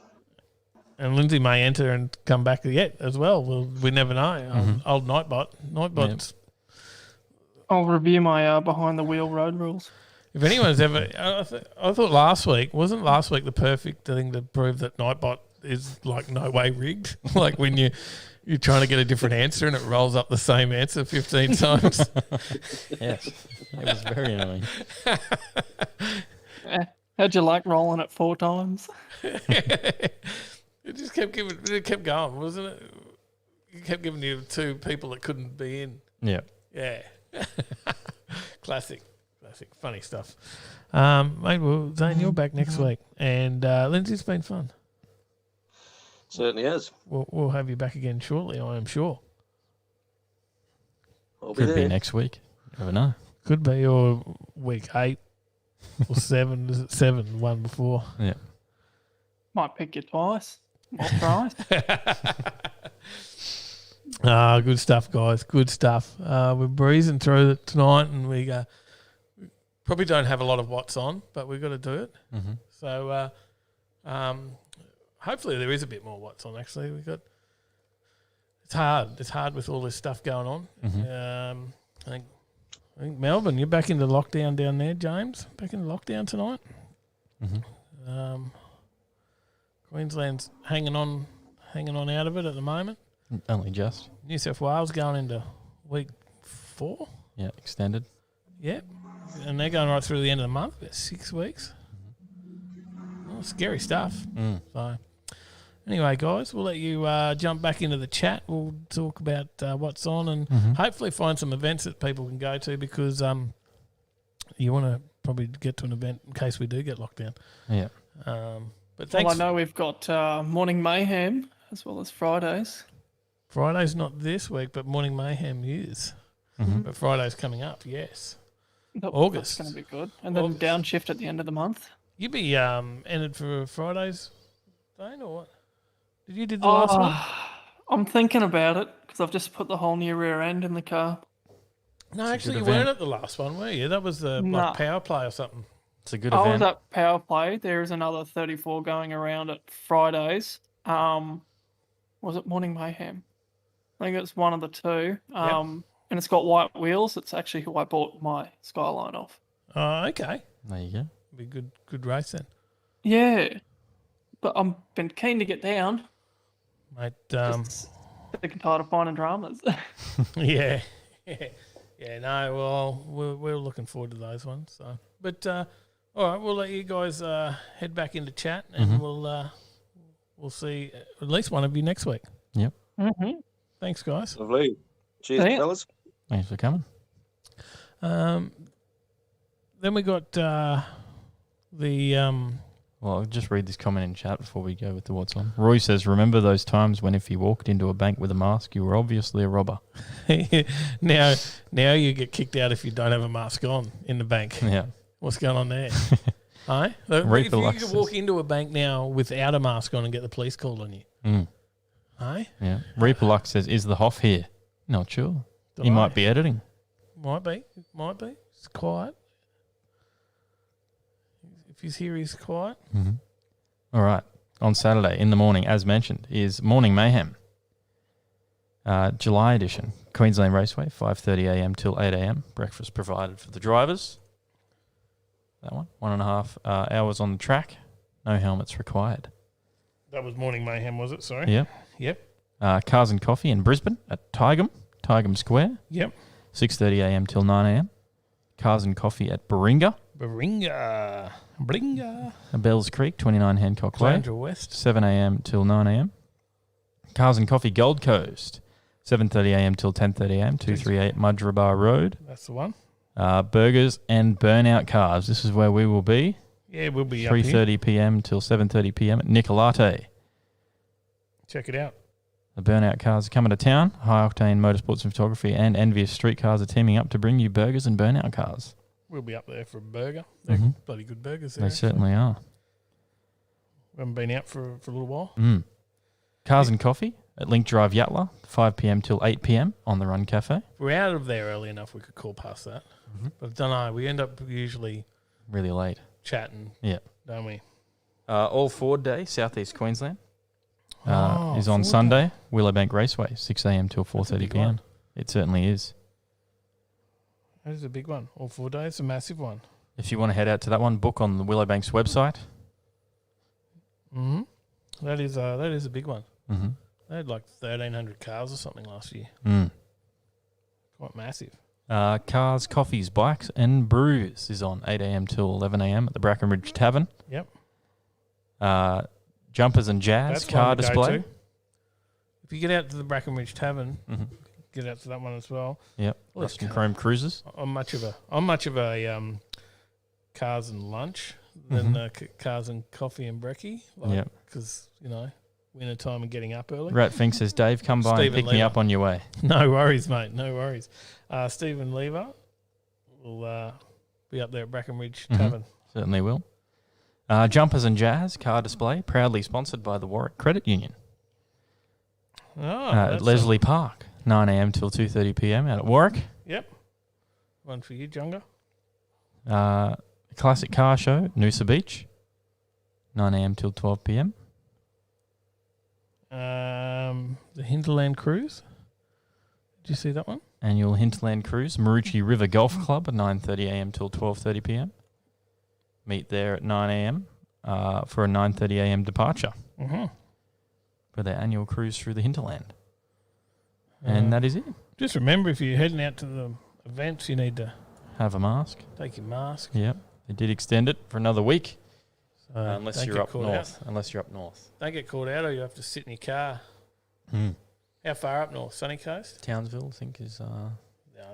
And Lindsay may enter and come back yet as well. We never know. Old Nightbot. Nightbot's. Yep. I'll review my behind the wheel road rules. If anyone's ever, I thought last week wasn't the perfect thing to prove that Nightbot is like no way rigged. Like when you're trying to get a different answer and it rolls up the same answer 15 times. Yes, it was very annoying. How'd you like rolling it 4 times? It just kept going, wasn't it? It kept giving you 2 people that couldn't be in. Yeah. Yeah. Classic. Funny stuff. Mate, well, Zane, you're back next week. And Lindsay, it's been fun. Certainly has. We'll have you back again shortly, I am sure. Could be next week. You never know. Could be, or week 8 or 7. Is it 7? One before. Yeah. Might pick you twice. Or thrice. Good stuff, guys. Good stuff. We're breezing through it tonight, and we probably don't have a lot of what's on, but we've got to do it. Mm-hmm. So hopefully there is a bit more what's on. Actually, it's hard. It's hard with all this stuff going on. Mm-hmm. I think Melbourne, you're back into lockdown down there, James. Back into lockdown tonight. Mm-hmm. Queensland's hanging on out of it at the moment. Only just. New South Wales going into week 4. Yeah, extended. Yep. And they're going right through the end of the month, about 6 weeks. Oh, scary stuff. Mm. So, anyway, guys, we'll let you jump back into the chat. We'll talk about what's on and hopefully find some events that people can go to because you want to probably get to an event in case we do get locked down. Yeah. But thanks. Well, I know we've got Morning Mayhem as well as Fridays. Friday's not this week, but Morning Mayhem is. Mm-hmm. But Friday's coming up, yes. August. That's going to be good. And then August. downshift at the end of the month. You'd be entered for Fridays, Dane, or what? Did you do the last one? I'm thinking about it because I've just put the whole new rear end in the car. No, actually, you weren't at the last one, were you? That was the like power play or something. It's a good I event. was at Power Play. There is another 34 going around at Fridays. Was it Morning Mayhem? I think it's one of the two. And it's got white wheels. It's actually who I bought my Skyline off. Oh, okay. There you go. Be good race then. Yeah. But I'm been keen to get down. Mate, Just sick and tired of finding dramas. yeah. No, well, we're looking forward to those ones. So, but all right, we'll let you guys head back into chat, and we'll see at least one of you next week. Yep. Mm-hmm. Thanks, guys. Lovely. Cheers, fellas. Thanks for coming. Then we got Well, I'll just read this comment in chat before we go with the what's on. Roy says, remember those times when if you walked into a bank with a mask, you were obviously a robber. now you get kicked out if you don't have a mask on in the bank. Yeah. What's going on there? Aye? If you could walk into a bank now without a mask on and get the police called on you. Mm. Aye? Yeah. Reaper Luck says, is the Hoff here? Not sure. He might be editing. Might be. It's quiet. If he's here, he's quiet. Mm-hmm. All right. On Saturday in the morning, as mentioned, is Morning Mayhem. July edition. Queensland Raceway, 5:30 a.m. till 8 a.m. Breakfast provided for the drivers. That one. 1.5 hours on the track. No helmets required. That was Morning Mayhem, was it? Sorry. Yep. Cars and Coffee in Brisbane at Tygum Square. Yep. 6:30 a.m. till 9 a.m. Cars and Coffee at Baringa. Bells Creek, 29 Hancock Way. Clandra West. 7 a.m. till 9 a.m. Cars and Coffee Gold Coast. 7:30 a.m. till 10:30 a.m. 238 Mudgeeraba Road. That's the one. Burgers and Burnout Cars. This is where we will be. Yeah, we'll be 3:30 p.m. till 7:30 p.m. at Nicolate. Check it out. The Burnout Cars are coming to town. High Octane Motorsports and Photography and Envious Street Cars are teaming up to bring you burgers and Burnout Cars. We'll be up there for a burger. They're bloody good burgers there. They certainly are. We haven't been out for a little while. Cars and Coffee at Link Drive Yatla, 5 p.m. till 8 p.m. on the Run Cafe. If we're out of there early enough, we could call past that. But I don't know. We end up usually really late chatting. Yeah. Don't we? All Ford Day, Southeast Queensland, is on Sunday. Willowbank Raceway, 6 a.m. till 4:30 p.m. It certainly is. That is a big one. All 4 days, a massive one. If you want to head out to that one, book on the Willowbanks website. That is a big one. They had like 1,300 cars or something last year. Quite massive. Cars, Coffees, Bikes and Brews is on 8 a.m. till 11 a.m. at the Brackenridge Tavern. Yep. Jumpers and Jazz That's car one to go display. to. If you get out to the Brackenridge Tavern, get out to that one as well. Yep. Ruston Chrome Cruisers. I'm much of a cars and lunch than cars and coffee and brekkie. Yep. Because winter time and getting up early. Rat Fink says, Dave, come by and pick me up on your way. No worries, mate. No worries. Stephen Lever will be up there at Brackenridge Tavern. Certainly will. Jumpers and Jazz car display, proudly sponsored by the Warwick Credit Union. Oh, at Leslie Park, 9 a.m. till 2:30 p.m. out at Warwick. Yep. One for you, Junga. Classic car show, Noosa Beach, 9 a.m. till 12 p.m. The Hinterland Cruise. Did you see that one? Annual Hinterland Cruise, Marucci River Golf Club at 9:30 a.m. till 12:30 p.m. Meet there at 9 a.m. For a 9:30 a.m. departure for their annual cruise through the hinterland. And that is it. Just remember, if you're heading out to the events, you need to have a mask. Take your mask. Yep. They did extend it for another week. So unless you're up north. Unless you're up north. Don't get caught out, or you have to sit in your car. How far up north? Sunny Coast? Townsville, I think, is... no,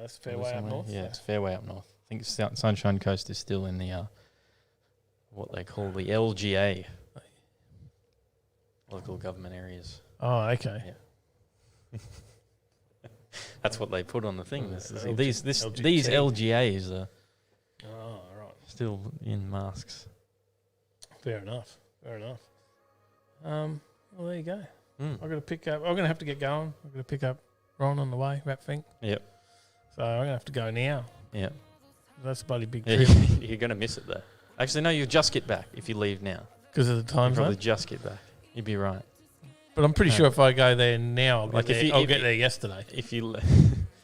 that's a fair way up north. Yeah, it's a fair way up north. I think Sunshine Coast is still in the... what they call the LGA. Local government areas. Oh, okay. Yeah. That's what they put on the thing. These LGT. LGAs are right. still in masks. Fair enough. Well, there you go. I'm going to pick up. I'm going to have to get going. I'm going to pick up Ron on the way, Rapfink. Yep. So I'm going to have to go now. Yep. That's a bloody big trip. You're going to miss it, though. Actually, no, you'll just get back if you leave now. Because of the time zone? Probably just get back. You'd be right. But I'm pretty sure if I go there now, I'll get there yesterday. If you...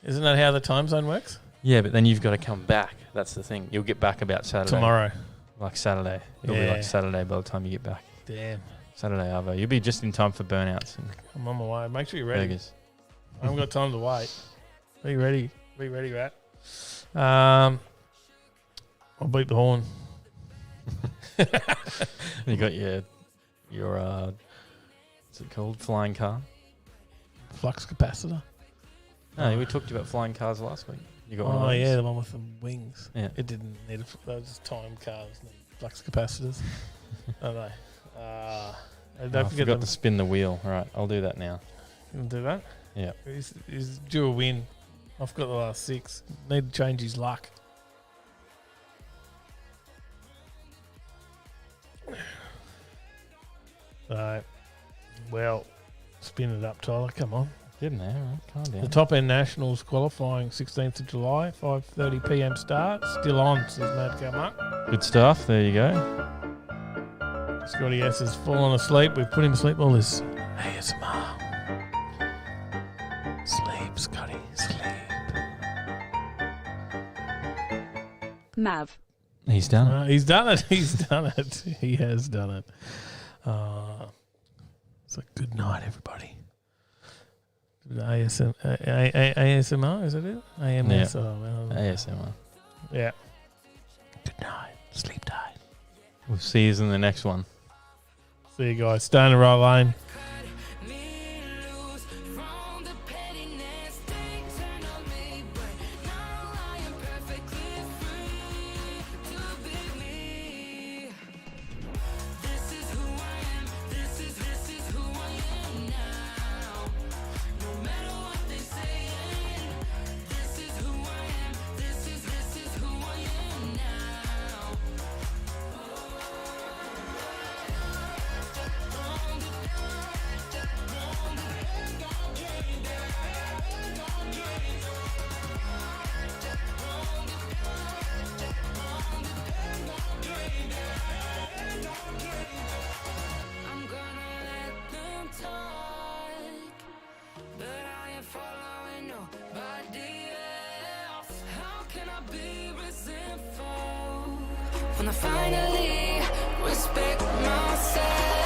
Isn't that how the time zone works? Yeah, but then you've got to come back. That's the thing. You'll get back about Saturday. Tomorrow. Like Saturday. It'll be like Saturday by the time you get back. Damn. Saturday, Arvo. You'll be just in time for burnouts. And I'm on my way. Make sure you're ready. Burgers. I haven't got time to wait. Be ready. Be ready, Rat. I'll beat the horn. You got your what's it called? Flying car? Flux capacitor. No, we talked about flying cars last week. You got one of Oh, those? yeah, the one with the wings. Yeah. It didn't need that was just time cars, not flux capacitors. Don't they? I forgot to spin the wheel. Right, I'll do that now. You want to do that? Yeah. He's due a win. I've got the last 6. Need to change his luck. So, well, spin it up, Tyler. Come on. Getting there, right? Calm down. The top end nationals qualifying 16th of July, 5:30 p.m. start. Still on, says Matt come up. Good stuff. There you go. Scotty S has fallen asleep. We've put him asleep. All this ASMR. Sleep, Scotty, sleep. Mav. He's done it. He's done it. He's done it. He has done it. So good night, everybody. ASMR, is that it? AMS. Yeah. Oh, well, ASMR. Yeah. Good night. Sleep tight. We'll see you in the next one. See you guys. Stay in the right lane. When I finally respect myself.